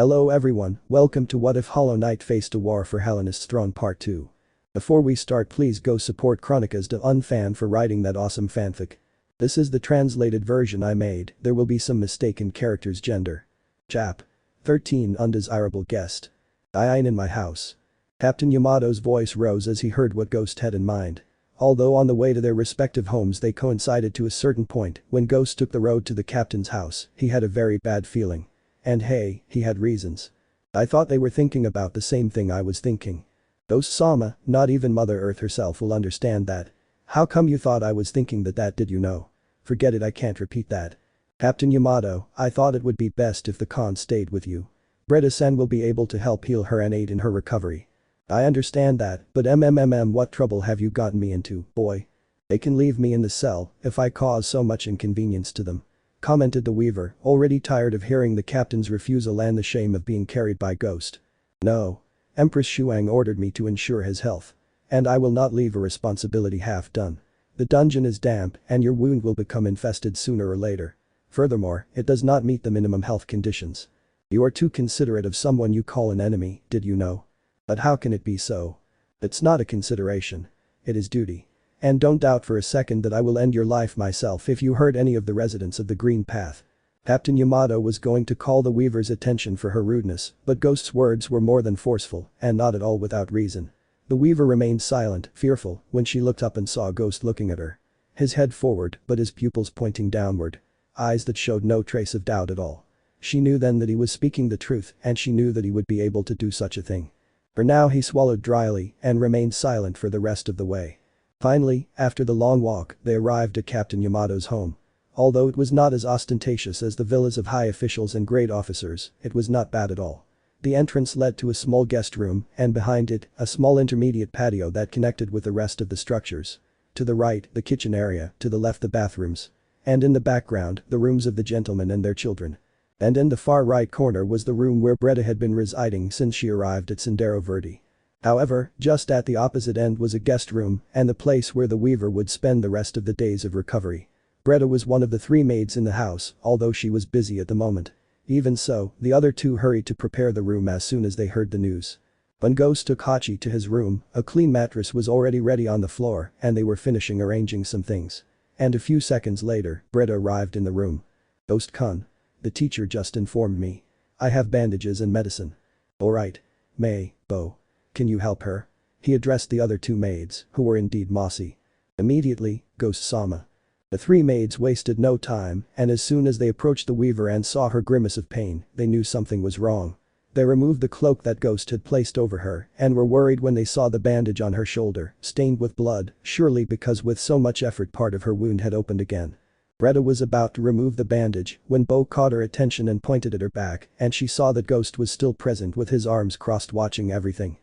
Hello everyone, welcome to What If Hollow Knight Faced a War for Hallownest's Throne Part 2. Before we start, please go support Chronica's de Unfan for writing that awesome fanfic. This is the translated version I made, there will be some mistake in character's gender. Chap. 13 Undesirable Guest. I ain't in my house. Captain Yamato's voice rose as he heard what Ghost had in mind. Although on the way to their respective homes they coincided to a certain point, when Ghost took the road to the captain's house, he had a very bad feeling. And hey, he had reasons. I thought they were thinking about the same thing I was thinking. Ghost-sama, not even Mother Earth herself will understand that. How come you thought I was thinking that did you know? Forget it, I can't repeat that. Captain Yamato, I thought it would be best if the Khan stayed with you. Breda-san will be able to help heal her and aid in her recovery. I understand that, but what trouble have you gotten me into, boy? They can leave me in the cell if I cause so much inconvenience to them. Commented the Weaver, already tired of hearing the captain's refusal and the shame of being carried by Ghost. No. Empress Shuang ordered me to ensure his health. And I will not leave a responsibility half done. The dungeon is damp and your wound will become infested sooner or later. Furthermore, it does not meet the minimum health conditions. You are too considerate of someone you call an enemy, did you know? But how can it be so? It's not a consideration. It is duty. And don't doubt for a second that I will end your life myself if you hurt any of the residents of the Green Path. Captain Yamato was going to call the Weaver's attention for her rudeness, but Ghost's words were more than forceful, and not at all without reason. The Weaver remained silent, fearful, when she looked up and saw Ghost looking at her. His head forward, but his pupils pointing downward. Eyes that showed no trace of doubt at all. She knew then that he was speaking the truth, and she knew that he would be able to do such a thing. For now he swallowed dryly and remained silent for the rest of the way. Finally, after the long walk, they arrived at Captain Yamato's home. Although it was not as ostentatious as the villas of high officials and great officers, it was not bad at all. The entrance led to a small guest room, and behind it, a small intermediate patio that connected with the rest of the structures. To the right, the kitchen area, to the left the bathrooms. And in the background, the rooms of the gentlemen and their children. And in the far right corner was the room where Breda had been residing since she arrived at Sendero Verde. However, just at the opposite end was a guest room and the place where the Weaver would spend the rest of the days of recovery. Breda was one of the 3 maids in the house, although she was busy at the moment. Even so, the other 2 hurried to prepare the room as soon as they heard the news. When Ghost took Hachi to his room, a clean mattress was already ready on the floor and they were finishing arranging some things. And a few seconds later, Breda arrived in the room. Ghost-kun. The teacher just informed me. I have bandages and medicine. Alright. Bo. Can you help her? He addressed the other 2 maids, who were indeed mossy. Immediately, Ghost-sama. The 3 maids wasted no time, and as soon as they approached the Weaver and saw her grimace of pain, they knew something was wrong. They removed the cloak that Ghost had placed over her and were worried when they saw the bandage on her shoulder, stained with blood, surely because with so much effort part of her wound had opened again. Breda was about to remove the bandage when Bo caught her attention and pointed at her back, and she saw that Ghost was still present with his arms crossed watching everything.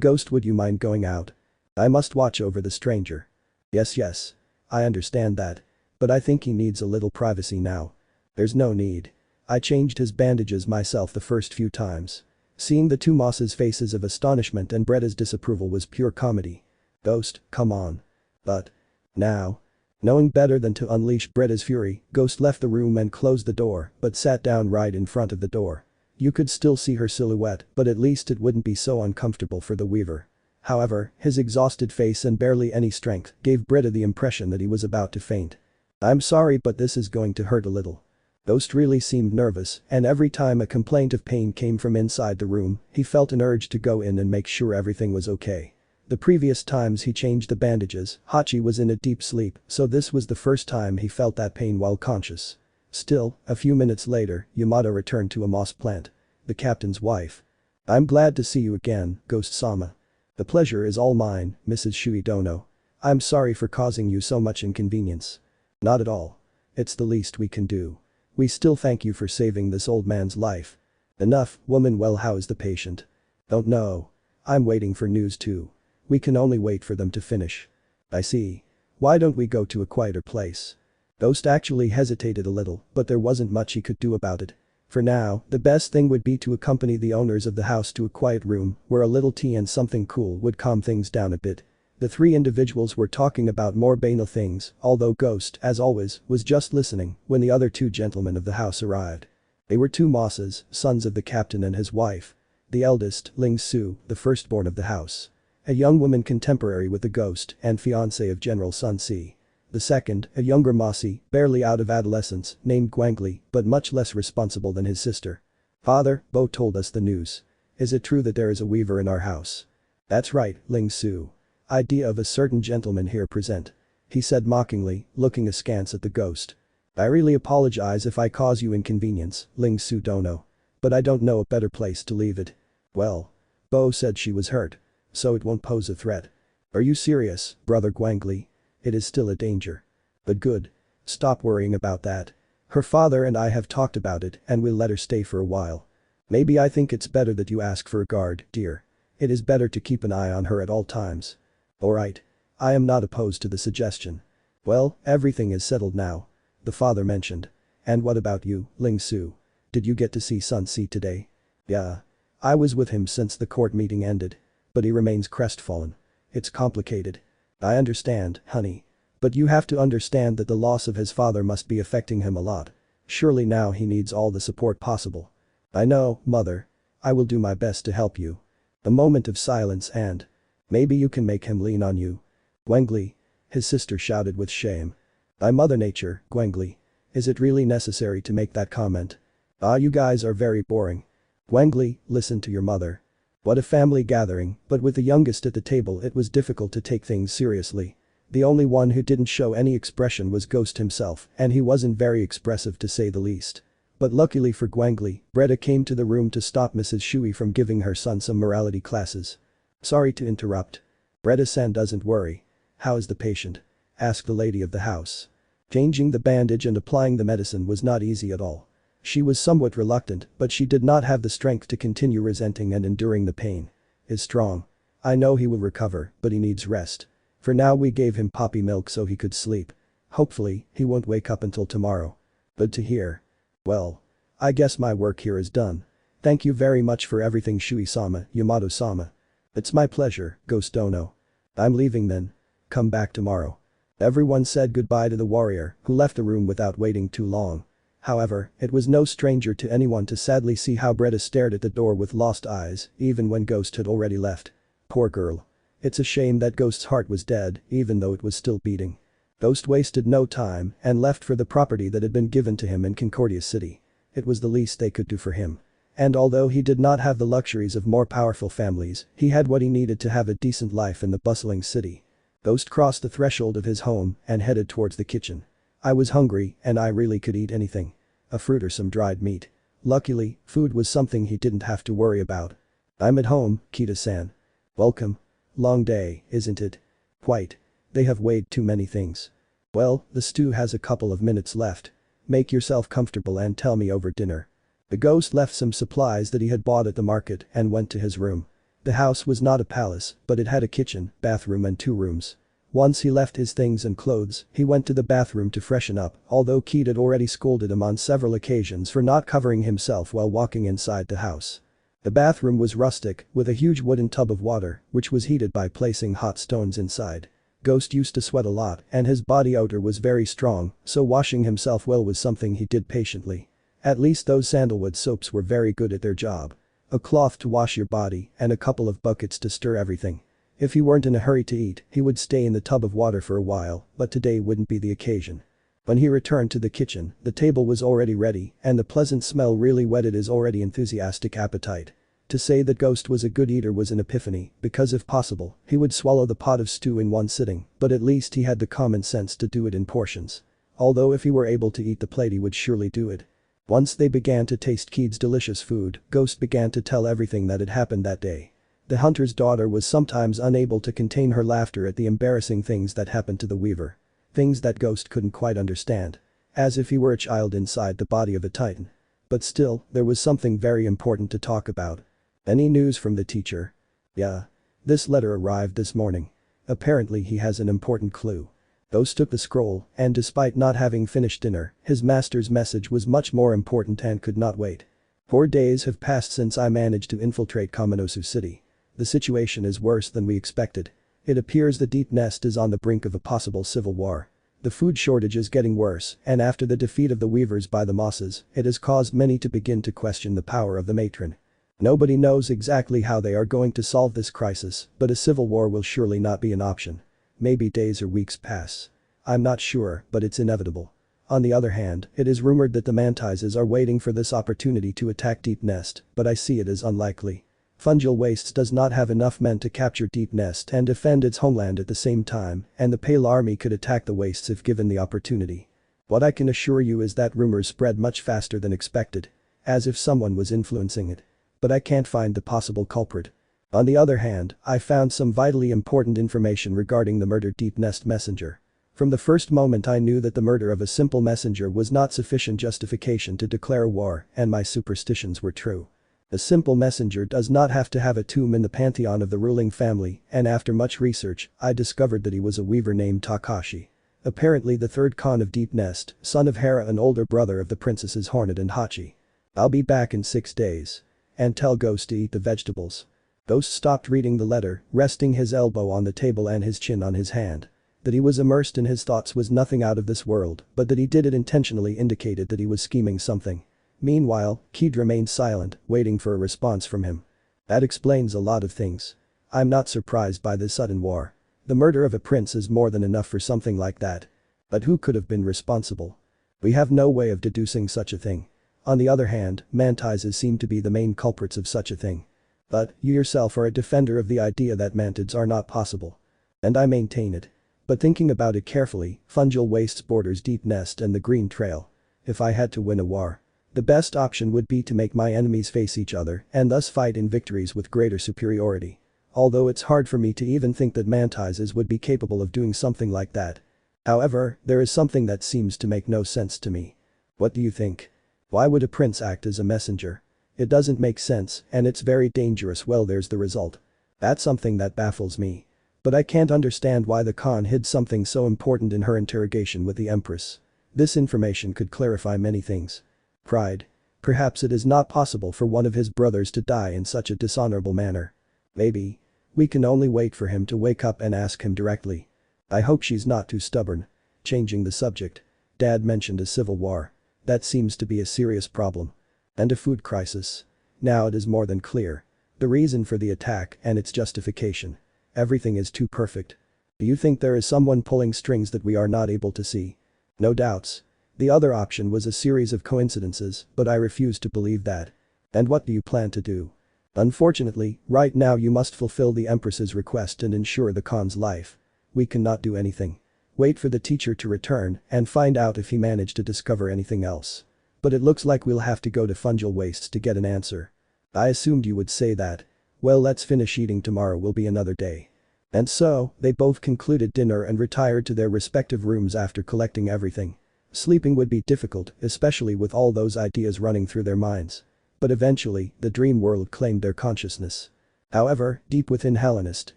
Ghost, would you mind going out? I must watch over the stranger. Yes. I understand that. But I think he needs a little privacy now. There's no need. I changed his bandages myself the first few times. Seeing the 2 Moss's faces of astonishment and Breda's disapproval was pure comedy. Ghost, come on. But. Now. Knowing better than to unleash Breda's fury, Ghost left the room and closed the door, but sat down right in front of the door. You could still see her silhouette, but at least it wouldn't be so uncomfortable for the Weaver. However, his exhausted face and barely any strength gave Breda the impression that he was about to faint. I'm sorry, but this is going to hurt a little. Ghost really seemed nervous, and every time a complaint of pain came from inside the room, he felt an urge to go in and make sure everything was okay. The previous times he changed the bandages, Hachi was in a deep sleep, so this was the first time he felt that pain while conscious. Still, a few minutes later, Yamato returned to a moss plant. The captain's wife. I'm glad to see you again, Ghost-sama. The pleasure is all mine, Mrs. Shuidono. I'm sorry for causing you so much inconvenience. Not at all. It's the least we can do. We still thank you for saving this old man's life. Enough, woman. Well, how is the patient? Don't know. I'm waiting for news too. We can only wait for them to finish. I see. Why don't we go to a quieter place? Ghost actually hesitated a little, but there wasn't much he could do about it. For now, the best thing would be to accompany the owners of the house to a quiet room where a little tea and something cool would calm things down a bit. The 3 individuals were talking about more banal things, although Ghost, as always, was just listening when the other 2 gentlemen of the house arrived. They were two Mosses, sons of the captain and his wife. The eldest, Ling Su, the firstborn of the house. A young woman contemporary with the ghost and fiancée of General Sun Si. The second, a younger Mossy, barely out of adolescence, named Guangli, but much less responsible than his sister. Father, Bo told us the news. Is it true that there is a weaver in our house? That's right, Ling Su. Idea of a certain gentleman here present. He said mockingly, looking askance at the ghost. I really apologize if I cause you inconvenience, Ling Su Dono. But I don't know a better place to leave it. Well. Bo said she was hurt. So it won't pose a threat. Are you serious, brother Guangli? It is still a danger. But good. Stop worrying about that. Her father and I have talked about it and we'll let her stay for a while. Maybe I think it's better that you ask for a guard, dear. It is better to keep an eye on her at all times. Alright. I am not opposed to the suggestion. Well, everything is settled now. The father mentioned. And what about you, Ling Su? Did you get to see Sun Si today? Yeah. I was with him since the court meeting ended. But he remains crestfallen. It's complicated. I understand, honey. But you have to understand that the loss of his father must be affecting him a lot. Surely now he needs all the support possible. I know, mother. I will do my best to help you. A moment of silence and. Maybe you can make him lean on you. Guangli. His sister shouted with shame. By Mother Nature, Guangli. Is it really necessary to make that comment? Ah, you guys are very boring. Guangli, listen to your mother. What a family gathering, but with the youngest at the table it was difficult to take things seriously. The only one who didn't show any expression was Ghost himself, and he wasn't very expressive to say the least. But luckily for Guangli, Breda came to the room to stop Mrs. Shui from giving her son some morality classes. Sorry to interrupt. Breda-san, doesn't worry. How is the patient? Asked the lady of the house. Changing the bandage and applying the medicine was not easy at all. She was somewhat reluctant, but she did not have the strength to continue resenting and enduring the pain. Is strong. I know he will recover, but he needs rest. For now we gave him poppy milk so he could sleep. Hopefully, he won't wake up until tomorrow. Good to hear. Well. I guess my work here is done. Thank you very much for everything, Shui-sama, Yamato-sama. It's my pleasure, Ghost Dono. I'm leaving then. Come back tomorrow. Everyone said goodbye to the warrior, who left the room without waiting too long. However, it was no stranger to anyone to sadly see how Breda stared at the door with lost eyes, even when Ghost had already left. Poor girl. It's a shame that Ghost's heart was dead, even though it was still beating. Ghost wasted no time and left for the property that had been given to him in Concordia City. It was the least they could do for him. And although he did not have the luxuries of more powerful families, he had what he needed to have a decent life in the bustling city. Ghost crossed the threshold of his home and headed towards the kitchen. I was hungry and I really could eat anything. A fruit or some dried meat. Luckily, food was something he didn't have to worry about. I'm at home, Kita-san. Welcome. Long day, isn't it? Quite. They have weighed too many things. Well, the stew has a couple of minutes left. Make yourself comfortable and tell me over dinner. The ghost left some supplies that he had bought at the market and went to his room. The house was not a palace, but it had a kitchen, bathroom and 2 rooms. Once he left his things and clothes, he went to the bathroom to freshen up, although Keat had already scolded him on several occasions for not covering himself while walking inside the house. The bathroom was rustic, with a huge wooden tub of water, which was heated by placing hot stones inside. Ghost used to sweat a lot and his body odor was very strong, so washing himself well was something he did patiently. At least those sandalwood soaps were very good at their job. A cloth to wash your body and a couple of buckets to stir everything. If he weren't in a hurry to eat, he would stay in the tub of water for a while, but today wouldn't be the occasion. When he returned to the kitchen, the table was already ready and the pleasant smell really whetted his already enthusiastic appetite. To say that Ghost was a good eater was an epiphany, because if possible, he would swallow the pot of stew in one sitting, but at least he had the common sense to do it in portions. Although if he were able to eat the plate he would surely do it. Once they began to taste Keat's delicious food, Ghost began to tell everything that had happened that day. The hunter's daughter was sometimes unable to contain her laughter at the embarrassing things that happened to the weaver. Things that Ghost couldn't quite understand. As if he were a child inside the body of a titan. But still, there was something very important to talk about. Any news from the teacher? Yeah. This letter arrived this morning. Apparently he has an important clue. Ghost took the scroll, and despite not having finished dinner, his master's message was much more important and could not wait. 4 days have passed since I managed to infiltrate Kaminosu City. The situation is worse than we expected. It appears the Deep Nest is on the brink of a possible civil war. The food shortage is getting worse, and after the defeat of the weavers by the mosses, it has caused many to begin to question the power of the matron. Nobody knows exactly how they are going to solve this crisis, but a civil war will surely not be an option. Maybe days or weeks pass. I'm not sure, but it's inevitable. On the other hand, it is rumored that the mantises are waiting for this opportunity to attack Deep Nest, but I see it as unlikely. Fungal Wastes does not have enough men to capture Deep Nest and defend its homeland at the same time, and the Pale Army could attack the Wastes if given the opportunity. What I can assure you is that rumors spread much faster than expected. As if someone was influencing it. But I can't find the possible culprit. On the other hand, I found some vitally important information regarding the murdered Deep Nest messenger. From the first moment I knew that the murder of a simple messenger was not sufficient justification to declare war, and my superstitions were true. A simple messenger does not have to have a tomb in the pantheon of the ruling family, and after much research, I discovered that he was a weaver named Takashi. Apparently the third Khan of Deep Nest, son of Hera and older brother of the princesses Hornet and Hachi. I'll be back in 6 days. And tell Ghost to eat the vegetables. Ghost stopped reading the letter, resting his elbow on the table and his chin on his hand. That he was immersed in his thoughts was nothing out of this world, but that he did it intentionally indicated that he was scheming something. Meanwhile, Keed remained silent, waiting for a response from him. That explains a lot of things. I'm not surprised by this sudden war. The murder of a prince is more than enough for something like that. But who could have been responsible? We have no way of deducing such a thing. On the other hand, mantises seem to be the main culprits of such a thing. But, you yourself are a defender of the idea that mantids are not possible. And I maintain it. But thinking about it carefully, Fungal Wastes borders Deep Nest and the Green Trail. If I had to win a war, the best option would be to make my enemies face each other and thus fight in victories with greater superiority. Although it's hard for me to even think that mantises would be capable of doing something like that. However, there is something that seems to make no sense to me. What do you think? Why would a prince act as a messenger? It doesn't make sense, and it's very dangerous. Well, there's the result. That's something that baffles me. But I can't understand why the Khan hid something so important in her interrogation with the Empress. This information could clarify many things. Pride. Perhaps it is not possible for one of his brothers to die in such a dishonorable manner. Maybe. We can only wait for him to wake up and ask him directly. I hope she's not too stubborn. Changing the subject. Dad mentioned a civil war. That seems to be a serious problem. And a food crisis. Now it is more than clear. The reason for the attack and its justification. Everything is too perfect. Do you think there is someone pulling strings that we are not able to see? No doubts. The other option was a series of coincidences, but I refuse to believe that. And what do you plan to do? Unfortunately, right now you must fulfill the Empress's request and ensure the Khan's life. We cannot do anything. Wait for the teacher to return and find out if he managed to discover anything else. But it looks like we'll have to go to Fungal Wastes to get an answer. I assumed you would say that. Well, let's finish eating, tomorrow will be another day. And so, they both concluded dinner and retired to their respective rooms after collecting everything. Sleeping would be difficult, especially with all those ideas running through their minds. But eventually, the dream world claimed their consciousness. However, deep within Hallownest,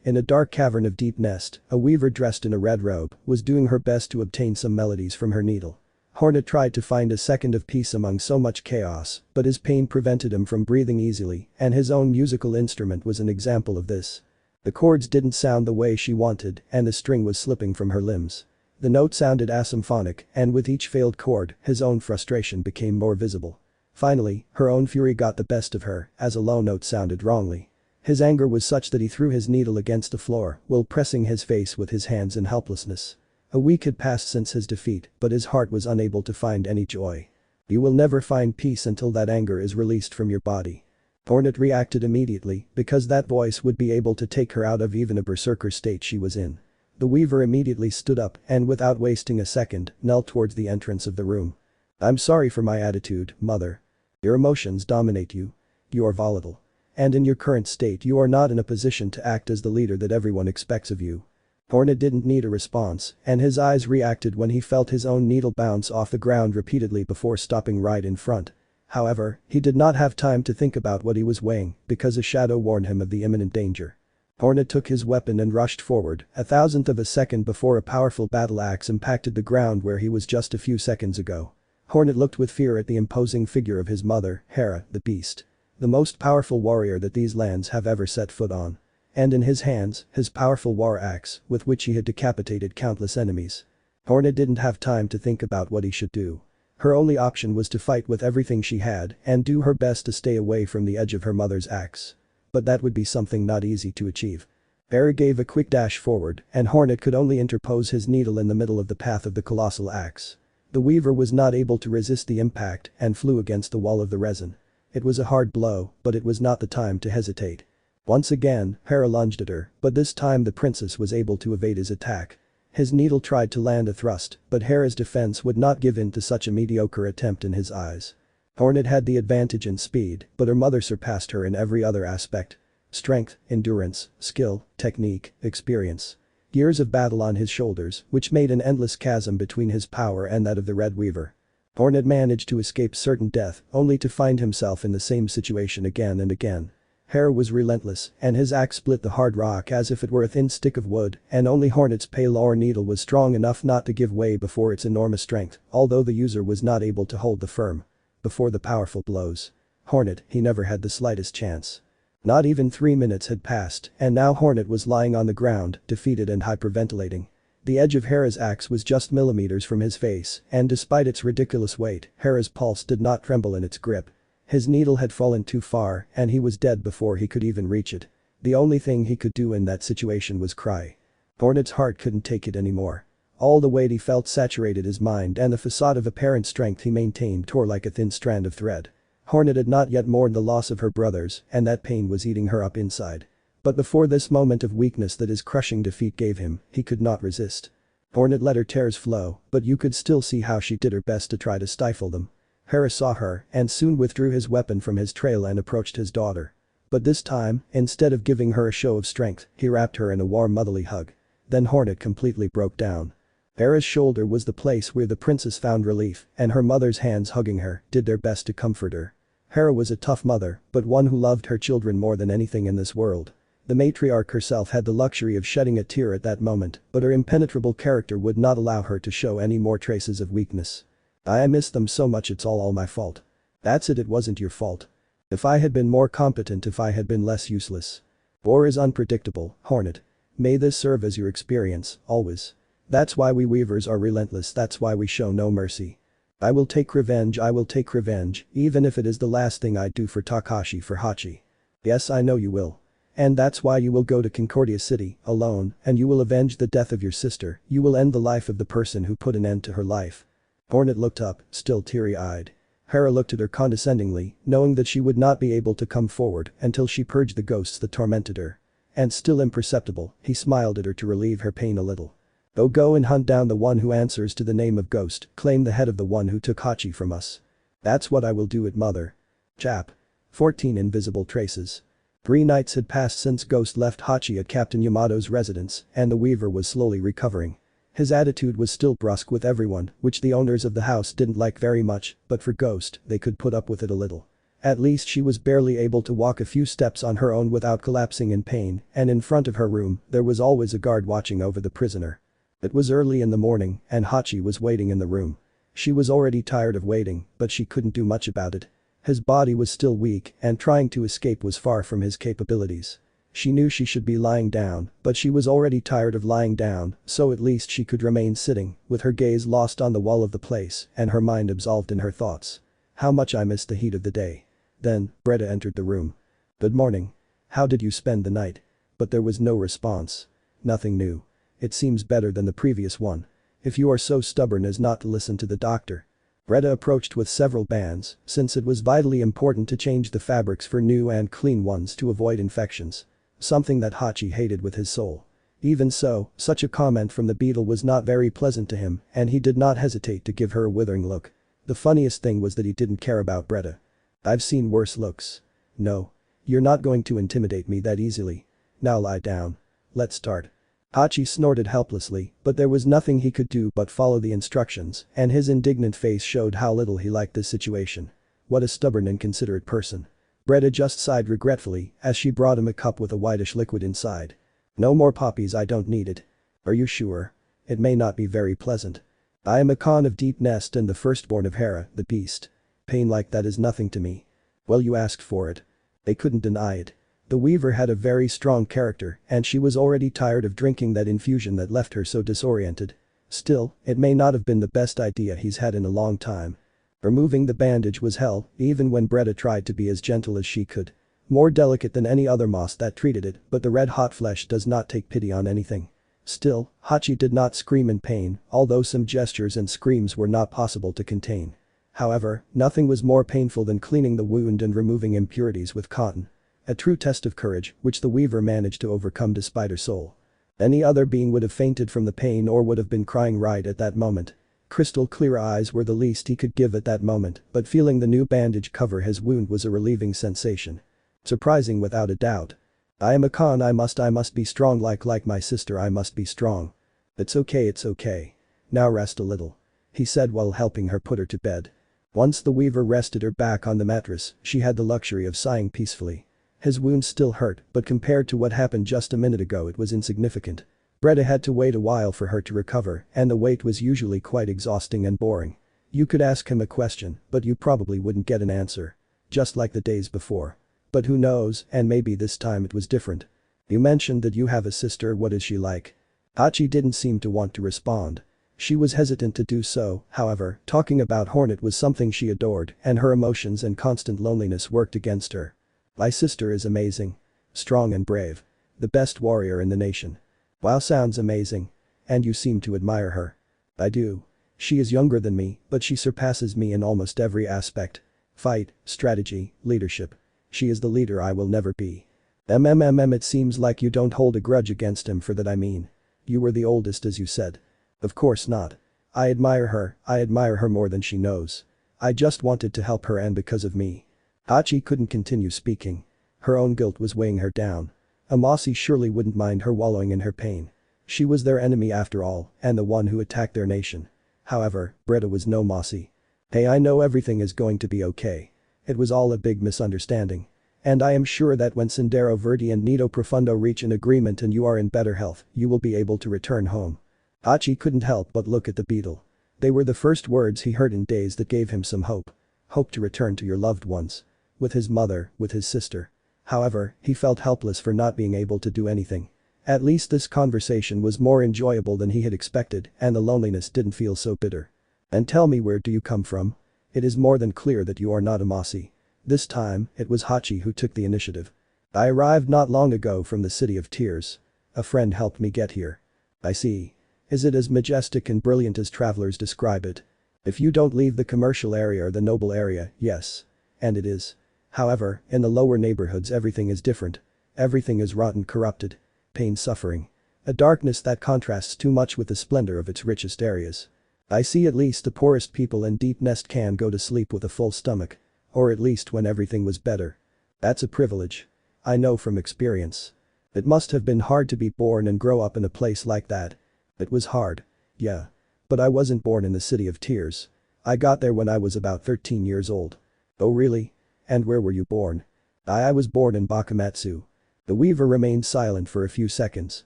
in a dark cavern of Deep Nest, a weaver dressed in a red robe was doing her best to obtain some melodies from her needle. Hornet tried to find a second of peace among so much chaos, but his pain prevented him from breathing easily, and his own musical instrument was an example of this. The chords didn't sound the way she wanted, and the string was slipping from her limbs. The note sounded asymphotic, and with each failed chord, his own frustration became more visible. Finally, her own fury got the best of her, as a low note sounded wrongly. His anger was such that he threw his needle against the floor while pressing his face with his hands in helplessness. A week had passed since his defeat, but his heart was unable to find any joy. You will never find peace until that anger is released from your body. Hornet reacted immediately, because that voice would be able to take her out of even a berserker state she was in. The weaver immediately stood up and without wasting a second, knelt towards the entrance of the room. I'm sorry for my attitude, mother. Your emotions dominate you. You are volatile. And in your current state you are not in a position to act as the leader that everyone expects of you. Hornet didn't need a response, and his eyes reacted when he felt his own needle bounce off the ground repeatedly before stopping right in front. However, he did not have time to think about what he was weighing, because a shadow warned him of the imminent danger. Hornet took his weapon and rushed forward, a thousandth of a second before a powerful battle axe impacted the ground where he was just a few seconds ago. Hornet looked with fear at the imposing figure of his mother, Hera, the Beast. The most powerful warrior that these lands have ever set foot on. And in his hands, his powerful war axe, with which he had decapitated countless enemies. Hornet didn't have time to think about what he should do. Her only option was to fight with everything she had and do her best to stay away from the edge of her mother's axe. But that would be something not easy to achieve. Hera gave a quick dash forward and Hornet could only interpose his needle in the middle of the path of the colossal axe. The weaver was not able to resist the impact and flew against the wall of the resin. It was a hard blow, but it was not the time to hesitate. Once again, Hera lunged at her, but this time the princess was able to evade his attack. His needle tried to land a thrust, but Hera's defense would not give in to such a mediocre attempt in his eyes. Hornet had the advantage in speed, but her mother surpassed her in every other aspect. Strength, endurance, skill, technique, experience. Years of battle on his shoulders, which made an endless chasm between his power and that of the Red Weaver. Hornet managed to escape certain death, only to find himself in the same situation again and again. Hera was relentless, and his axe split the hard rock as if it were a thin stick of wood, and only Hornet's pale ore needle was strong enough not to give way before its enormous strength, although the user was not able to hold the firm. Before the powerful blows. Hornet, he never had the slightest chance. Not even 3 minutes had passed, and now Hornet was lying on the ground, defeated and hyperventilating. The edge of Hera's axe was just millimeters from his face, and despite its ridiculous weight, Hera's pulse did not tremble in its grip. His needle had fallen too far, and he was dead before he could even reach it. The only thing he could do in that situation was cry. Hornet's heart couldn't take it anymore. All the weight he felt saturated his mind and the facade of apparent strength he maintained tore like a thin strand of thread. Hornet had not yet mourned the loss of her brothers, and that pain was eating her up inside. But before this moment of weakness that his crushing defeat gave him, he could not resist. Hornet let her tears flow, but you could still see how she did her best to try to stifle them. Hera saw her and soon withdrew his weapon from his trail and approached his daughter. But this time, instead of giving her a show of strength, he wrapped her in a warm motherly hug. Then Hornet completely broke down. Hera's shoulder was the place where the princess found relief, and her mother's hands hugging her did their best to comfort her. Hera was a tough mother, but one who loved her children more than anything in this world. The matriarch herself had the luxury of shedding a tear at that moment, but her impenetrable character would not allow her to show any more traces of weakness. I miss them so much, it's all my fault. That's it wasn't your fault. If I had been more competent, if I had been less useless. War is unpredictable, Hornet. May this serve as your experience, always. That's why we weavers are relentless, that's why we show no mercy. I will take revenge, even if it is the last thing I do for Takashi for Hachi. Yes, I know you will. And that's why you will go to Concordia City, alone, and you will avenge the death of your sister, you will end the life of the person who put an end to her life. Hornet looked up, still teary-eyed. Hera looked at her condescendingly, knowing that she would not be able to come forward until she purged the ghosts that tormented her. And still imperceptible, he smiled at her to relieve her pain a little. Oh, go and hunt down the one who answers to the name of Ghost, claim the head of the one who took Hachi from us. That's what I will do, it mother. Chap. 14 Invisible Traces. 3 nights had passed since Ghost left Hachi at Captain Yamato's residence, and the weaver was slowly recovering. His attitude was still brusque with everyone, which the owners of the house didn't like very much, but for Ghost, they could put up with it a little. At least she was barely able to walk a few steps on her own without collapsing in pain, and in front of her room, there was always a guard watching over the prisoner. It was early in the morning, and Hachi was waiting in the room. She was already tired of waiting, but she couldn't do much about it. His body was still weak, and trying to escape was far from his capabilities. She knew she should be lying down, but she was already tired of lying down, so at least she could remain sitting, with her gaze lost on the wall of the place, and her mind absolved in her thoughts. How much I missed the heat of the day. Then, Breda entered the room. Good morning. How did you spend the night? But there was no response. Nothing new. It seems better than the previous one. If you are so stubborn as not to listen to the doctor. Breda approached with several bands, since it was vitally important to change the fabrics for new and clean ones to avoid infections. Something that Hachi hated with his soul. Even so, such a comment from the beetle was not very pleasant to him, and he did not hesitate to give her a withering look. The funniest thing was that he didn't care about Breda. I've seen worse looks. No. You're not going to intimidate me that easily. Now lie down. Let's start. Hachi snorted helplessly, but there was nothing he could do but follow the instructions, and his indignant face showed how little he liked this situation. What a stubborn and inconsiderate person. Breda just sighed regretfully as she brought him a cup with a whitish liquid inside. No more poppies, I don't need it. Are you sure? It may not be very pleasant. I am a Khan of Deep Nest and the firstborn of Hera, the beast. Pain like that is nothing to me. Well, you asked for it. They couldn't deny it. The weaver had a very strong character, and she was already tired of drinking that infusion that left her so disoriented. Still, it may not have been the best idea he's had in a long time. Removing the bandage was hell, even when Breda tried to be as gentle as she could. More delicate than any other moss that treated it, but the red-hot flesh does not take pity on anything. Still, Hachi did not scream in pain, although some gestures and screams were not possible to contain. However, nothing was more painful than cleaning the wound and removing impurities with cotton. A true test of courage, which the weaver managed to overcome despite her soul. Any other being would have fainted from the pain or would have been crying right at that moment. Crystal clear eyes were the least he could give at that moment, but feeling the new bandage cover his wound was a relieving sensation. Surprising without a doubt. I am Akane, I must be strong like my sister, I must be strong. It's okay. Now rest a little. He said while helping her put her to bed. Once the weaver rested her back on the mattress, she had the luxury of sighing peacefully. His wound still hurt, but compared to what happened just a minute ago it was insignificant. Breda had to wait a while for her to recover, and the wait was usually quite exhausting and boring. You could ask him a question, but you probably wouldn't get an answer. Just like the days before. But who knows, and maybe this time it was different. You mentioned that you have a sister, what is she like? Hachi didn't seem to want to respond. She was hesitant to do so, however, talking about Hornet was something she adored, and her emotions and constant loneliness worked against her. My sister is amazing. Strong and brave. The best warrior in the nation. Wow, sounds amazing. And you seem to admire her. I do. She is younger than me, but she surpasses me in almost every aspect. Fight, strategy, leadership. She is the leader I will never be. It seems like you don't hold a grudge against him for that, I mean. You were the oldest as you said. Of course not. I admire her more than she knows. I just wanted to help her and because of me. Hachi couldn't continue speaking. Her own guilt was weighing her down. Amasi surely wouldn't mind her wallowing in her pain. She was their enemy after all, and the one who attacked their nation. However, Breda was no Masi. Hey, I know everything is going to be okay. It was all a big misunderstanding. And I am sure that when Sendero Verde and Nido Profundo reach an agreement and you are in better health, you will be able to return home. Hachi couldn't help but look at the beetle. They were the first words he heard in days that gave him some hope. Hope to return to your loved ones. With his mother, with his sister. However, he felt helpless for not being able to do anything. At least this conversation was more enjoyable than he had expected, and the loneliness didn't feel so bitter. And tell me, where do you come from? It is more than clear that you are not a Masi. This time, it was Hachi who took the initiative. I arrived not long ago from the City of Tears. A friend helped me get here. I see. Is it as majestic and brilliant as travelers describe it? If you don't leave the commercial area or the noble area, yes. And it is. However, in the lower neighborhoods everything is different. Everything is rotten, corrupted. Pain, suffering. A darkness that contrasts too much with the splendor of its richest areas. I see, at least the poorest people in Deep Nest can go to sleep with a full stomach. Or at least when everything was better. That's a privilege. I know from experience. It must have been hard to be born and grow up in a place like that. It was hard. Yeah. But I wasn't born in the City of Tears. I got there when I was about 13 years old. Oh really? And where were you born? I was born in Bakumatsu. The weaver remained silent for a few seconds.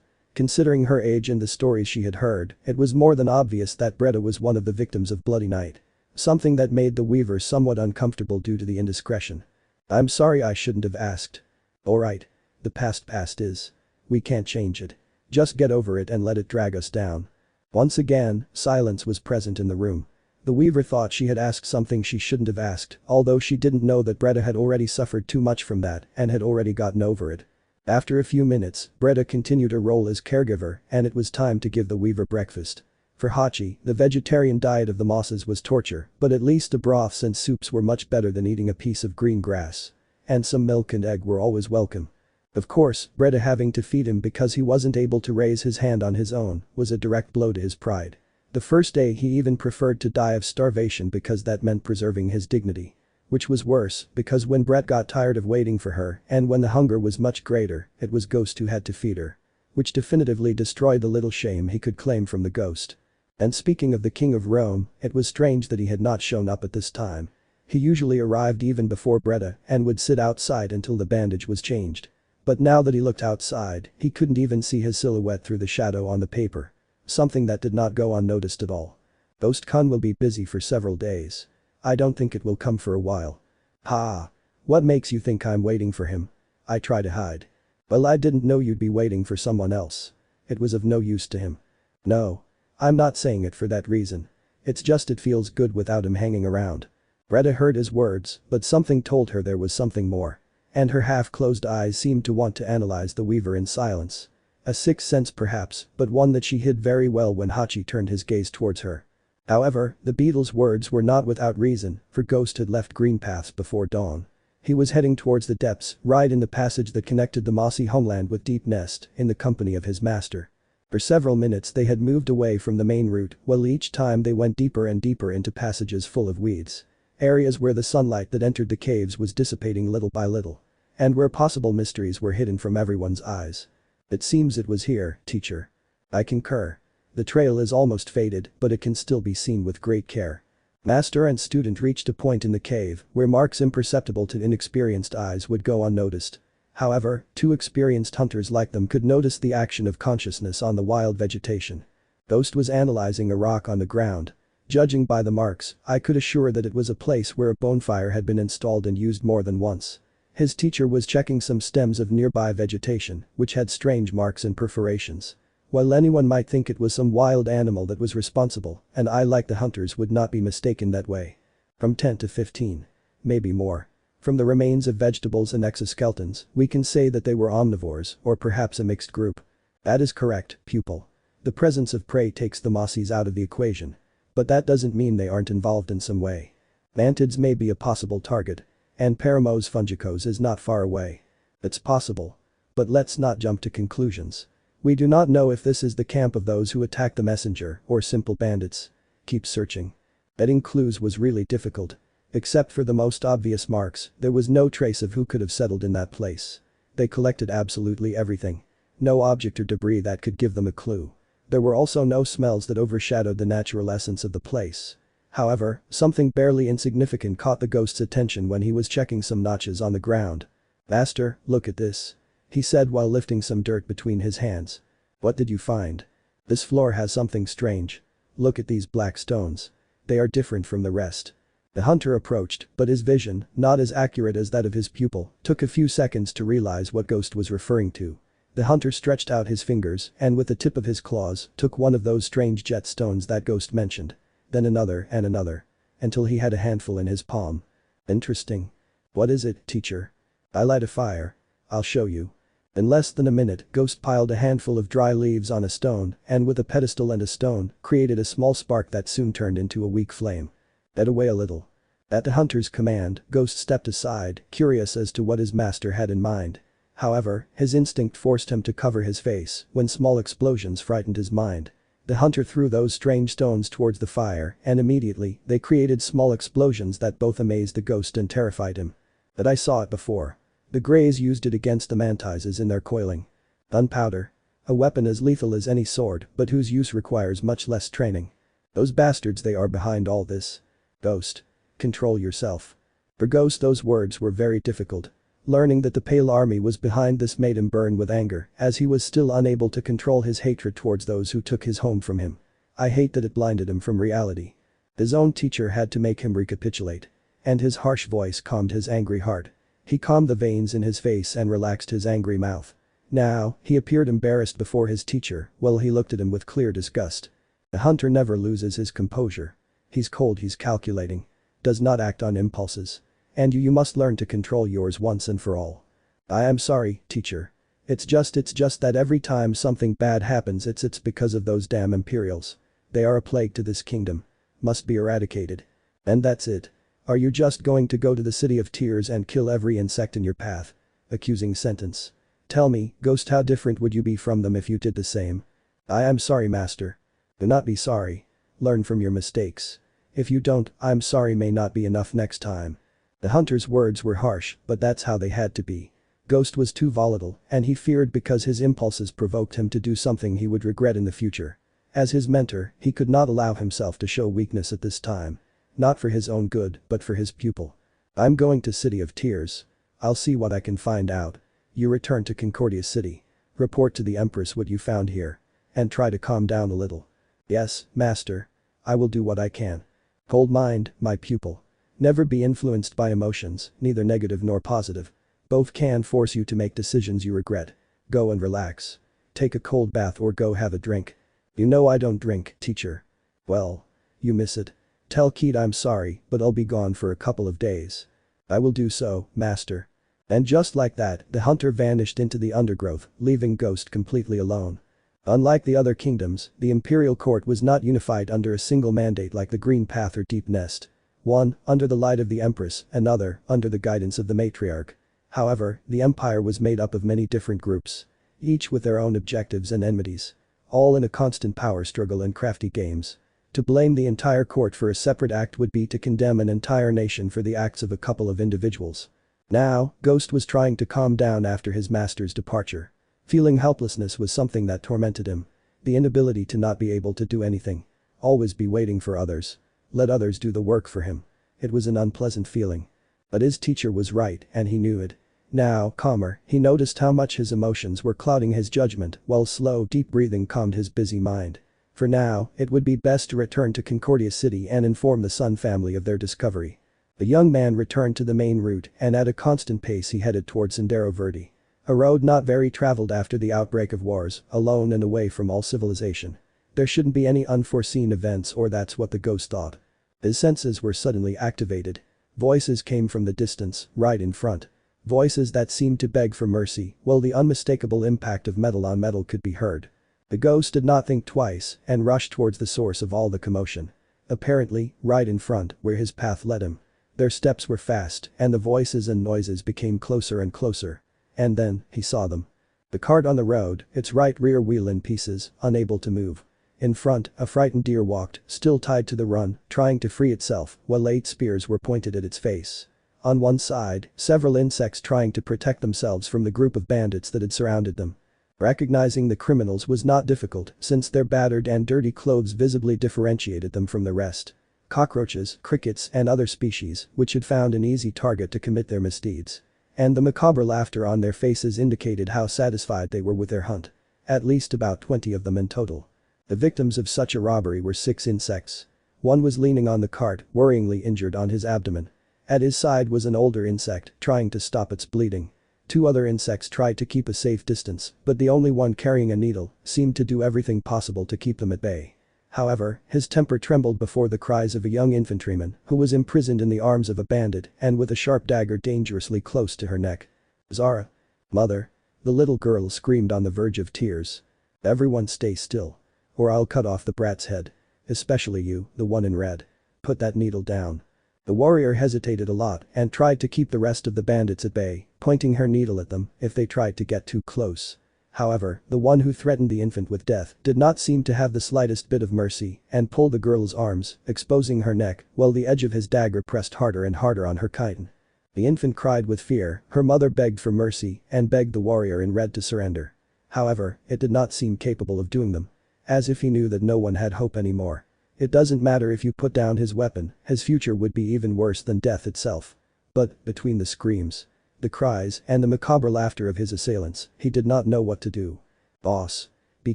Considering her age and the stories she had heard, it was more than obvious that Breda was one of the victims of Bloody Night. Something that made the weaver somewhat uncomfortable due to the indiscretion. I'm sorry, I shouldn't have asked. Alright. The past is. We can't change it. Just get over it and let it drag us down. Once again, silence was present in the room. The weaver thought she had asked something she shouldn't have asked, although she didn't know that Breda had already suffered too much from that and had already gotten over it. After a few minutes, Breda continued her role as caregiver, and it was time to give the weaver breakfast. For Hachi, the vegetarian diet of the mosses was torture, but at least the broths and soups were much better than eating a piece of green grass. And some milk and egg were always welcome. Of course, Breda having to feed him because he wasn't able to raise his hand on his own was a direct blow to his pride. The first day he even preferred to die of starvation because that meant preserving his dignity. Which was worse, because when Brett got tired of waiting for her and when the hunger was much greater, it was Ghost who had to feed her. Which definitively destroyed the little shame he could claim from the Ghost. And speaking of the King of Rome, it was strange that he had not shown up at this time. He usually arrived even before Breda and would sit outside until the bandage was changed. But now that he looked outside, he couldn't even see his silhouette through the shadow on the paper. Something that did not go unnoticed at all. Ghost-kun will be busy for several days. I don't think it will come for a while. Ha! What makes you think I'm waiting for him? I try to hide. Well, I didn't know you'd be waiting for someone else. It was of no use to him. No. I'm not saying it for that reason. It's just it feels good without him hanging around. Retta heard his words, but something told her there was something more. And her half-closed eyes seemed to want to analyze the weaver in silence. A sixth sense perhaps, but one that she hid very well when Hachi turned his gaze towards her. However, the beetle's words were not without reason, for Ghost had left Green Paths before dawn. He was heading towards the depths, right in the passage that connected the mossy homeland with Deep Nest, in the company of his master. For several minutes they had moved away from the main route, while each time they went deeper and deeper into passages full of weeds. Areas where the sunlight that entered the caves was dissipating little by little. And where possible mysteries were hidden from everyone's eyes. It seems it was here, teacher. I concur. The trail is almost faded, but it can still be seen with great care. Master and student reached a point in the cave where marks imperceptible to inexperienced eyes would go unnoticed. However, two experienced hunters like them could notice the action of consciousness on the wild vegetation. Ghost was analyzing a rock on the ground. Judging by the marks, I could assure that it was a place where a bonfire had been installed and used more than once. His teacher was checking some stems of nearby vegetation, which had strange marks and perforations. While anyone might think it was some wild animal that was responsible, and I like the hunters would not be mistaken that way. From 10 to 15. Maybe more. From the remains of vegetables and exoskeletons, we can say that they were omnivores, or perhaps a mixed group. That is correct, pupil. The presence of prey takes the mossies out of the equation. But that doesn't mean they aren't involved in some way. Mantids may be a possible target. And Paramos fungicos is not far away. It's possible. But let's not jump to conclusions. We do not know if this is the camp of those who attacked the messenger or simple bandits. Keep searching. Getting clues was really difficult. Except for the most obvious marks, there was no trace of who could have settled in that place. They collected absolutely everything. No object or debris that could give them a clue. There were also no smells that overshadowed the natural essence of the place. However, something barely insignificant caught the ghost's attention when he was checking some notches on the ground. Master, look at this. He said while lifting some dirt between his hands. What did you find? This floor has something strange. Look at these black stones. They are different from the rest. The hunter approached, but his vision, not as accurate as that of his pupil, took a few seconds to realize what Ghost was referring to. The hunter stretched out his fingers and with the tip of his claws took one of those strange jet stones that Ghost mentioned. Then another and another. Until he had a handful in his palm. Interesting. What is it, teacher? I light a fire. I'll show you. In less than a minute, Ghost piled a handful of dry leaves on a stone and with a pedestal and a stone, created a small spark that soon turned into a weak flame. Get away a little. At the hunter's command, Ghost stepped aside, curious as to what his master had in mind. However, his instinct forced him to cover his face when small explosions frightened his mind. The hunter threw those strange stones towards the fire and immediately, they created small explosions that both amazed the ghost and terrified him. That I saw it before. The Greys used it against the mantises in their coiling. Gunpowder. A weapon as lethal as any sword but whose use requires much less training. Those bastards they are behind all this. Ghost. Control yourself. For Ghost those words were very difficult. Learning that the Pale Army was behind this made him burn with anger as he was still unable to control his hatred towards those who took his home from him. I hate that it blinded him from reality. His own teacher had to make him recapitulate. And his harsh voice calmed his angry heart. He calmed the veins in his face and relaxed his angry mouth. Now, he appeared embarrassed before his teacher while he looked at him with clear disgust. The hunter never loses his composure. He's cold, he's calculating. Does not act on impulses. And you must learn to control yours once and for all. I am sorry, teacher. It's just that every time something bad happens it's because of those damn Imperials. They are a plague to this kingdom. Must be eradicated. And that's it. Are you just going to go to the City of Tears and kill every insect in your path? Accusing sentence. Tell me, Ghost, how different would you be from them if you did the same? I am sorry, master. Do not be sorry. Learn from your mistakes. If you don't, I'm sorry may not be enough next time. The hunter's words were harsh, but that's how they had to be. Ghost was too volatile, and he feared because his impulses provoked him to do something he would regret in the future. As his mentor, he could not allow himself to show weakness at this time. Not for his own good, but for his pupil. I'm going to City of Tears. I'll see what I can find out. You return to Concordia City. Report to the Empress what you found here. And try to calm down a little. Yes, master. I will do what I can. Cold mind, my pupil. Never be influenced by emotions, neither negative nor positive. Both can force you to make decisions you regret. Go and relax. Take a cold bath or go have a drink. You know I don't drink, teacher. Well. You miss it. Tell Keat I'm sorry, but I'll be gone for a couple of days. I will do so, master. And just like that, the hunter vanished into the undergrowth, leaving Ghost completely alone. Unlike the other kingdoms, the imperial court was not unified under a single mandate like the Green Path or Deep Nest. One, under the light of the Empress, another, under the guidance of the matriarch. However, the empire was made up of many different groups. Each with their own objectives and enmities. All in a constant power struggle and crafty games. To blame the entire court for a separate act would be to condemn an entire nation for the acts of a couple of individuals. Now, Ghost was trying to calm down after his master's departure. Feeling helplessness was something that tormented him. The inability to not be able to do anything. Always be waiting for others. Let others do the work for him. It was an unpleasant feeling. But his teacher was right, and he knew it. Now, calmer, he noticed how much his emotions were clouding his judgment, while slow, deep breathing calmed his busy mind. For now, it would be best to return to Concordia City and inform the Sun family of their discovery. The young man returned to the main route, and at a constant pace he headed towards Sendero Verde. A road not very traveled after the outbreak of wars, alone and away from all civilization. There shouldn't be any unforeseen events, or that's what the ghost thought. His senses were suddenly activated. Voices came from the distance, right in front. Voices that seemed to beg for mercy, while the unmistakable impact of metal on metal could be heard. The ghost did not think twice and rushed towards the source of all the commotion. Apparently, right in front, where his path led him. Their steps were fast, and the voices and noises became closer and closer. And then, he saw them. The cart on the road, its right rear wheel in pieces, unable to move. In front, a frightened deer walked, still tied to the run, trying to free itself, while 8 spears were pointed at its face. On one side, several insects trying to protect themselves from the group of bandits that had surrounded them. Recognizing the criminals was not difficult, since their battered and dirty clothes visibly differentiated them from the rest. Cockroaches, crickets, and other species, which had found an easy target to commit their misdeeds. And the macabre laughter on their faces indicated how satisfied they were with their hunt. At least about 20 of them in total. The victims of such a robbery were 6 insects. One was leaning on the cart, worryingly injured on his abdomen. At his side was an older insect, trying to stop its bleeding. 2 other insects tried to keep a safe distance, but the only one carrying a needle seemed to do everything possible to keep them at bay. However, his temper trembled before the cries of a young infantryman who was imprisoned in the arms of a bandit and with a sharp dagger dangerously close to her neck. Zara. Mother. The little girl screamed on the verge of tears. Everyone stay still. Or I'll cut off the brat's head. Especially you, the one in red. Put that needle down. The warrior hesitated a lot and tried to keep the rest of the bandits at bay, pointing her needle at them if they tried to get too close. However, the one who threatened the infant with death did not seem to have the slightest bit of mercy and pulled the girl's arms, exposing her neck, while the edge of his dagger pressed harder and harder on her chitin. The infant cried with fear, her mother begged for mercy and begged the warrior in red to surrender. However, it did not seem capable of doing them. As if he knew that no one had hope anymore. It doesn't matter if you put down his weapon, his future would be even worse than death itself. But, between the screams, the cries, and the macabre laughter of his assailants, he did not know what to do. Boss. Be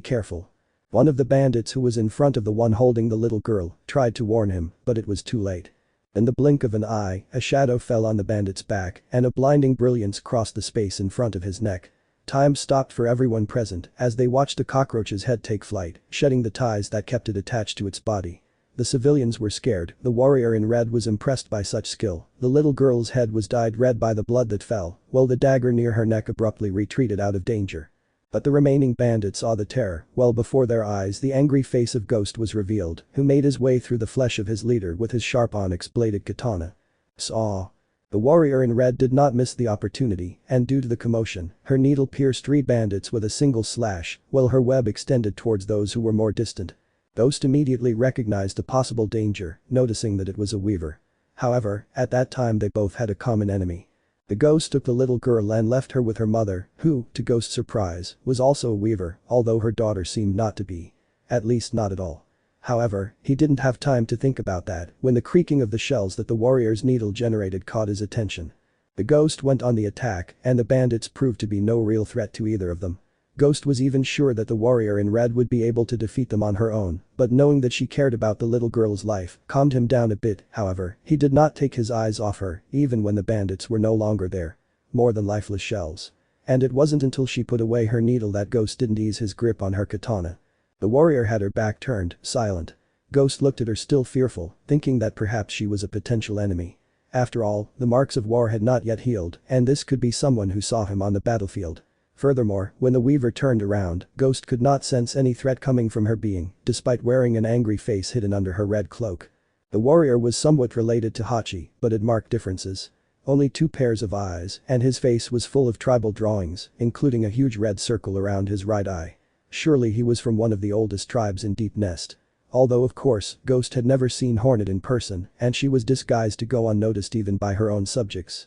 careful. One of the bandits who was in front of the one holding the little girl tried to warn him, but it was too late. In the blink of an eye, a shadow fell on the bandit's back and a blinding brilliance crossed the space in front of his neck. Time stopped for everyone present as they watched the cockroach's head take flight, shedding the ties that kept it attached to its body. The civilians were scared, the warrior in red was impressed by such skill, the little girl's head was dyed red by the blood that fell, while the dagger near her neck abruptly retreated out of danger. But the remaining bandits saw the terror, while before their eyes the angry face of Ghost was revealed, who made his way through the flesh of his leader with his sharp onyx-bladed katana. Saw. The warrior in red did not miss the opportunity, and due to the commotion, her needle pierced 3 bandits with a single slash, while her web extended towards those who were more distant. Ghost immediately recognized the possible danger, noticing that it was a weaver. However, at that time they both had a common enemy. The ghost took the little girl and left her with her mother, who, to Ghost's surprise, was also a weaver, although her daughter seemed not to be. At least not at all. However, he didn't have time to think about that when the creaking of the shells that the warrior's needle generated caught his attention. The ghost went on the attack and the bandits proved to be no real threat to either of them. Ghost was even sure that the warrior in red would be able to defeat them on her own, but knowing that she cared about the little girl's life calmed him down a bit. However, he did not take his eyes off her even when the bandits were no longer there. More than lifeless shells. And it wasn't until she put away her needle that Ghost didn't ease his grip on her katana. The warrior had her back turned, silent. Ghost looked at her still fearful, thinking that perhaps she was a potential enemy. After all, the marks of war had not yet healed, and this could be someone who saw him on the battlefield. Furthermore, when the weaver turned around, Ghost could not sense any threat coming from her being, despite wearing an angry face hidden under her red cloak. The warrior was somewhat related to Hachi, but had marked differences. Only 2 pairs of eyes, and his face was full of tribal drawings, including a huge red circle around his right eye. Surely he was from one of the oldest tribes in Deep Nest. Although of course, Ghost had never seen Hornet in person, and she was disguised to go unnoticed even by her own subjects.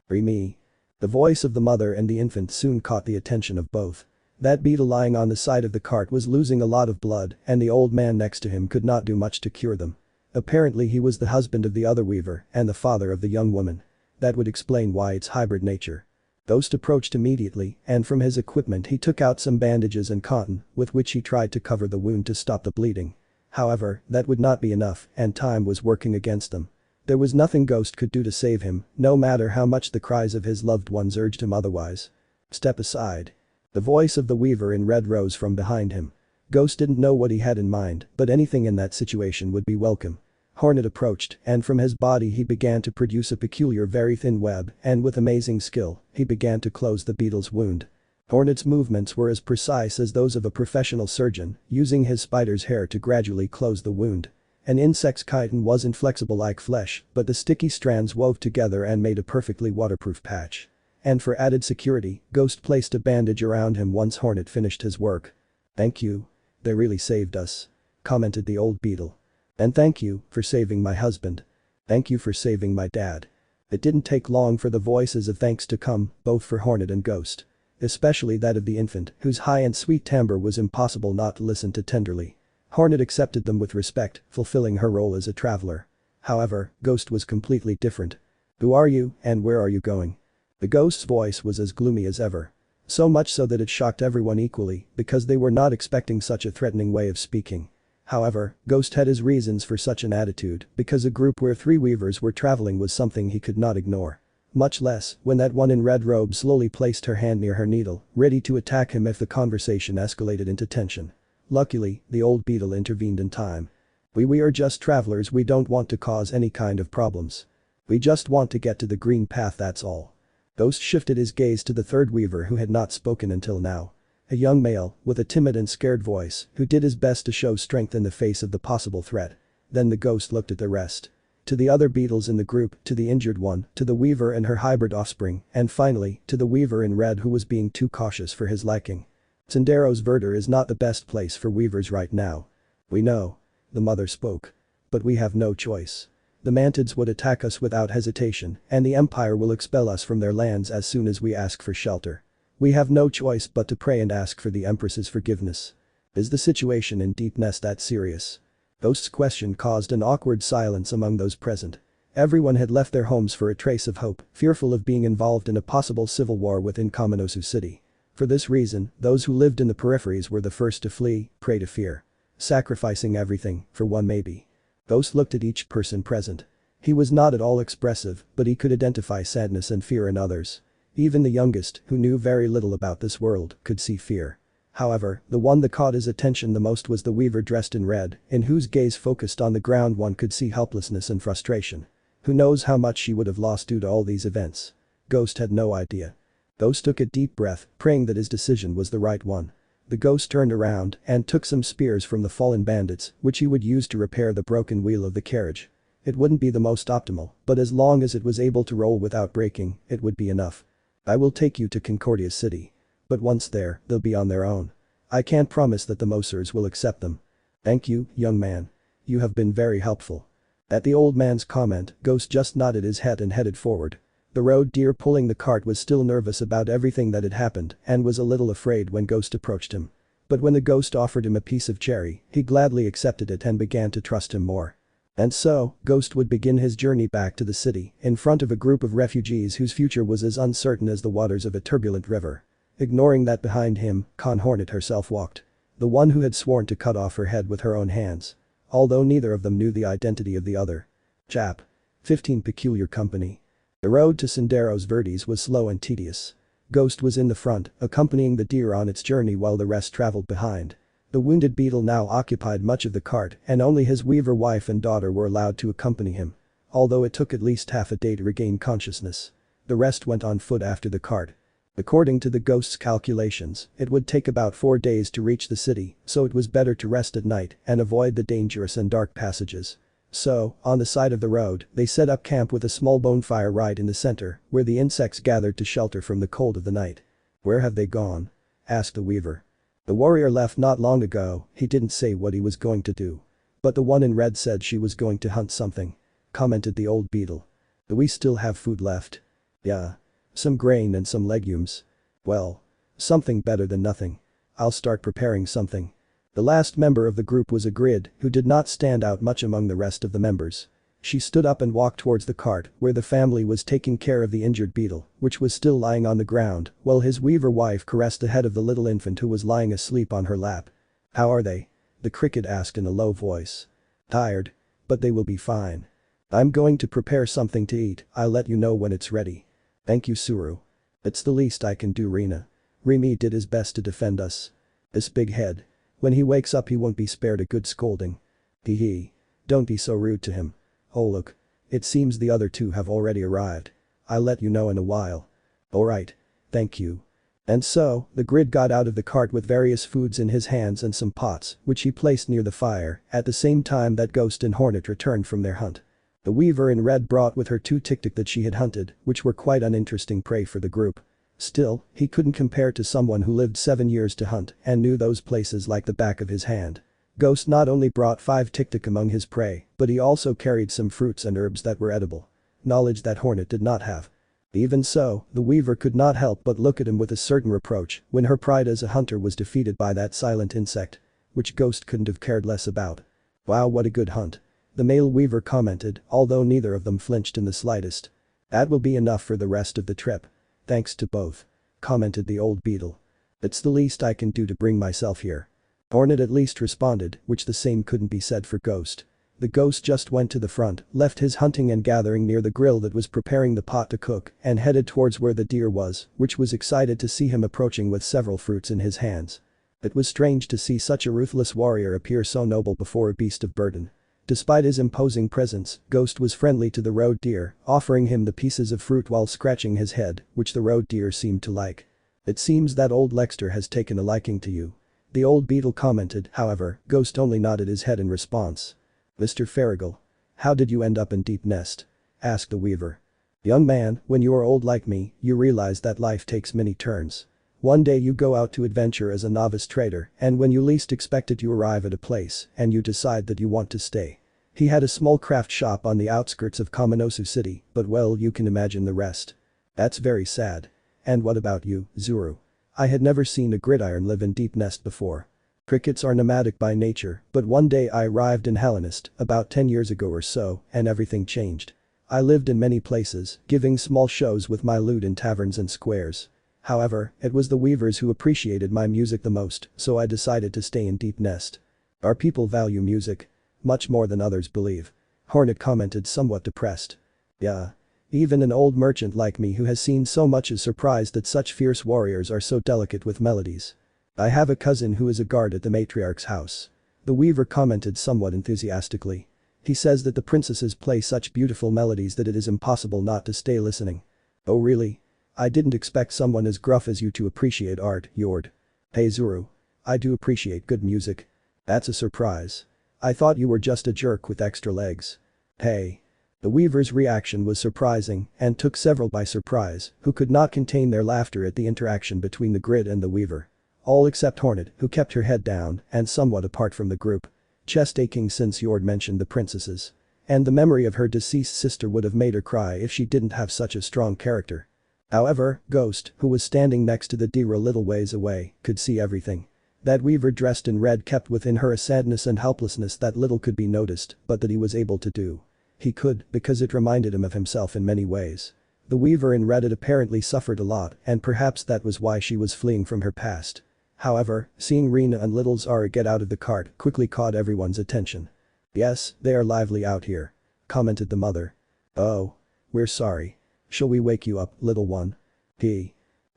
Free me. The voice of the mother and the infant soon caught the attention of both. That beetle lying on the side of the cart was losing a lot of blood, and the old man next to him could not do much to cure them. Apparently he was the husband of the other weaver and the father of the young woman. That would explain why its hybrid nature. Ghost approached immediately, and from his equipment he took out some bandages and cotton, with which he tried to cover the wound to stop the bleeding. However, that would not be enough, and time was working against them. There was nothing Ghost could do to save him, no matter how much the cries of his loved ones urged him otherwise. Step aside. The voice of the weaver in red rose from behind him. Ghost didn't know what he had in mind, but anything in that situation would be welcome. Hornet approached, and from his body he began to produce a peculiar very thin web, and with amazing skill, he began to close the beetle's wound. Hornet's movements were as precise as those of a professional surgeon, using his spider's hair to gradually close the wound. An insect's chitin was inflexible like flesh, but the sticky strands wove together and made a perfectly waterproof patch. And for added security, Ghost placed a bandage around him once Hornet finished his work. "Thank you. They really saved us," commented the old beetle. "And thank you for saving my husband. Thank you for saving my dad." It didn't take long for the voices of thanks to come, both for Hornet and Ghost. Especially that of the infant, whose high and sweet timbre was impossible not to listen to tenderly. Hornet accepted them with respect, fulfilling her role as a traveler. However, Ghost was completely different. "Who are you, and where are you going?" The ghost's voice was as gloomy as ever. So much so that it shocked everyone equally, because they were not expecting such a threatening way of speaking. However, Ghost had his reasons for such an attitude, because a group where 3 weavers were traveling was something he could not ignore. Much less, when that one in red robe slowly placed her hand near her needle, ready to attack him if the conversation escalated into tension. Luckily, the old beetle intervened in time. We are just travelers, we don't want to cause any kind of problems. We just want to get to the green path, that's all." Ghost shifted his gaze to the 3rd weaver who had not spoken until now. A young male, with a timid and scared voice, who did his best to show strength in the face of the possible threat. Then the ghost looked at the rest. To the other beetles in the group, to the injured one, to the weaver and her hybrid offspring, and finally, to the weaver in red who was being too cautious for his liking. "Tsundero's verdure is not the best place for weavers right now. We know." The mother spoke. "But we have no choice. The mantids would attack us without hesitation, and the Empire will expel us from their lands as soon as we ask for shelter. We have no choice but to pray and ask for the Empress's forgiveness." Is the situation in Deep Nest that serious? Ghost's question caused an awkward silence among those present. Everyone had left their homes for a trace of hope, fearful of being involved in a possible civil war within Kaminosu City. For this reason, those who lived in the peripheries were the first to flee, prey to fear. Sacrificing everything, for one maybe. Ghost looked at each person present. He was not at all expressive, but he could identify sadness and fear in others. Even the youngest, who knew very little about this world, could see fear. However, the one that caught his attention the most was the weaver dressed in red, in whose gaze focused on the ground one could see helplessness and frustration. Who knows how much she would have lost due to all these events? Ghost had no idea. Ghost took a deep breath, praying that his decision was the right one. The ghost turned around and took some spears from the fallen bandits, which he would use to repair the broken wheel of the carriage. It wouldn't be the most optimal, but as long as it was able to roll without breaking, it would be enough. "I will take you to Concordia City. But once there, they'll be on their own. I can't promise that the Mosers will accept them." "Thank you, young man. You have been very helpful." At the old man's comment, Ghost just nodded his head and headed forward. The road deer pulling the cart was still nervous about everything that had happened and was a little afraid when Ghost approached him. But when the ghost offered him a piece of cherry, he gladly accepted it and began to trust him more. And so, Ghost would begin his journey back to the city, in front of a group of refugees whose future was as uncertain as the waters of a turbulent river. Ignoring that behind him, Hornet herself walked. The one who had sworn to cut off her head with her own hands. Although neither of them knew the identity of the other. Chap. 15 Peculiar Company. The road to Tsundero's Verdes was slow and tedious. Ghost was in the front, accompanying the deer on its journey while the rest traveled behind. The wounded beetle now occupied much of the cart and only his weaver wife and daughter were allowed to accompany him. Although it took at least half a day to regain consciousness. The rest went on foot after the cart. According to the ghost's calculations, it would take about 4 days to reach the city, so it was better to rest at night and avoid the dangerous and dark passages. So, on the side of the road, they set up camp with a small bonfire right in the center, where the insects gathered to shelter from the cold of the night. "Where have they gone?" asked the weaver. "The warrior left not long ago, he didn't say what he was going to do. But the one in red said she was going to hunt something," commented the old beetle. "Do we still have food left?" "Yeah. Some grain and some legumes." "Well. Something better than nothing. I'll start preparing something." The last member of the group was a grid, who did not stand out much among the rest of the members. She stood up and walked towards the cart where the family was taking care of the injured beetle, which was still lying on the ground, while his weaver wife caressed the head of the little infant who was lying asleep on her lap. "How are they?" the cricket asked in a low voice. "Tired. But they will be fine. I'm going to prepare something to eat, I'll let you know when it's ready." "Thank you, Subaru. It's the least I can do, Rena. Remy did his best to defend us. This big head. When he wakes up he won't be spared a good scolding." "Hee hee. Don't be so rude to him. Oh look. It seems the other two have already arrived. I'll let you know in a while." "Alright. Thank you." And so, the grid got out of the cart with various foods in his hands and some pots, which he placed near the fire, at the same time that Ghost and Hornet returned from their hunt. The weaver in red brought with her 2 tic-tac that she had hunted, which were quite uninteresting prey for the group. Still, he couldn't compare to someone who lived 7 years to hunt and knew those places like the back of his hand. Ghost not only brought 5 tic-tac among his prey, but he also carried some fruits and herbs that were edible. Knowledge that Hornet did not have. Even so, the weaver could not help but look at him with a certain reproach when her pride as a hunter was defeated by that silent insect. Which Ghost couldn't have cared less about. "Wow, what a good hunt," the male weaver commented, although neither of them flinched in the slightest. "That will be enough for the rest of the trip. Thanks to both," commented the old beetle. "It's the least I can do to bring myself here." Hornet at least responded, which the same couldn't be said for Ghost. The ghost just went to the front, left his hunting and gathering near the grill that was preparing the pot to cook, and headed towards where the deer was, which was excited to see him approaching with several fruits in his hands. It was strange to see such a ruthless warrior appear so noble before a beast of burden. Despite his imposing presence, Ghost was friendly to the road deer, offering him the pieces of fruit while scratching his head, which the road deer seemed to like. "It seems that old Lexter has taken a liking to you," the old beetle commented, however, Ghost only nodded his head in response. "Mr. Farragle. How did you end up in Deep Nest?" asked the weaver. "Young man, when you are old like me, you realize that life takes many turns. One day you go out to adventure as a novice trader, and when you least expect it you arrive at a place and you decide that you want to stay." He had a small craft shop on the outskirts of Kaminosu City, but well, you can imagine the rest. "That's very sad. And what about you, Zuru?" I had never seen a gridiron live in Deep Nest before. Crickets are nomadic by nature, but one day I arrived in Hallownest, about 10 years ago or so, and everything changed. I lived in many places, giving small shows with my lute in taverns and squares. However, it was the weavers who appreciated my music the most, so I decided to stay in Deep Nest. Our people value music. Much more than others believe. Hornet commented, somewhat depressed. "Yeah. Even an old merchant like me who has seen so much is surprised that such fierce warriors are so delicate with melodies. I have a cousin who is a guard at the matriarch's house." The weaver commented somewhat enthusiastically. "He says that the princesses play such beautiful melodies that it is impossible not to stay listening." "Oh really? I didn't expect someone as gruff as you to appreciate art, Yord." "Hey Zuru. I do appreciate good music." "That's a surprise. I thought you were just a jerk with extra legs." "Hey." The weaver's reaction was surprising and took several by surprise, who could not contain their laughter at the interaction between the grid and the weaver. All except Hornet, who kept her head down and somewhat apart from the group. Chest aching since Yord mentioned the princesses. And the memory of her deceased sister would have made her cry if she didn't have such a strong character. However, Ghost, who was standing next to the deer a little ways away, could see everything. That weaver dressed in red kept within her a sadness and helplessness that little could be noticed, but that he was able to do. He could, because it reminded him of himself in many ways. The weaver in red had apparently suffered a lot, and perhaps that was why she was fleeing from her past. However, seeing Rena and little Zara get out of the cart quickly caught everyone's attention. "Yes, they are lively out here," commented the mother. "Oh. We're sorry. Shall we wake you up, little one?"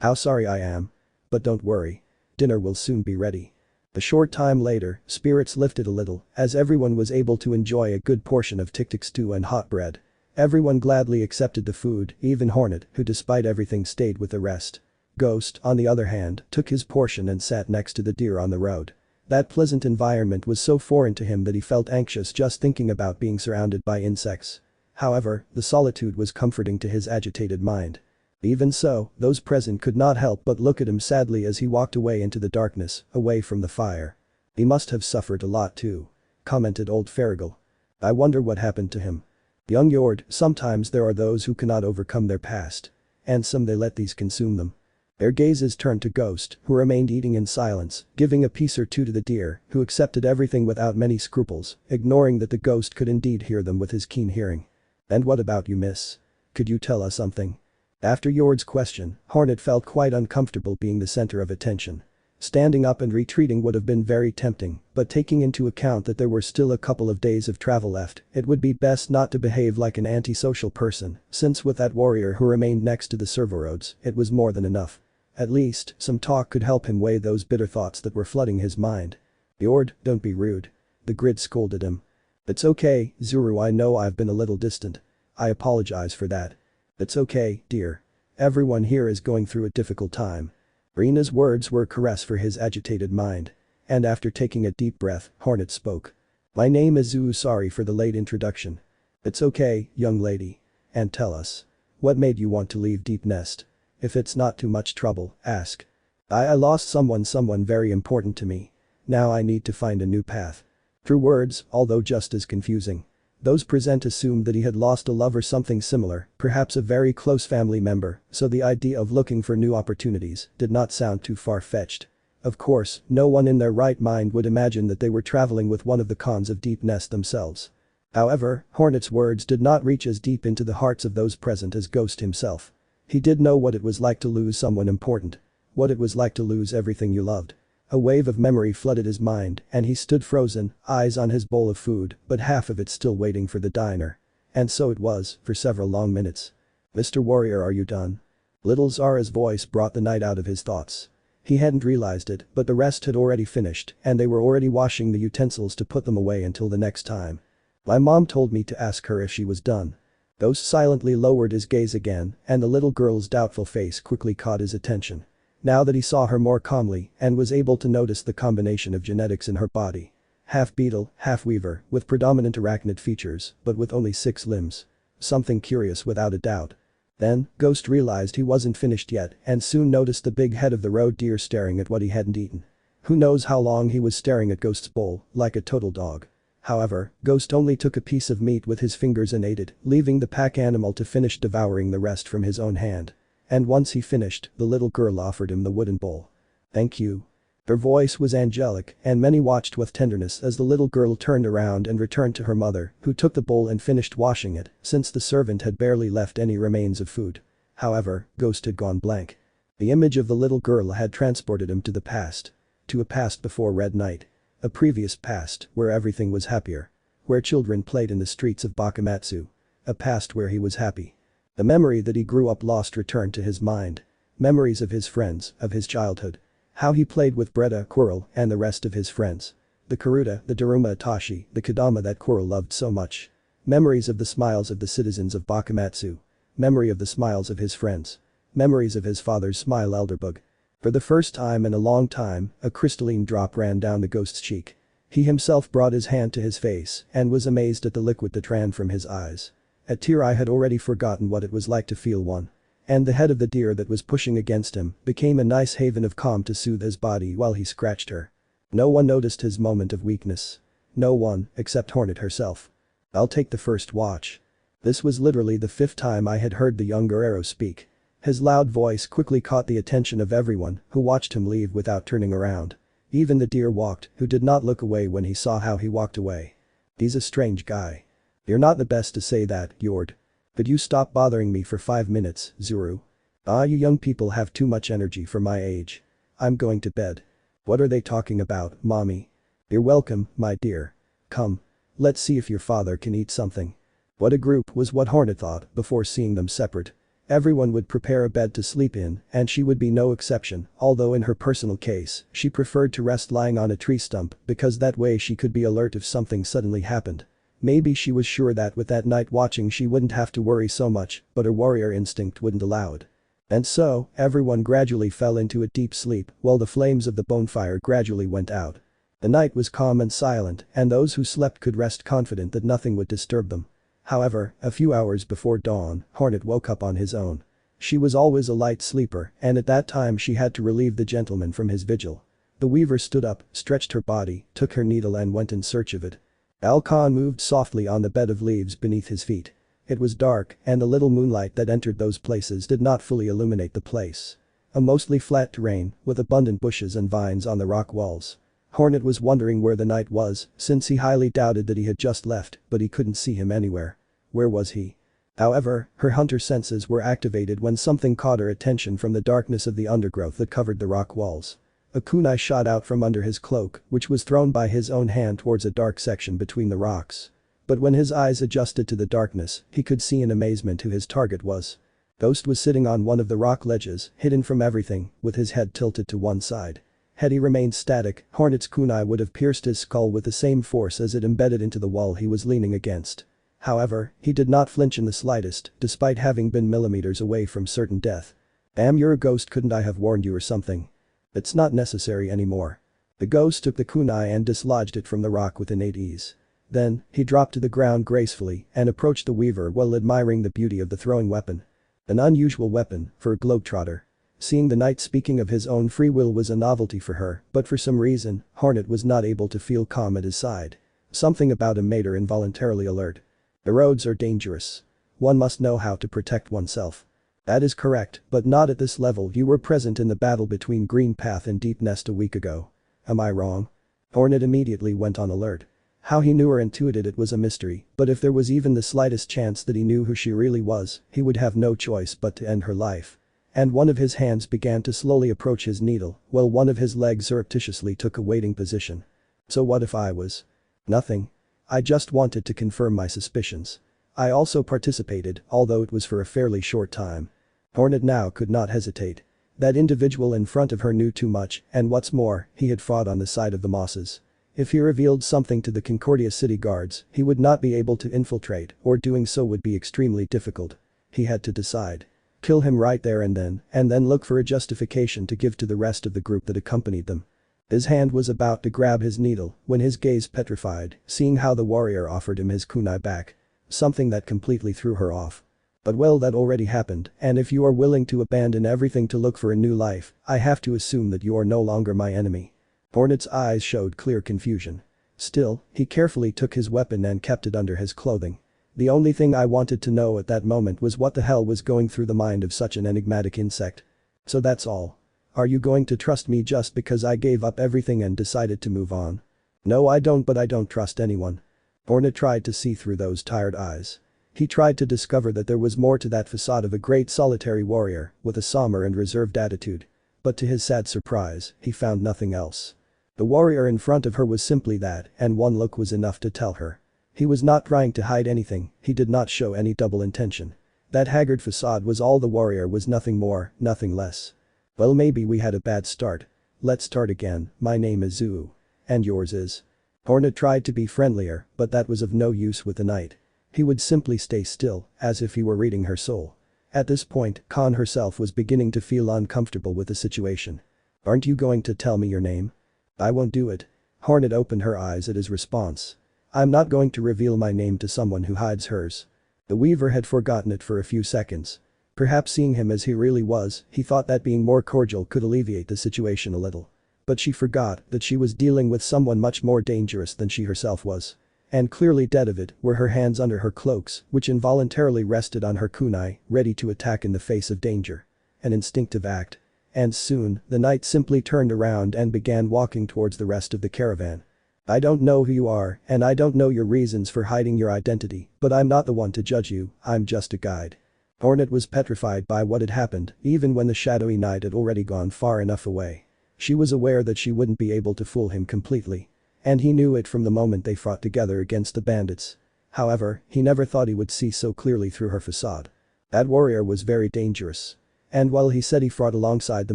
"How sorry I am. But don't worry. Dinner will soon be ready." A short time later, spirits lifted a little, as everyone was able to enjoy a good portion of tik-tik stew and hot bread. Everyone gladly accepted the food, even Hornet, who despite everything stayed with the rest. Ghost, on the other hand, took his portion and sat next to the deer on the road. That pleasant environment was so foreign to him that he felt anxious just thinking about being surrounded by insects. However, the solitude was comforting to his agitated mind. Even so, those present could not help but look at him sadly as he walked away into the darkness, away from the fire. "He must have suffered a lot too," commented old Farragle. "I wonder what happened to him." Young Yord, sometimes there are those who cannot overcome their past. And some they let these consume them. Their gazes turned to Ghost, who remained eating in silence, giving a piece or two to the deer, who accepted everything without many scruples, ignoring that the ghost could indeed hear them with his keen hearing. "And what about you, miss? Could you tell us something?" After Yord's question, Hornet felt quite uncomfortable being the center of attention. Standing up and retreating would have been very tempting, but taking into account that there were still a couple of days of travel left, it would be best not to behave like an antisocial person, since with that warrior who remained next to the servoroads, it was more than enough. At least, some talk could help him weigh those bitter thoughts that were flooding his mind. "Yord, don't be rude." The grid scolded him. "It's okay, Zuru, I know I've been a little distant. I apologize for that." "It's okay, dear. Everyone here is going through a difficult time." Rena's words were a caress for his agitated mind. And after taking a deep breath, Hornet spoke. "My name is Zuu, sorry for the late introduction." "It's okay, young lady. And tell us. What made you want to leave Deep Nest? If it's not too much trouble, ask." I lost someone very important to me. Now I need to find a new path." True words, although just as confusing. Those present assumed that he had lost a love or something similar, perhaps a very close family member, so the idea of looking for new opportunities did not sound too far-fetched. Of course, no one in their right mind would imagine that they were traveling with one of the cons of Deep Nest themselves. However, Hornet's words did not reach as deep into the hearts of those present as Ghost himself. He did know what it was like to lose someone important. What it was like to lose everything you loved. A wave of memory flooded his mind, and he stood frozen, eyes on his bowl of food, but half of it still waiting for the diner. And so it was, for several long minutes. "Mr. Warrior, are you done?" Little Zara's voice brought the night out of his thoughts. He hadn't realized it, but the rest had already finished, and they were already washing the utensils to put them away until the next time. "My mom told me to ask her if she was done." Ghost silently lowered his gaze again, and the little girl's doubtful face quickly caught his attention. Now that he saw her more calmly and was able to notice the combination of genetics in her body. Half beetle, half weaver, with predominant arachnid features, but with only 6 limbs. Something curious without a doubt. Then, Ghost realized he wasn't finished yet and soon noticed the big head of the road deer staring at what he hadn't eaten. Who knows how long he was staring at Ghost's bowl, like a total dog. However, Ghost only took a piece of meat with his fingers and ate it, leaving the pack animal to finish devouring the rest from his own hand. And once he finished, the little girl offered him the wooden bowl. "Thank you." Her voice was angelic, and many watched with tenderness as the little girl turned around and returned to her mother, who took the bowl and finished washing it, since the servant had barely left any remains of food. However, Ghost had gone blank. The image of the little girl had transported him to the past. To a past before Red Night. A previous past, where everything was happier. Where children played in the streets of Bakamatsu. A past where he was happy. The memory that he grew up lost returned to his mind. Memories of his friends, of his childhood. How he played with Breda, Quirrell, and the rest of his friends. The Karuta, the Daruma Itachi, the Kadama that Quirrell loved so much. Memories of the smiles of the citizens of Bakamatsu. Memory of the smiles of his friends. Memories of his father's smile Elderbug. For the first time in a long time, a crystalline drop ran down the ghost's cheek. He himself brought his hand to his face and was amazed at the liquid that ran from his eyes. At Tirai had already forgotten what it was like to feel one. And the head of the deer that was pushing against him became a nice haven of calm to soothe his body while he scratched her. No one noticed his moment of weakness. No one, except Hornet herself. "I'll take the first watch." This was literally the 5th time I had heard the young guerrero speak. His loud voice quickly caught the attention of everyone who watched him leave without turning around. Even the deer walked, who did not look away when he saw how he walked away. "He's a strange guy." "You're not the best to say that, Yord. Could you stop bothering me for 5 minutes, Zuru?" You young people have too much energy for my age. I'm going to bed." "What are they talking about, mommy?" "You're welcome, my dear. Come. Let's see if your father can eat something." What a group was what Hornet thought before seeing them separate. Everyone would prepare a bed to sleep in, and she would be no exception, although in her personal case, she preferred to rest lying on a tree stump because that way she could be alert if something suddenly happened. Maybe she was sure that with that night watching she wouldn't have to worry so much, but her warrior instinct wouldn't allow it. And so, everyone gradually fell into a deep sleep while the flames of the bonfire gradually went out. The night was calm and silent, and those who slept could rest confident that nothing would disturb them. However, a few hours before dawn, Hornet woke up on his own. She was always a light sleeper, and at that time she had to relieve the gentleman from his vigil. The weaver stood up, stretched her body, took her needle and went in search of it. Alcon moved softly on the bed of leaves beneath his feet. It was dark, and the little moonlight that entered those places did not fully illuminate the place. A mostly flat terrain, with abundant bushes and vines on the rock walls. Hornet was wondering where the knight was, since he highly doubted that he had just left, but he couldn't see him anywhere. Where was he? However, her hunter senses were activated when something caught her attention from the darkness of the undergrowth that covered the rock walls. A kunai shot out from under his cloak, which was thrown by his own hand towards a dark section between the rocks. But when his eyes adjusted to the darkness, he could see in amazement who his target was. Ghost was sitting on one of the rock ledges, hidden from everything, with his head tilted to one side. Had he remained static, Hornet's kunai would have pierced his skull with the same force as it embedded into the wall he was leaning against. However, he did not flinch in the slightest, despite having been millimeters away from certain death. Damn, you're a ghost, couldn't I have warned you or something? It's not necessary anymore. The ghost took the kunai and dislodged it from the rock with innate ease. Then, he dropped to the ground gracefully and approached the weaver while admiring the beauty of the throwing weapon. An unusual weapon, for a globetrotter. Seeing the knight speaking of his own free will was a novelty for her, but for some reason, Hornet was not able to feel calm at his side. Something about him made her involuntarily alert. The roads are dangerous. One must know how to protect oneself. That is correct, but not at this level. You were present in the battle between Green Path and Deep Nest a week ago. Am I wrong? Hornet immediately went on alert. How he knew or intuited it was a mystery, but if there was even the slightest chance that he knew who she really was, he would have no choice but to end her life. And one of his hands began to slowly approach his needle, while one of his legs surreptitiously took a waiting position. So what if I was? Nothing. I just wanted to confirm my suspicions. I also participated, although it was for a fairly short time. Hornet now could not hesitate. That individual in front of her knew too much, and what's more, he had fought on the side of the Mosses. If he revealed something to the Concordia city guards, he would not be able to infiltrate, or doing so would be extremely difficult. He had to decide. Kill him right there and then look for a justification to give to the rest of the group that accompanied them. His hand was about to grab his needle when his gaze petrified, seeing how the warrior offered him his kunai back. Something that completely threw her off. But well, that already happened, and if you are willing to abandon everything to look for a new life, I have to assume that you are no longer my enemy. Hornet's eyes showed clear confusion. Still, he carefully took his weapon and kept it under his clothing. The only thing I wanted to know at that moment was what the hell was going through the mind of such an enigmatic insect. So that's all. Are you going to trust me just because I gave up everything and decided to move on? No, I don't, but I don't trust anyone. Hornet tried to see through those tired eyes. He tried to discover that there was more to that facade of a great solitary warrior with a somber and reserved attitude. But to his sad surprise, he found nothing else. The warrior in front of her was simply that, and one look was enough to tell her. He was not trying to hide anything, he did not show any double intention. That haggard facade was all the warrior was, nothing more, nothing less. Well, maybe we had a bad start. Let's start again. My name is Zuu. And yours is? Hornet tried to be friendlier, but that was of no use with the knight. He would simply stay still, as if he were reading her soul. At this point, Khan herself was beginning to feel uncomfortable with the situation. Aren't you going to tell me your name? I won't do it. Hornet opened her eyes at his response. I'm not going to reveal my name to someone who hides hers. The weaver had forgotten it for a few seconds. Perhaps seeing him as he really was, he thought that being more cordial could alleviate the situation a little. But she forgot that she was dealing with someone much more dangerous than she herself was. And clearly dead of it were her hands under her cloaks, which involuntarily rested on her kunai, ready to attack in the face of danger. An instinctive act. And soon, the knight simply turned around and began walking towards the rest of the caravan. I don't know who you are, and I don't know your reasons for hiding your identity, but I'm not the one to judge you, I'm just a guide. Hornet was petrified by what had happened, even when the shadowy knight had already gone far enough away. She was aware that she wouldn't be able to fool him completely. And he knew it from the moment they fought together against the bandits. However, he never thought he would see so clearly through her facade. That warrior was very dangerous. And while he said he fought alongside the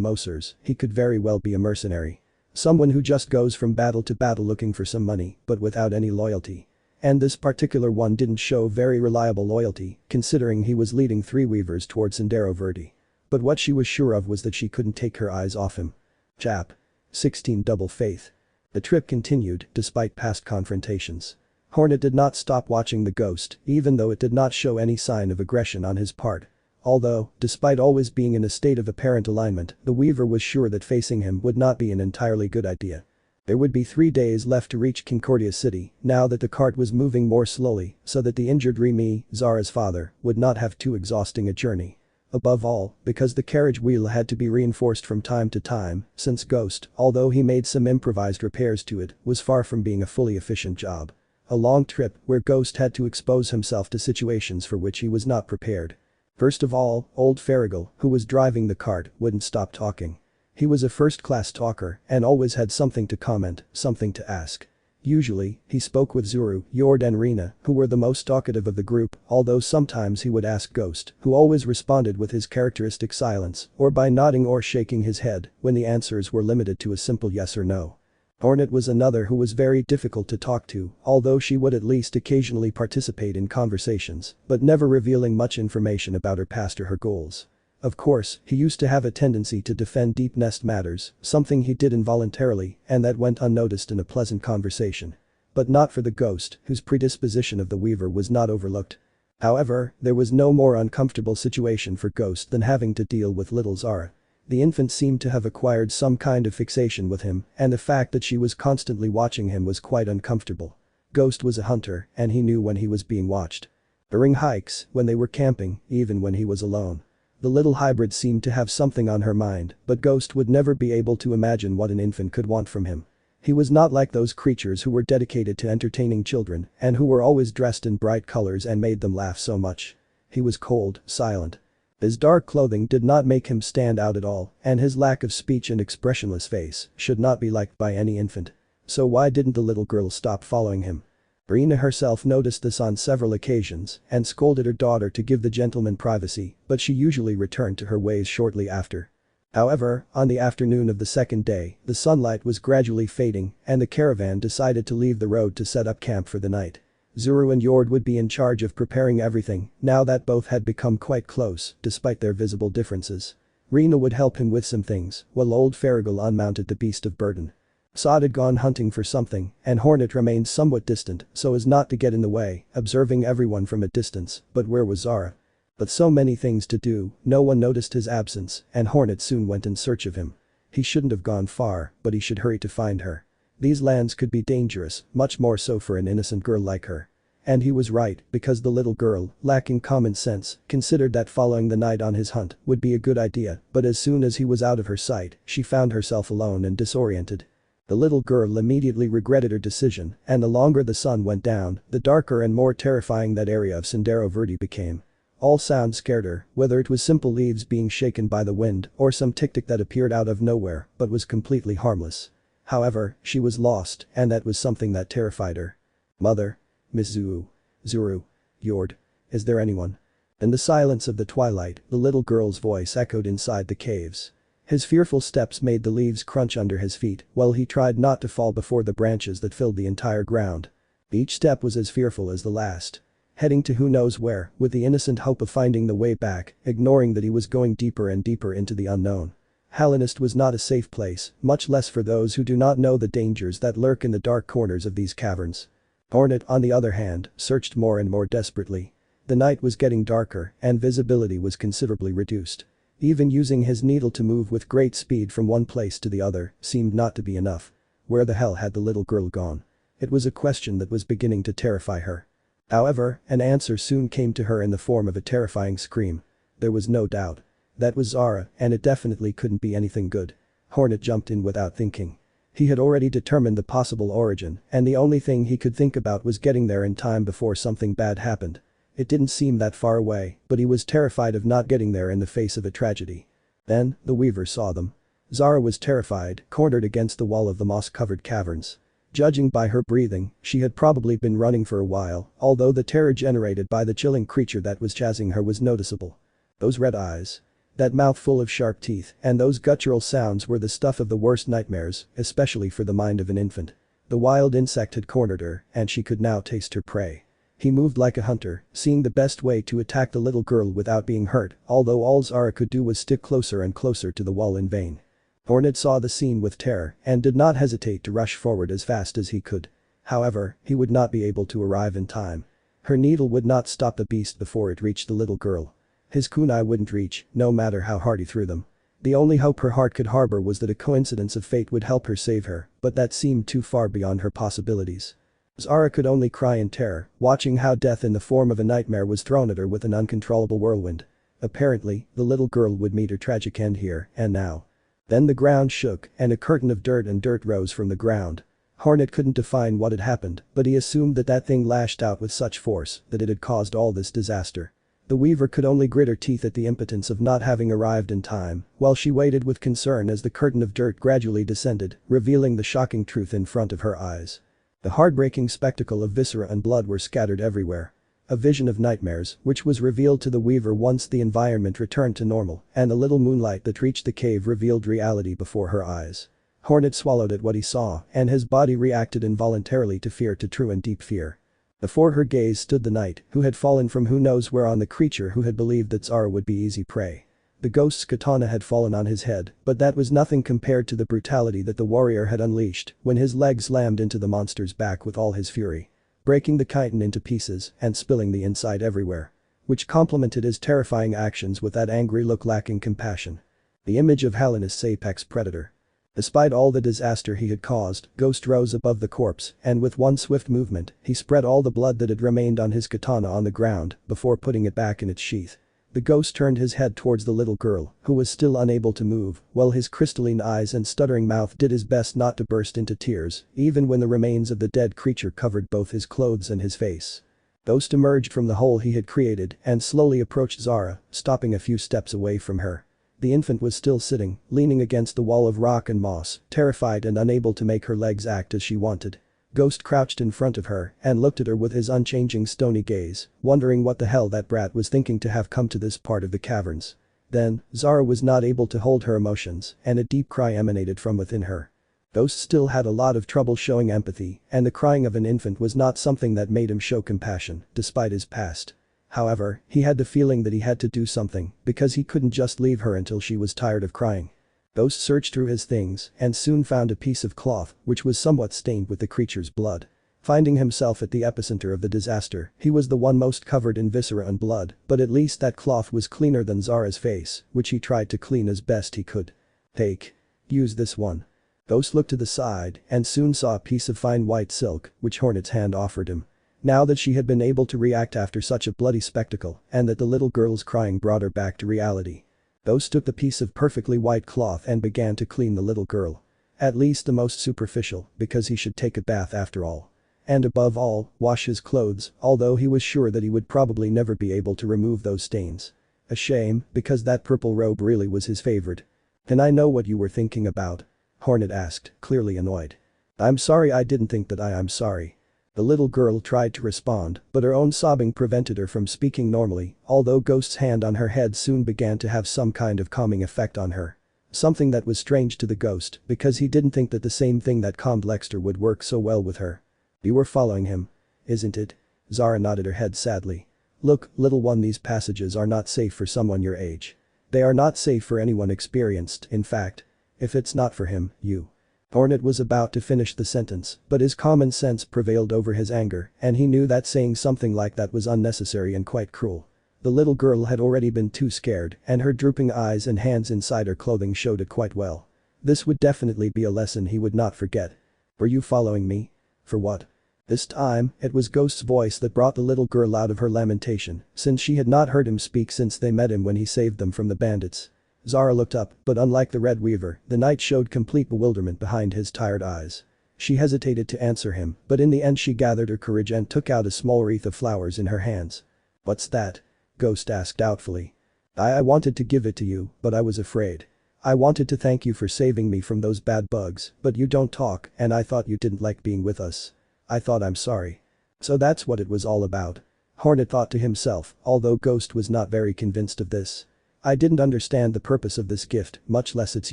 Mosers, he could very well be a mercenary. Someone who just goes from battle to battle looking for some money, but without any loyalty. And this particular one didn't show very reliable loyalty, considering he was leading 3 weavers towards Sendero Verde. But what she was sure of was that she couldn't take her eyes off him. Chap. 16 Double Faith. The trip continued, despite past confrontations. Hornet did not stop watching the ghost, even though it did not show any sign of aggression on his part. Although, despite always being in a state of apparent alignment, the weaver was sure that facing him would not be an entirely good idea. There would be 3 days left to reach Concordia City, now that the cart was moving more slowly, so that the injured Remy, Zara's father, would not have too exhausting a journey. Above all, because the carriage wheel had to be reinforced from time to time, since Ghost, although he made some improvised repairs to it, was far from being a fully efficient job. A long trip where Ghost had to expose himself to situations for which he was not prepared. First of all, old Farragle, who was driving the cart, wouldn't stop talking. He was a first-class talker and always had something to comment, something to ask. Usually, he spoke with Zuru, Yord and Rena, who were the most talkative of the group, although sometimes he would ask Ghost, who always responded with his characteristic silence or by nodding or shaking his head when the answers were limited to a simple yes or no. Hornet was another who was very difficult to talk to, although she would at least occasionally participate in conversations, but never revealing much information about her past or her goals. Of course, he used to have a tendency to defend Deep Nest matters, something he did involuntarily and that went unnoticed in a pleasant conversation. But not for the ghost, whose predisposition of the weaver was not overlooked. However, there was no more uncomfortable situation for Ghost than having to deal with little Zara. The infant seemed to have acquired some kind of fixation with him, and the fact that she was constantly watching him was quite uncomfortable. Ghost was a hunter, and he knew when he was being watched. During hikes, when they were camping, even when he was alone. The little hybrid seemed to have something on her mind, but Ghost would never be able to imagine what an infant could want from him. He was not like those creatures who were dedicated to entertaining children and who were always dressed in bright colors and made them laugh so much. He was cold, silent. His dark clothing did not make him stand out at all, and his lack of speech and expressionless face should not be liked by any infant. So why didn't the little girl stop following him? Rena herself noticed this on several occasions and scolded her daughter to give the gentleman privacy, but she usually returned to her ways shortly after. However, on the afternoon of the second day, the sunlight was gradually fading and the caravan decided to leave the road to set up camp for the night. Zuru and Yord would be in charge of preparing everything, now that both had become quite close, despite their visible differences. Rena would help him with some things, while old Farragle unmounted the beast of burden. Sod had gone hunting for something, and Hornet remained somewhat distant so as not to get in the way, observing everyone from a distance, but where was Zara? But so many things to do, no one noticed his absence, and Hornet soon went in search of him. He shouldn't have gone far, but he should hurry to find her. These lands could be dangerous, much more so for an innocent girl like her. And he was right, because the little girl, lacking common sense, considered that following the night on his hunt would be a good idea, but as soon as he was out of her sight, she found herself alone and disoriented. The little girl immediately regretted her decision, and the longer the sun went down, the darker and more terrifying that area of Sendero Verde became. All sound scared her, whether it was simple leaves being shaken by the wind or some tic-tac that appeared out of nowhere but was completely harmless. However, she was lost, and that was something that terrified her. Mother? Miss Zuru? Yord? Is there anyone? In the silence of the twilight, the little girl's voice echoed inside the caves. His fearful steps made the leaves crunch under his feet while he tried not to fall before the branches that filled the entire ground. Each step was as fearful as the last. Heading to who knows where, with the innocent hope of finding the way back, ignoring that he was going deeper and deeper into the unknown. Hallownest was not a safe place, much less for those who do not know the dangers that lurk in the dark corners of these caverns. Hornet, on the other hand, searched more and more desperately. The night was getting darker and visibility was considerably reduced. Even using his needle to move with great speed from one place to the other seemed not to be enough. Where the hell had the little girl gone? It was a question that was beginning to terrify her. However, an answer soon came to her in the form of a terrifying scream. There was no doubt. That was Zara, and it definitely couldn't be anything good. Hornet jumped in without thinking. He had already determined the possible origin, and the only thing he could think about was getting there in time before something bad happened. It didn't seem that far away, but he was terrified of not getting there in the face of a tragedy. Then, the weaver saw them. Zara was terrified, cornered against the wall of the moss-covered caverns. Judging by her breathing, she had probably been running for a while, although the terror generated by the chilling creature that was chasing her was noticeable. Those red eyes. That mouth full of sharp teeth and those guttural sounds were the stuff of the worst nightmares, especially for the mind of an infant. The wild insect had cornered her, and she could now taste her prey. He moved like a hunter, seeing the best way to attack the little girl without being hurt, although all Zara could do was stick closer and closer to the wall in vain. Hornet saw the scene with terror and did not hesitate to rush forward as fast as he could. However, he would not be able to arrive in time. Her needle would not stop the beast before it reached the little girl. His kunai wouldn't reach, no matter how hard he threw them. The only hope her heart could harbor was that a coincidence of fate would help her save her, but that seemed too far beyond her possibilities. Zara could only cry in terror, watching how death in the form of a nightmare was thrown at her with an uncontrollable whirlwind. Apparently, the little girl would meet her tragic end here and now. Then the ground shook and a curtain of dirt rose from the ground. Hornet couldn't define what had happened, but he assumed that that thing lashed out with such force that it had caused all this disaster. The weaver could only grit her teeth at the impotence of not having arrived in time, while she waited with concern as the curtain of dirt gradually descended, revealing the shocking truth in front of her eyes. The heartbreaking spectacle of viscera and blood were scattered everywhere. A vision of nightmares, which was revealed to the weaver once the environment returned to normal, and the little moonlight that reached the cave revealed reality before her eyes. Hornet swallowed at what he saw, and his body reacted involuntarily to true and deep fear. Before her gaze stood the knight, who had fallen from who knows where on the creature who had believed that Zara would be easy prey. The ghost's katana had fallen on his head, but that was nothing compared to the brutality that the warrior had unleashed when his leg slammed into the monster's back with all his fury, breaking the chitin into pieces and spilling the inside everywhere. Which complemented his terrifying actions with that angry look lacking compassion. The image of Hallownest's apex predator. Despite all the disaster he had caused, Ghost rose above the corpse, and with one swift movement, he spread all the blood that had remained on his katana on the ground before putting it back in its sheath. The ghost turned his head towards the little girl, who was still unable to move, while his crystalline eyes and stuttering mouth did his best not to burst into tears, even when the remains of the dead creature covered both his clothes and his face. Ghost emerged from the hole he had created and slowly approached Zara, stopping a few steps away from her. The infant was still sitting, leaning against the wall of rock and moss, terrified and unable to make her legs act as she wanted. Ghost crouched in front of her and looked at her with his unchanging stony gaze, wondering what the hell that brat was thinking to have come to this part of the caverns. Then, Zara was not able to hold her emotions, and a deep cry emanated from within her. Ghost still had a lot of trouble showing empathy, and the crying of an infant was not something that made him show compassion, despite his past. However, he had the feeling that he had to do something, because he couldn't just leave her until she was tired of crying. Ghost searched through his things and soon found a piece of cloth which was somewhat stained with the creature's blood. Finding himself at the epicenter of the disaster, he was the one most covered in viscera and blood, but at least that cloth was cleaner than Zara's face, which he tried to clean as best he could. Take. Use this one. Ghost looked to the side and soon saw a piece of fine white silk, which Hornet's hand offered him. Now that she had been able to react after such a bloody spectacle and that the little girl's crying brought her back to reality. Ghost took the piece of perfectly white cloth and began to clean the little girl. At least the most superficial, because he should take a bath after all. And above all, wash his clothes, although he was sure that he would probably never be able to remove those stains. A shame, because that purple robe really was his favorite. "Can I know what you were thinking about?" Hornet asked, clearly annoyed. "I'm sorry, I didn't think that I'm sorry." The little girl tried to respond, but her own sobbing prevented her from speaking normally, although Ghost's hand on her head soon began to have some kind of calming effect on her. Something that was strange to the ghost, because he didn't think that the same thing that calmed Lexter would work so well with her. "You were following him. Isn't it?" Zara nodded her head sadly. "Look, little one, these passages are not safe for someone your age. They are not safe for anyone experienced, in fact. If it's not for him, you." Hornet was about to finish the sentence, but his common sense prevailed over his anger, and he knew that saying something like that was unnecessary and quite cruel. The little girl had already been too scared, and her drooping eyes and hands inside her clothing showed it quite well. This would definitely be a lesson he would not forget. "Were you following me? For what?" This time, it was Ghost's voice that brought the little girl out of her lamentation, since she had not heard him speak since they met him when he saved them from the bandits. Zara looked up, but unlike the Red Weaver, the knight showed complete bewilderment behind his tired eyes. She hesitated to answer him, but in the end she gathered her courage and took out a small wreath of flowers in her hands. "What's that?" Ghost asked doubtfully. I wanted to give it to you, but I was afraid. I wanted to thank you for saving me from those bad bugs, but you don't talk and I thought you didn't like being with us. I thought I'm sorry." So that's what it was all about. Hornet thought to himself, although Ghost was not very convinced of this. I didn't understand the purpose of this gift, much less its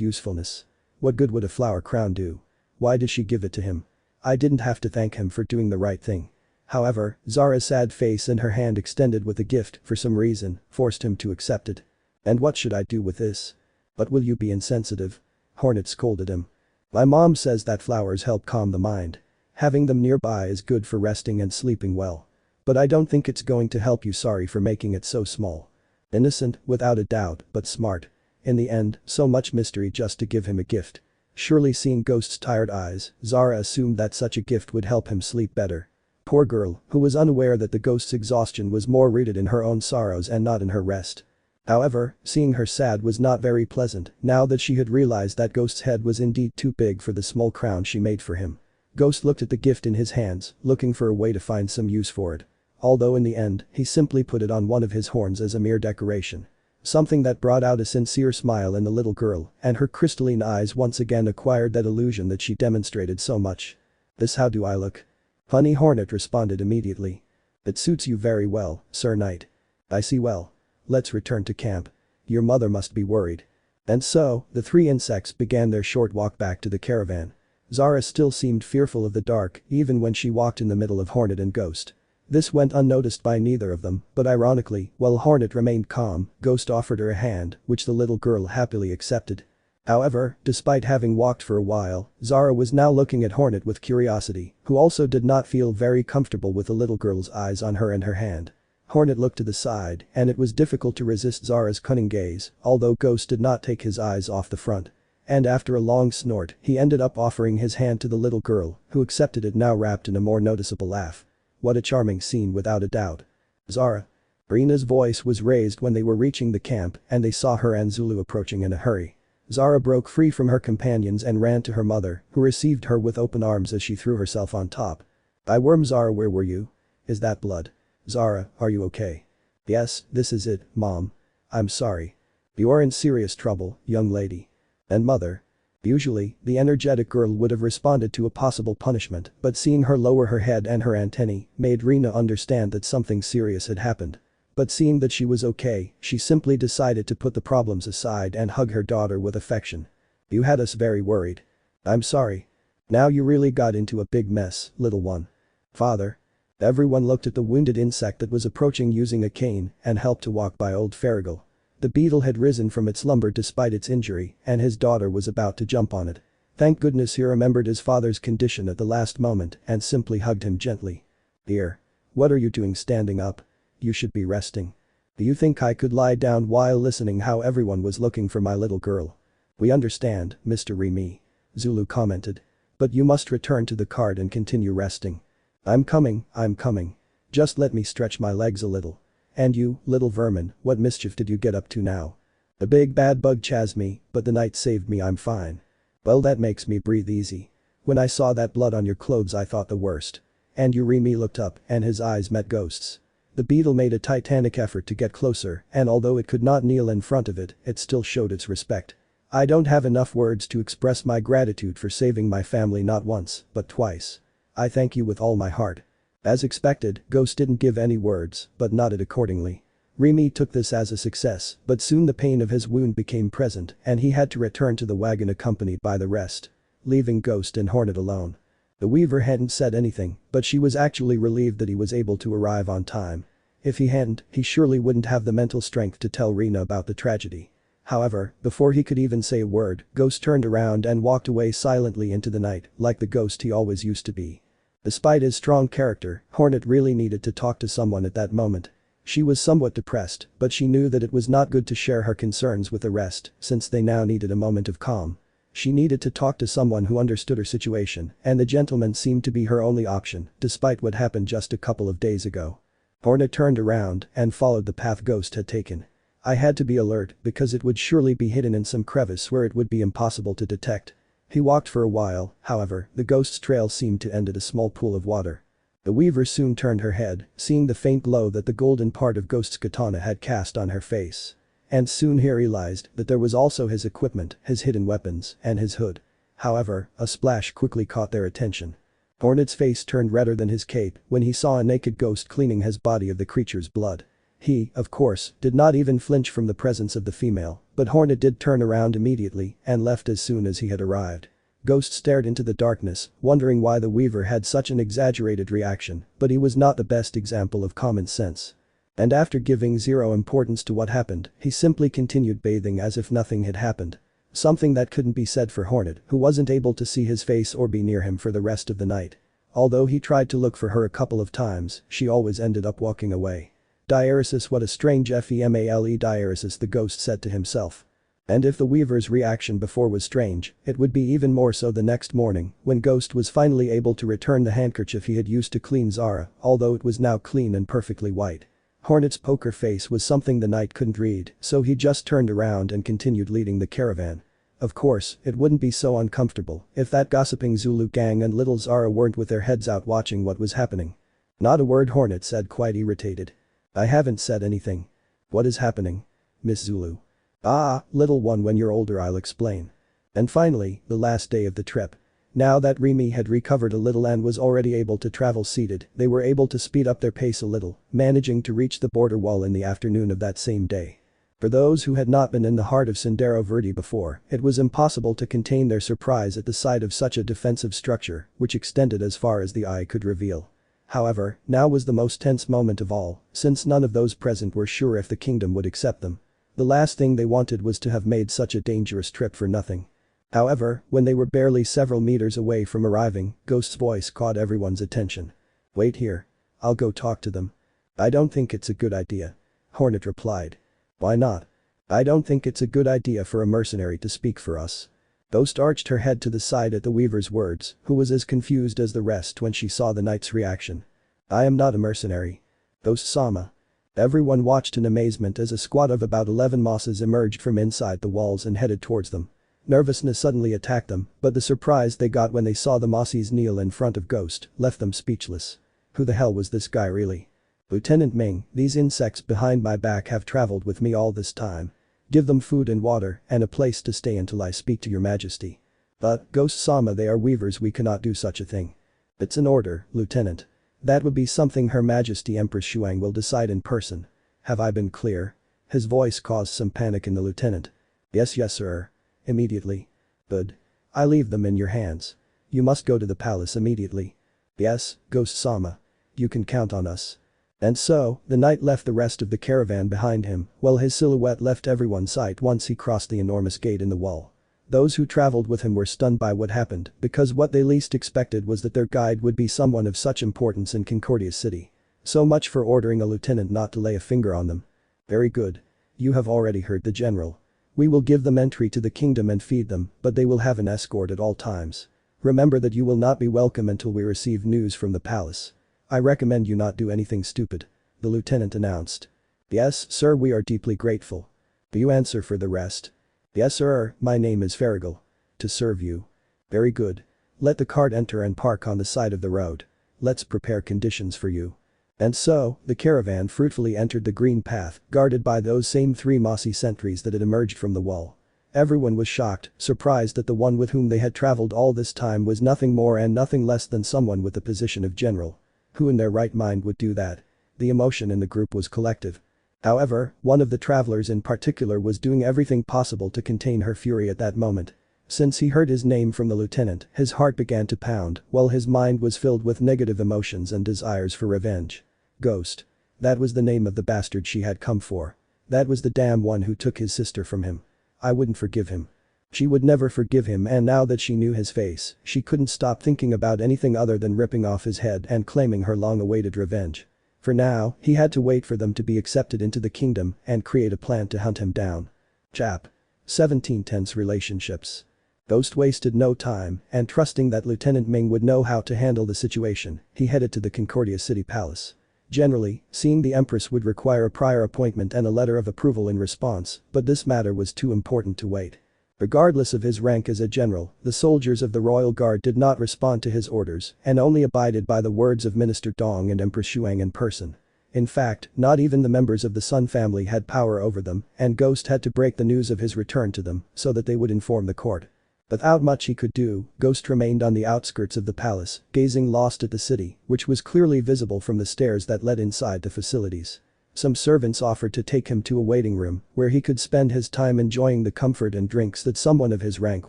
usefulness. What good would a flower crown do? Why did she give it to him? I didn't have to thank him for doing the right thing. However, Zara's sad face and her hand extended with the gift, for some reason, forced him to accept it. And what should I do with this? But will you be insensitive? Hornet scolded him. My mom says that flowers help calm the mind. Having them nearby is good for resting and sleeping well. But I don't think it's going to help you. Sorry for making it so small. Innocent, without a doubt, but smart. In the end, so much mystery just to give him a gift. Surely seeing Ghost's tired eyes, Zara assumed that such a gift would help him sleep better. Poor girl, who was unaware that the ghost's exhaustion was more rooted in her own sorrows and not in her rest. However, seeing her sad was not very pleasant, now that she had realized that Ghost's head was indeed too big for the small crown she made for him. Ghost looked at the gift in his hands, looking for a way to find some use for it. Although in the end, he simply put it on one of his horns as a mere decoration. Something that brought out a sincere smile in the little girl, and her crystalline eyes once again acquired that illusion that she demonstrated so much. This how do I look? Funny Hornet responded immediately. It suits you very well, Sir Knight. I see well. Let's return to camp. Your mother must be worried. And so, the three insects began their short walk back to the caravan. Zara still seemed fearful of the dark, even when she walked in the middle of Hornet and Ghost. This went unnoticed by neither of them, but ironically, while Hornet remained calm, Ghost offered her a hand, which the little girl happily accepted. However, despite having walked for a while, Zara was now looking at Hornet with curiosity, who also did not feel very comfortable with the little girl's eyes on her and her hand. Hornet looked to the side, and it was difficult to resist Zara's cunning gaze, although Ghost did not take his eyes off the front. And after a long snort, he ended up offering his hand to the little girl, who accepted it now wrapped in a more noticeable laugh. What a charming scene without a doubt. Zara. Rena's voice was raised when they were reaching the camp and they saw her and Zulu approaching in a hurry. Zara broke free from her companions and ran to her mother, who received her with open arms as she threw herself on top. I worm Zara, where were you? Is that blood? Zara, are you okay? Yes, this is it, Mom. I'm sorry. You are in serious trouble, young lady. And mother. Usually, the energetic girl would have responded to a possible punishment, but seeing her lower her head and her antennae made Rena understand that something serious had happened. But seeing that she was okay, she simply decided to put the problems aside and hug her daughter with affection. You had us very worried. I'm sorry. Now you really got into a big mess, little one. Father. Everyone looked at the wounded insect that was approaching using a cane and helped to walk by old Farragle. The beetle had risen from its slumber despite its injury, and his daughter was about to jump on it. Thank goodness he remembered his father's condition at the last moment and simply hugged him gently. Dear. What are you doing standing up? You should be resting. Do you think I could lie down while listening how everyone was looking for my little girl? We understand, Mr. Remy. Zulu commented. But you must return to the cart and continue resting. I'm coming. Just let me stretch my legs a little. And you, little vermin, what mischief did you get up to now? The big bad bug chased me, but the night saved me. I'm fine. Well, that makes me breathe easy. When I saw that blood on your clothes I thought the worst. And Remy looked up and his eyes met Ghost's. The beetle made a titanic effort to get closer, and although it could not kneel in front of it, it still showed its respect. I don't have enough words to express my gratitude for saving my family not once, but twice. I thank you with all my heart. As expected, Ghost didn't give any words, but nodded accordingly. Remy took this as a success, but soon the pain of his wound became present and he had to return to the wagon accompanied by the rest. Leaving Ghost and Hornet alone. The weaver hadn't said anything, but she was actually relieved that he was able to arrive on time. If he hadn't, he surely wouldn't have the mental strength to tell Rena about the tragedy. However, before he could even say a word, Ghost turned around and walked away silently into the night, like the ghost he always used to be. Despite his strong character, Hornet really needed to talk to someone at that moment. She was somewhat depressed, but she knew that it was not good to share her concerns with the rest, since they now needed a moment of calm. She needed to talk to someone who understood her situation, and the gentleman seemed to be her only option, despite what happened just a couple of days ago. Hornet turned around and followed the path Ghost had taken. I had to be alert because it would surely be hidden in some crevice where it would be impossible to detect. He walked for a while, however, the ghost's trail seemed to end at a small pool of water. The weaver soon turned her head, seeing the faint glow that the golden part of Ghost's katana had cast on her face. And soon he realized that there was also his equipment, his hidden weapons, and his hood. However, a splash quickly caught their attention. Hornet's face turned redder than his cape when he saw a naked ghost cleaning his body of the creature's blood. He, of course, did not even flinch from the presence of the female, but Hornet did turn around immediately and left as soon as he had arrived. Ghost stared into the darkness, wondering why the Weaver had such an exaggerated reaction, but he was not the best example of common sense. And after giving zero importance to what happened, he simply continued bathing as if nothing had happened. Something that couldn't be said for Hornet, who wasn't able to see his face or be near him for the rest of the night. Although he tried to look for her a couple of times, she always ended up walking away. Diaresis, what a strange female diaresis, the Ghost said to himself. And if the Weaver's reaction before was strange, it would be even more so the next morning, when Ghost was finally able to return the handkerchief he had used to clean Zara, although it was now clean and perfectly white. Hornet's poker face was something the knight couldn't read, so he just turned around and continued leading the caravan. Of course, it wouldn't be so uncomfortable if that gossiping Zulu gang and little Zara weren't with their heads out watching what was happening. Not a word, Hornet said, quite irritated. I haven't said anything. What is happening? Miss Zulu. Ah, little one, when you're older I'll explain. And finally, the last day of the trip. Now that Remy had recovered a little and was already able to travel seated, they were able to speed up their pace a little, managing to reach the border wall in the afternoon of that same day. For those who had not been in the heart of Sendero Verde before, it was impossible to contain their surprise at the sight of such a defensive structure, which extended as far as the eye could reveal. However, now was the most tense moment of all, since none of those present were sure if the kingdom would accept them. The last thing they wanted was to have made such a dangerous trip for nothing. However, when they were barely several meters away from arriving, Ghost's voice caught everyone's attention. Wait here. I'll go talk to them. I don't think it's a good idea. Hornet replied. Why not? I don't think it's a good idea for a mercenary to speak for us. Ghost arched her head to the side at the Weaver's words, who was as confused as the rest when she saw the knight's reaction. I am not a mercenary. Ghost-sama. Everyone watched in amazement as a squad of about 11 mosses emerged from inside the walls and headed towards them. Nervousness suddenly attacked them, but the surprise they got when they saw the mossies kneel in front of Ghost left them speechless. Who the hell was this guy really? Lieutenant Ming, these insects behind my back have traveled with me all this time. Give them food and water and a place to stay until I speak to your majesty. But, Ghost-sama, they are weavers, we cannot do such a thing. It's an order, Lieutenant. That would be something Her Majesty Empress Shuang will decide in person. Have I been clear? His voice caused some panic in the lieutenant. Yes, sir. Immediately. Good. I leave them in your hands. You must go to the palace immediately. Yes, Ghost-sama. You can count on us. And so, the knight left the rest of the caravan behind him, while his silhouette left everyone's sight once he crossed the enormous gate in the wall. Those who traveled with him were stunned by what happened, because what they least expected was that their guide would be someone of such importance in Concordia City. So much for ordering a lieutenant not to lay a finger on them. Very good. You have already heard the general. We will give them entry to the kingdom and feed them, but they will have an escort at all times. Remember that you will not be welcome until we receive news from the palace. I recommend you not do anything stupid, the lieutenant announced. Yes, sir, we are deeply grateful. Do you answer for the rest? Yes, sir, my name is Farragle. To serve you. Very good. Let the cart enter and park on the side of the road. Let's prepare conditions for you. And so, the caravan fruitfully entered the green path, guarded by those same 3 mossy sentries that had emerged from the wall. Everyone was shocked, surprised that the one with whom they had traveled all this time was nothing more and nothing less than someone with the position of general. Who in their right mind would do that? The emotion in the group was collective. However, one of the travelers in particular was doing everything possible to contain her fury at that moment. Since he heard his name from the lieutenant, his heart began to pound, while his mind was filled with negative emotions and desires for revenge. Ghost. That was the name of the bastard she had come for. That was the damn one who took his sister from him. I wouldn't forgive him. She would never forgive him, and now that she knew his face, she couldn't stop thinking about anything other than ripping off his head and claiming her long-awaited revenge. For now, he had to wait for them to be accepted into the kingdom and create a plan to hunt him down. Chap. 17 Tense relationships. Ghost wasted no time, and trusting that Lieutenant Ming would know how to handle the situation, he headed to the Concordia City Palace. Generally, seeing the Empress would require a prior appointment and a letter of approval in response, but this matter was too important to wait. Regardless of his rank as a general, the soldiers of the Royal Guard did not respond to his orders and only abided by the words of Minister Dong and Empress Shuang in person. In fact, not even the members of the Sun family had power over them, and Ghost had to break the news of his return to them so that they would inform the court. Without much he could do, Ghost remained on the outskirts of the palace, gazing lost at the city, which was clearly visible from the stairs that led inside the facilities. Some servants offered to take him to a waiting room where he could spend his time enjoying the comfort and drinks that someone of his rank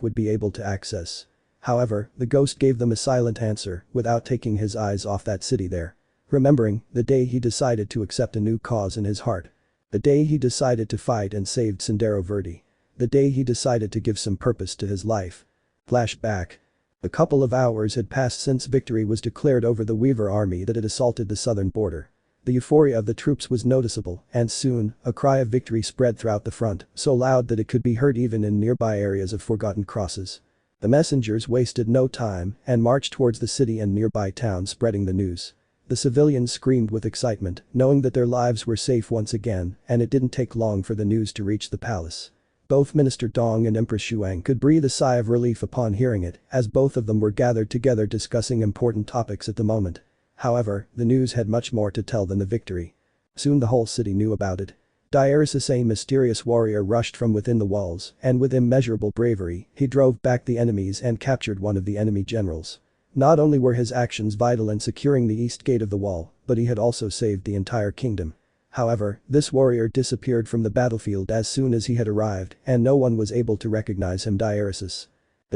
would be able to access. However, the ghost gave them a silent answer without taking his eyes off that city there. Remembering the day he decided to accept a new cause in his heart. The day he decided to fight and saved Sendero Verde. The day he decided to give some purpose to his life. Flashback. A couple of hours had passed since victory was declared over the Weaver army that had assaulted the southern border. The euphoria of the troops was noticeable, and soon, a cry of victory spread throughout the front, so loud that it could be heard even in nearby areas of Forgotten Crosses. The messengers wasted no time and marched towards the city and nearby towns spreading the news. The civilians screamed with excitement, knowing that their lives were safe once again, and it didn't take long for the news to reach the palace. Both Minister Dong and Empress Shuang could breathe a sigh of relief upon hearing it, as both of them were gathered together discussing important topics at the moment. However, the news had much more to tell than the victory. Soon the whole city knew about it. Issei, a mysterious warrior, rushed from within the walls, and with immeasurable bravery, he drove back the enemies and captured one of the enemy generals. Not only were his actions vital in securing the east gate of the wall, but he had also saved the entire kingdom. However, this warrior disappeared from the battlefield as soon as he had arrived, and no one was able to recognize him. The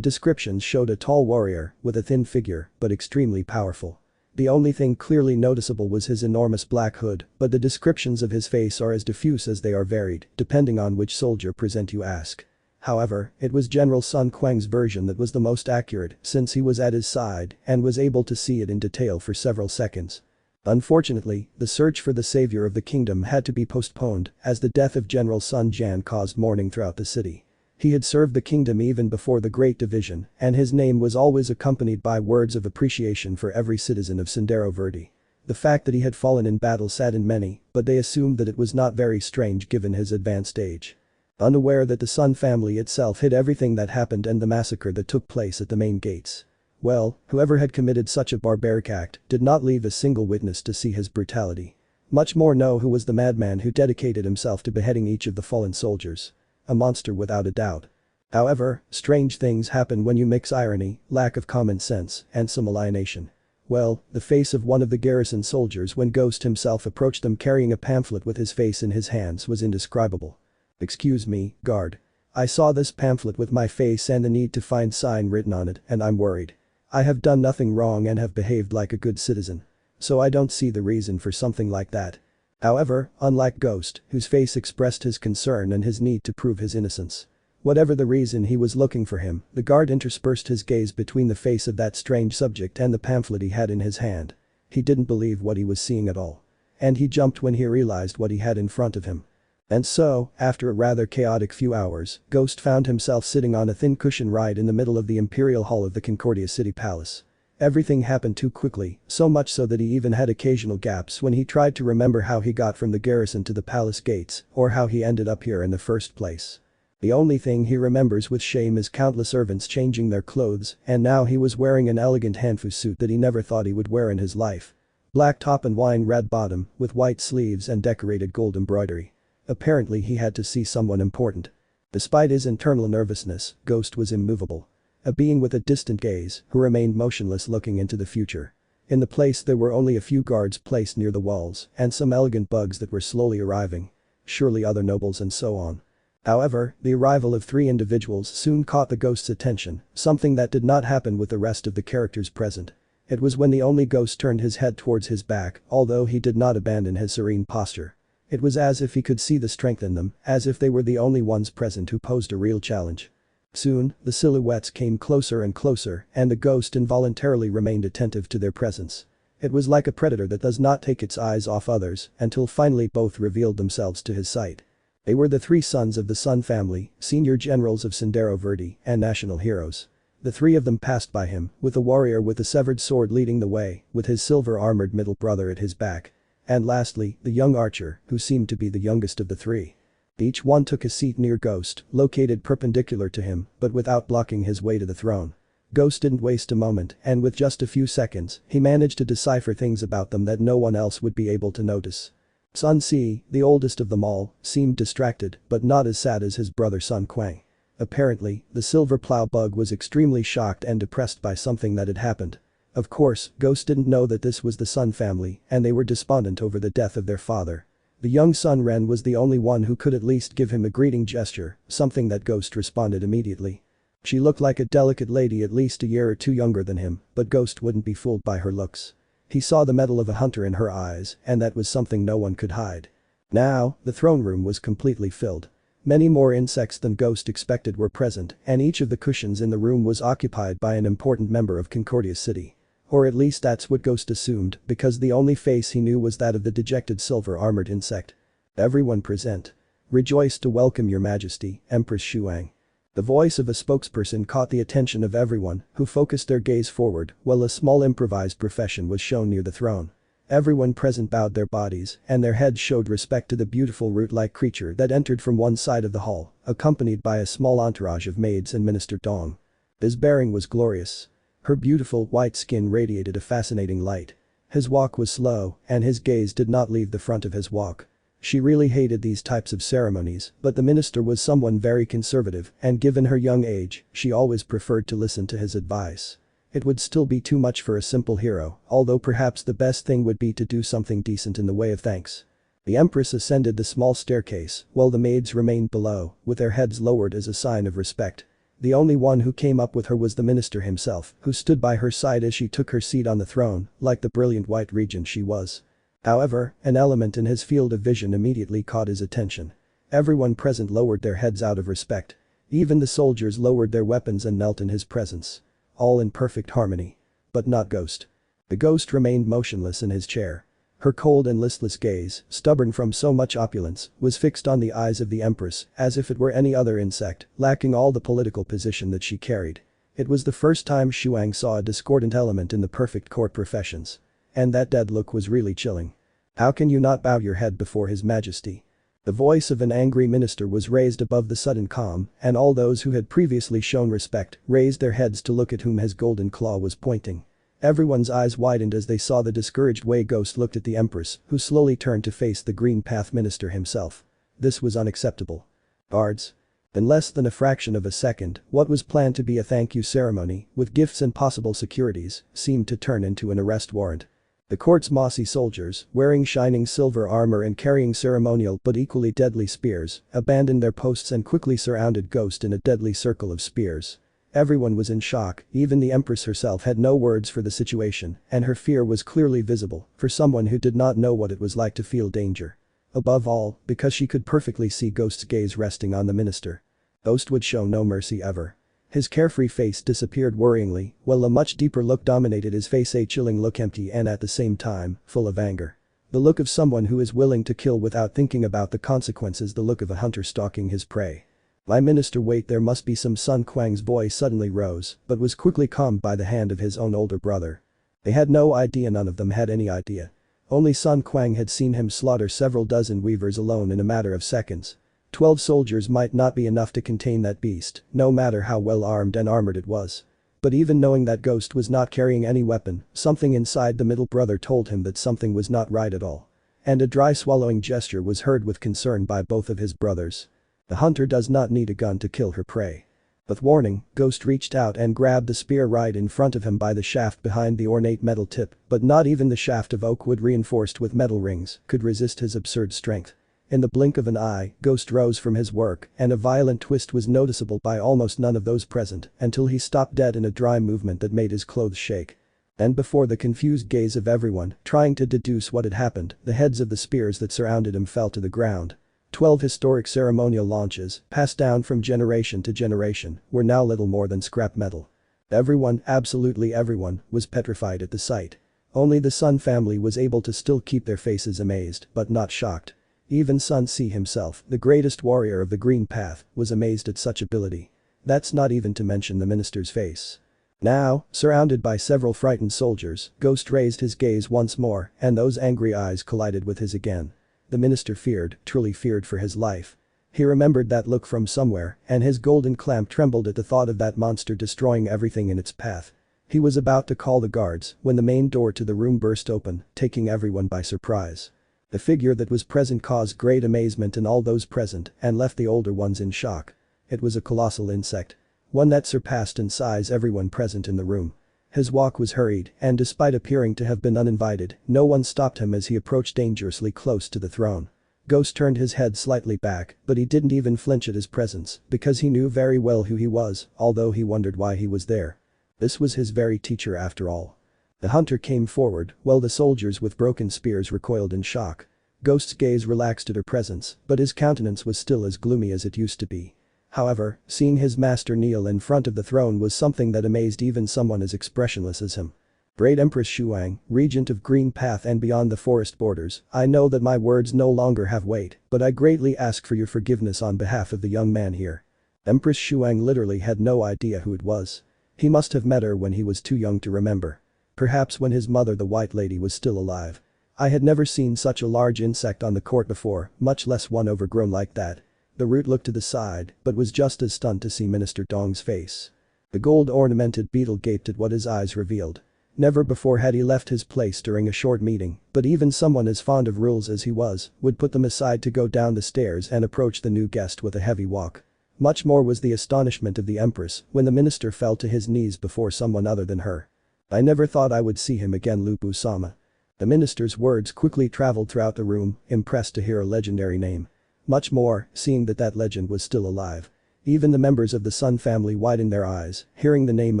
descriptions showed a tall warrior with a thin figure, but extremely powerful. The only thing clearly noticeable was his enormous black hood, but the descriptions of his face are as diffuse as they are varied, depending on which soldier present you ask. However, it was General Sun Quang's version that was the most accurate since he was at his side and was able to see it in detail for several seconds. Unfortunately, the search for the savior of the kingdom had to be postponed as the death of General Sun Jan caused mourning throughout the city. He had served the kingdom even before the Great Division, and his name was always accompanied by words of appreciation for every citizen of Sendero Verde. The fact that he had fallen in battle saddened many, but they assumed that it was not very strange given his advanced age. Unaware that the Sun family itself hid everything that happened and the massacre that took place at the main gates. Well, whoever had committed such a barbaric act did not leave a single witness to see his brutality. Much more know who was the madman who dedicated himself to beheading each of the fallen soldiers. A monster without a doubt. However, strange things happen when you mix irony, lack of common sense, and some alienation. Well, the face of one of the garrison soldiers when Ghost himself approached them carrying a pamphlet with his face in his hands was indescribable. "Excuse me, guard. I saw this pamphlet with my face and the need to find sign written on it, and I'm worried. I have done nothing wrong and have behaved like a good citizen. So I don't see the reason for something like that." However, unlike Ghost, whose face expressed his concern and his need to prove his innocence. Whatever the reason he was looking for him, the guard interspersed his gaze between the face of that strange subject and the pamphlet he had in his hand. He didn't believe what he was seeing at all. And he jumped when he realized what he had in front of him. And so, after a rather chaotic few hours, Ghost found himself sitting on a thin cushion ride in the middle of the Imperial Hall of the Concordia City Palace. Everything happened too quickly, so much so that he even had occasional gaps when he tried to remember how he got from the garrison to the palace gates, or how he ended up here in the first place. The only thing he remembers with shame is countless servants changing their clothes, and now he was wearing an elegant hanfu suit that he never thought he would wear in his life. Black top and wine red bottom, with white sleeves and decorated gold embroidery. Apparently he had to see someone important. Despite his internal nervousness, Ghost was immovable. A being with a distant gaze, who remained motionless looking into the future. In the place there were only a few guards placed near the walls, and some elegant bugs that were slowly arriving. Surely other nobles and so on. However, the arrival of 3 individuals soon caught the Ghost's attention, something that did not happen with the rest of the characters present. It was when the only Ghost turned his head towards his back, although he did not abandon his serene posture. It was as if he could see the strength in them, as if they were the only ones present who posed a real challenge. Soon, the silhouettes came closer and closer, and the Ghost involuntarily remained attentive to their presence. It was like a predator that does not take its eyes off others until finally both revealed themselves to his sight. They were the 3 sons of the Sun family, senior generals of Sendero Verde, and national heroes. The 3 of them passed by him, with a warrior with a severed sword leading the way, with his silver-armored middle brother at his back. And lastly, the young archer, who seemed to be the youngest of the 3. Each one took a seat near Ghost, located perpendicular to him, but without blocking his way to the throne. Ghost didn't waste a moment, and with just a few seconds, he managed to decipher things about them that no one else would be able to notice. Sun Si, the oldest of them all, seemed distracted, but not as sad as his brother Sun Quang. Apparently, the silver plow bug was extremely shocked and depressed by something that had happened. Of course, Ghost didn't know that this was the Sun family, and they were despondent over the death of their father. The young Sun Ren was the only one who could at least give him a greeting gesture, something that Ghost responded immediately. She looked like a delicate lady at least a year or two younger than him, but Ghost wouldn't be fooled by her looks. He saw the mettle of a hunter in her eyes, and that was something no one could hide. Now, the throne room was completely filled. Many more insects than Ghost expected were present, and each of the cushions in the room was occupied by an important member of Concordia City. Or at least that's what Ghost assumed, because the only face he knew was that of the dejected silver-armored insect. Everyone present. Rejoice to welcome your majesty, Empress Shuang. The voice of a spokesperson caught the attention of everyone, who focused their gaze forward while a small improvised procession was shown near the throne. Everyone present bowed their bodies, and their heads showed respect to the beautiful root-like creature that entered from one side of the hall, accompanied by a small entourage of maids and Minister Dong. His bearing was glorious. Her beautiful white skin radiated a fascinating light. His walk was slow, and his gaze did not leave the front of his walk. She really hated these types of ceremonies, but the minister was someone very conservative, and given her young age, she always preferred to listen to his advice. It would still be too much for a simple hero, although perhaps the best thing would be to do something decent in the way of thanks. The Empress ascended the small staircase, while the maids remained below, with their heads lowered as a sign of respect. The only one who came up with her was the minister himself, who stood by her side as she took her seat on the throne, like the brilliant white regent she was. However, an element in his field of vision immediately caught his attention. Everyone present lowered their heads out of respect. Even the soldiers lowered their weapons and knelt in his presence. All in perfect harmony. But not Ghost. The Ghost remained motionless in his chair. Her cold and listless gaze, stubborn from so much opulence, was fixed on the eyes of the Empress as if it were any other insect, lacking all the political position that she carried. It was the first time Shuang saw a discordant element in the perfect court professions. And that dead look was really chilling. How can you not bow your head before His Majesty? The voice of an angry minister was raised above the sudden calm, and all those who had previously shown respect raised their heads to look at whom his golden claw was pointing. Everyone's eyes widened as they saw the discouraged way Ghost looked at the Empress, who slowly turned to face the Green Path minister himself. This was unacceptable. Guards. In less than a fraction of a second, what was planned to be a thank you ceremony, with gifts and possible securities, seemed to turn into an arrest warrant. The court's mossy soldiers, wearing shining silver armor and carrying ceremonial but equally deadly spears, abandoned their posts and quickly surrounded Ghost in a deadly circle of spears. Everyone was in shock, even the Empress herself had no words for the situation, and her fear was clearly visible for someone who did not know what it was like to feel danger. Above all, because she could perfectly see Ghost's gaze resting on the minister. Ghost would show no mercy ever. His carefree face disappeared worryingly, while a much deeper look dominated his face, a chilling look, empty and at the same time, full of anger. The look of someone who is willing to kill without thinking about the consequences, the look of a hunter stalking his prey. My minister, wait, there must be some. Sun Quang's voice suddenly rose, but was quickly calmed by the hand of his own older brother. They had no idea, none of them had any idea. Only Sun Quang had seen him slaughter several dozen weavers alone in a matter of seconds. 12 soldiers might not be enough to contain that beast, no matter how well armed and armored it was. But even knowing that Ghost was not carrying any weapon, something inside the middle brother told him that something was not right at all. And a dry swallowing gesture was heard with concern by both of his brothers. The hunter does not need a gun to kill her prey. With warning, Ghost reached out and grabbed the spear right in front of him by the shaft behind the ornate metal tip, but not even the shaft of oak wood reinforced with metal rings could resist his absurd strength. In the blink of an eye, Ghost rose from his work, and a violent twist was noticeable by almost none of those present until he stopped dead in a dry movement that made his clothes shake. And before the confused gaze of everyone trying to deduce what had happened, the heads of the spears that surrounded him fell to the ground. 12 historic ceremonial launches, passed down from generation to generation, were now little more than scrap metal. Everyone, absolutely everyone, was petrified at the sight. Only the Sun family was able to still keep their faces amazed, but not shocked. Even Sun Ce himself, the greatest warrior of the Green Path, was amazed at such ability. That's not even to mention the minister's face. Now, surrounded by several frightened soldiers, Ghost raised his gaze once more, and those angry eyes collided with his again. The minister feared, truly feared for his life. He remembered that look from somewhere, and his golden clamp trembled at the thought of that monster destroying everything in its path. He was about to call the guards when the main door to the room burst open, taking everyone by surprise. The figure that was present caused great amazement in all those present and left the older ones in shock. It was a colossal insect. One that surpassed in size everyone present in the room. His walk was hurried, and despite appearing to have been uninvited, no one stopped him as he approached dangerously close to the throne. Ghost turned his head slightly back, but he didn't even flinch at his presence, because he knew very well who he was, although he wondered why he was there. This was his very teacher after all. The hunter came forward, while the soldiers with broken spears recoiled in shock. Ghost's gaze relaxed at her presence, but his countenance was still as gloomy as it used to be. However, seeing his master kneel in front of the throne was something that amazed even someone as expressionless as him. Great Empress Shuang, regent of Green Path and beyond the forest borders, I know that my words no longer have weight, but I greatly ask for your forgiveness on behalf of the young man here. Empress Shuang literally had no idea who it was. He must have met her when he was too young to remember. Perhaps when his mother the White Lady was still alive. I had never seen such a large insect on the court before, much less one overgrown like that. The root looked to the side, but was just as stunned to see Minister Dong's face. The gold-ornamented beetle gaped at what his eyes revealed. Never before had he left his place during a short meeting, but even someone as fond of rules as he was, would put them aside to go down the stairs and approach the new guest with a heavy walk. Much more was the astonishment of the Empress when the minister fell to his knees before someone other than her. I never thought I would see him again, Lupu-sama. The minister's words quickly traveled throughout the room, impressed to hear a legendary name. Much more, seeing that legend was still alive. Even the members of the Sun family widened their eyes, hearing the name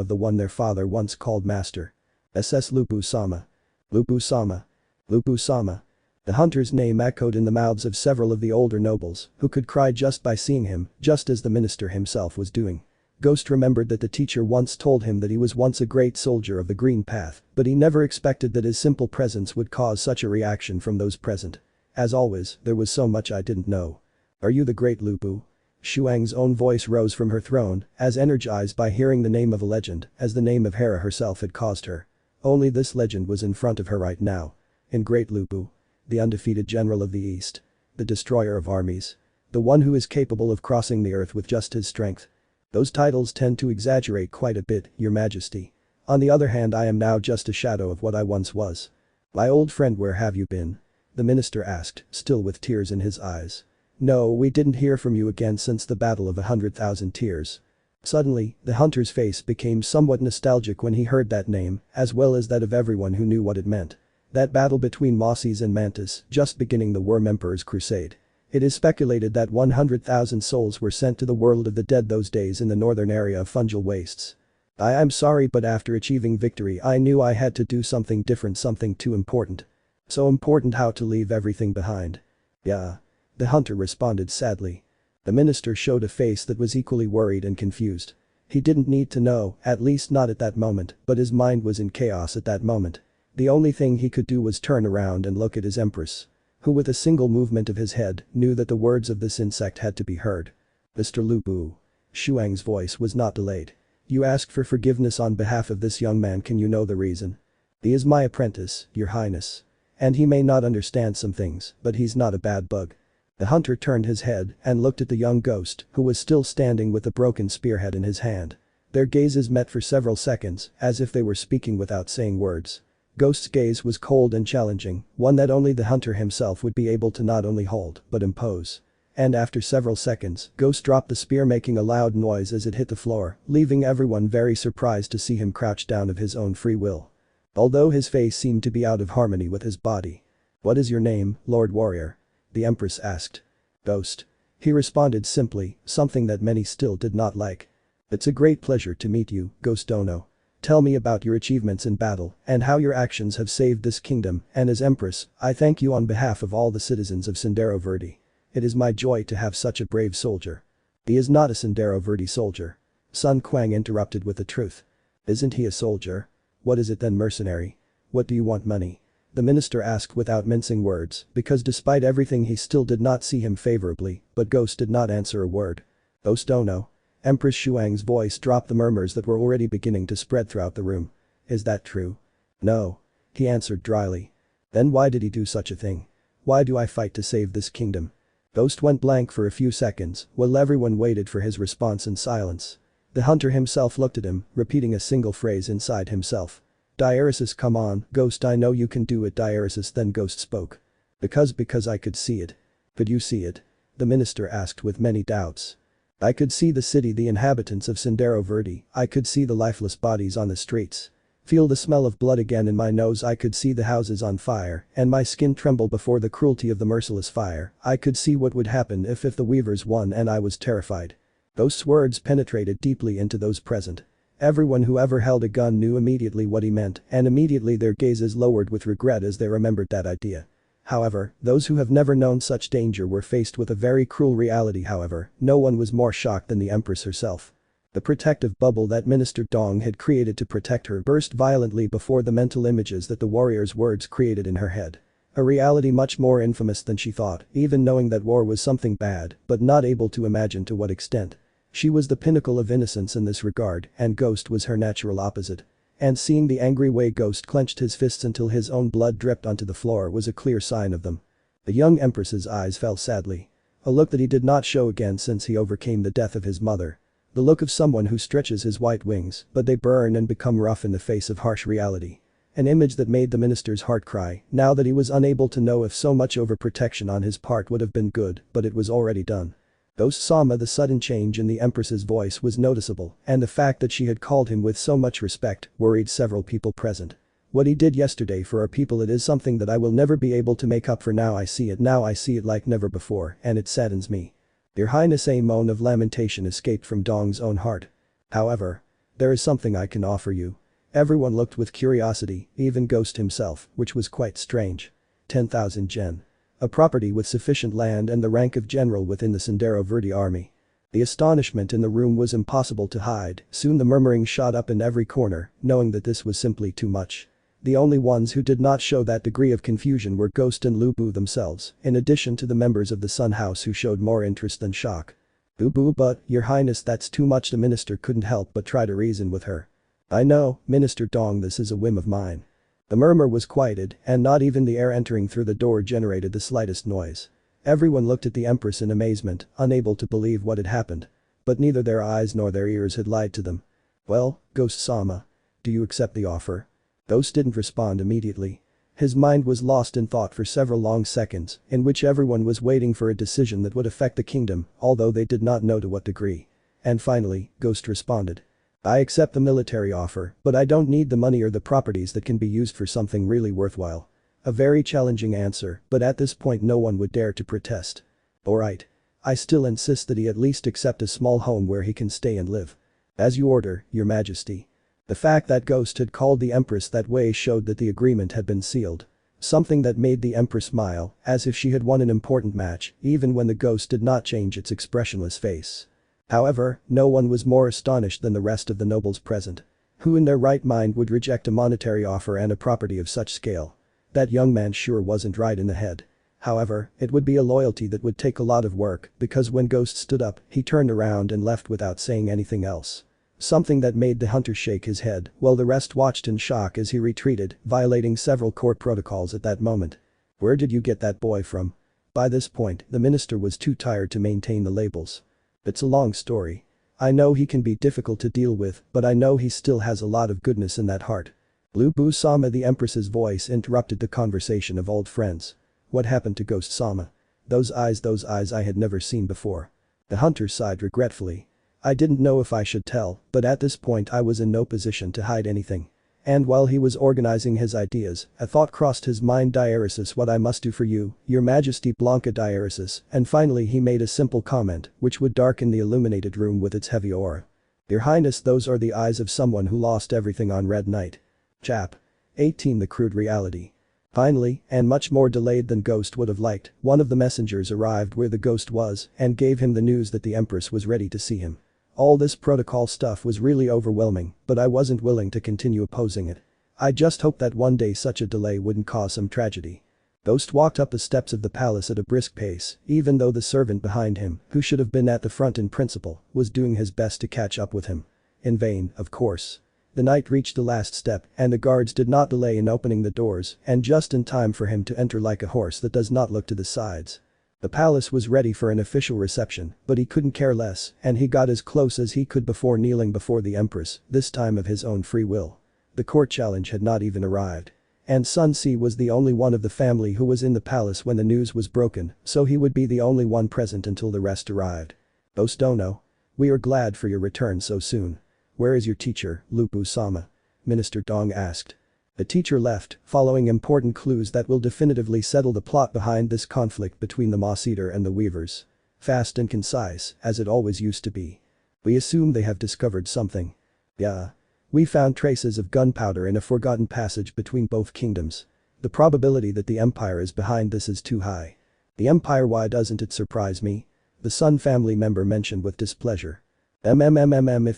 of the one their father once called master. SS Lupu-sama. Lupu-sama. Lupu-sama. The hunter's name echoed in the mouths of several of the older nobles, who could cry just by seeing him, just as the minister himself was doing. Ghost remembered that the teacher once told him that he was once a great soldier of the Green Path, but he never expected that his simple presence would cause such a reaction from those present. As always, there was so much I didn't know. Are you the great Lupu? Shuang's own voice rose from her throne, as energized by hearing the name of a legend as the name of Hera herself had caused her. Only this legend was in front of her right now. In Great Lupu. The undefeated general of the East. The destroyer of armies. The one who is capable of crossing the earth with just his strength. Those titles tend to exaggerate quite a bit, your majesty. On the other hand, I am now just a shadow of what I once was. My old friend, where have you been? The minister asked, still with tears in his eyes. No, we didn't hear from you again since the Battle of 100,000 Tears. Suddenly, the hunter's face became somewhat nostalgic when he heard that name, as well as that of everyone who knew what it meant. That battle between Mosses and Mantis, just beginning the Worm Emperor's crusade. It is speculated that 100,000 souls were sent to the world of the dead those days in the northern area of Fungal Wastes. I am sorry, but after achieving victory I knew I had to do something different, something too important. So important, how to leave everything behind. Yeah. The hunter responded sadly. The minister showed a face that was equally worried and confused. He didn't need to know, at least not at that moment, but his mind was in chaos at that moment. The only thing he could do was turn around and look at his empress, who with a single movement of his head knew that the words of this insect had to be heard. Mr. Lupu. Shuang's voice was not delayed. You asked for forgiveness on behalf of this young man, can you know the reason? He is my apprentice, your highness. And he may not understand some things, but he's not a bad bug. The hunter turned his head and looked at the young ghost, who was still standing with the broken spearhead in his hand. Their gazes met for several seconds, as if they were speaking without saying words. Ghost's gaze was cold and challenging, one that only the hunter himself would be able to not only hold, but impose. And after several seconds, Ghost dropped the spear, making a loud noise as it hit the floor, leaving everyone very surprised to see him crouch down of his own free will. Although his face seemed to be out of harmony with his body. What is your name, Lord Warrior? The Empress asked. Ghost. He responded simply, something that many still did not like. It's a great pleasure to meet you, Ghost Dono. Tell me about your achievements in battle and how your actions have saved this kingdom, and as Empress, I thank you on behalf of all the citizens of Sendero Verde. It is my joy to have such a brave soldier. He is not a Sendero Verde soldier. Sun Quang interrupted with the truth. Isn't he a soldier? What is it then, mercenary? What do you want, money? The minister asked without mincing words, because despite everything he still did not see him favorably, but Ghost did not answer a word. Ghost Dono. Empress Shuang's voice dropped the murmurs that were already beginning to spread throughout the room. Is that true? No. He answered dryly. Then why did he do such a thing? Why do I fight to save this kingdom? Ghost went blank for a few seconds, while everyone waited for his response in silence. The hunter himself looked at him, repeating a single phrase inside himself. Diaresis, come on, Ghost, I know you can do it, Diaresis. Then Ghost spoke. Because I could see it. Could you see it? The minister asked with many doubts. I could see the city, the inhabitants of Sendero Verde, I could see the lifeless bodies on the streets. Feel the smell of blood again in my nose. I could see the houses on fire, and my skin trembled before the cruelty of the merciless fire. I could see what would happen if the weavers won, and I was terrified. Those words penetrated deeply into those present. Everyone who ever held a gun knew immediately what he meant, and immediately their gazes lowered with regret as they remembered that idea. However, those who have never known such danger were faced with a very cruel reality. However, no one was more shocked than the Empress herself. The protective bubble that Minister Dong had created to protect her burst violently before the mental images that the warrior's words created in her head. A reality much more infamous than she thought, even knowing that war was something bad, but not able to imagine to what extent. She was the pinnacle of innocence in this regard, and Ghost was her natural opposite. And seeing the angry way Ghost clenched his fists until his own blood dripped onto the floor was a clear sign of them. The young Empress's eyes fell sadly. A look that he did not show again since he overcame the death of his mother. The look of someone who stretches his white wings, but they burn and become rough in the face of harsh reality. An image that made the minister's heart cry, now that he was unable to know if so much overprotection on his part would have been good, but it was already done. Ghost-sama, the sudden change in the Empress's voice was noticeable, and the fact that she had called him with so much respect worried several people present. What he did yesterday for our people, it is something that I will never be able to make up for. Now I see it like never before, and it saddens me. Your Highness, a moan of lamentation escaped from Dong's own heart. However, there is something I can offer you. Everyone looked with curiosity, even Ghost himself, which was quite strange. 10,000 yen. A property with sufficient land and the rank of general within the Sendero Verde army. The astonishment in the room was impossible to hide. Soon the murmuring shot up in every corner, knowing that this was simply too much. The only ones who did not show that degree of confusion were Ghost and Lu Bu themselves, in addition to the members of the Sun House who showed more interest than shock. Lu Bu, but, Your Highness, that's too much. The minister couldn't help but try to reason with her. I know, Minister Dong, this is a whim of mine. The murmur was quieted, and not even the air entering through the door generated the slightest noise. Everyone looked at the Empress in amazement, unable to believe what had happened. But neither their eyes nor their ears had lied to them. Well, Ghost-sama. Do you accept the offer? Ghost didn't respond immediately. His mind was lost in thought for several long seconds, in which everyone was waiting for a decision that would affect the kingdom, although they did not know to what degree. And finally, Ghost responded. I accept the military offer, but I don't need the money or the properties that can be used for something really worthwhile. A very challenging answer, but at this point no one would dare to protest. Alright. I still insist that he at least accept a small home where he can stay and live. As you order, Your Majesty. The fact that Ghost had called the Empress that way showed that the agreement had been sealed. Something that made the Empress smile, as if she had won an important match, even when the Ghost did not change its expressionless face. However, no one was more astonished than the rest of the nobles present. Who in their right mind would reject a monetary offer and a property of such scale? That young man sure wasn't right in the head. However, it would be a loyalty that would take a lot of work, because when Ghost stood up, he turned around and left without saying anything else. Something that made the hunter shake his head, while the rest watched in shock as he retreated, violating several court protocols at that moment. Where did you get that boy from? By this point, the minister was too tired to maintain the labels. It's a long story. I know he can be difficult to deal with, but I know he still has a lot of goodness in that heart. Lu Bu-sama, the Empress's voice interrupted the conversation of old friends. What happened to Ghost-sama? Those eyes I had never seen before. The hunter sighed regretfully. I didn't know if I should tell, but at this point I was in no position to hide anything. And while he was organizing his ideas, a thought crossed his mind. Diaresis, what I must do for you, Your Majesty. Blanca Diaresis, and finally he made a simple comment, which would darken the illuminated room with its heavy aura. Your Highness, those are the eyes of someone who lost everything on Red Night. Chap. 18. The crude reality. Finally, and much more delayed than Ghost would have liked, one of the messengers arrived where the Ghost was and gave him the news that the Empress was ready to see him. All this protocol stuff was really overwhelming, but I wasn't willing to continue opposing it. I just hoped that one day such a delay wouldn't cause some tragedy. Ghost walked up the steps of the palace at a brisk pace, even though the servant behind him, who should have been at the front in principle, was doing his best to catch up with him. In vain, of course. The knight reached the last step, and the guards did not delay in opening the doors, and just in time for him to enter like a horse that does not look to the sides. The palace was ready for an official reception, but he couldn't care less, and he got as close as he could before kneeling before the Empress, this time of his own free will. The court challenge had not even arrived. And Sun Si was the only one of the family who was in the palace when the news was broken, so he would be the only one present until the rest arrived. Bostono. We are glad for your return so soon. Where is your teacher, Lu Bu-sama? Minister Dong asked. The teacher left, following important clues that will definitively settle the plot behind this conflict between the Moss Eater and the Weavers. Fast and concise, as it always used to be. We assume they have discovered something. Yeah. We found traces of gunpowder in a forgotten passage between both kingdoms. The probability that the Empire is behind this is too high. The Empire? Why doesn't it surprise me? The Sun family member mentioned with displeasure. If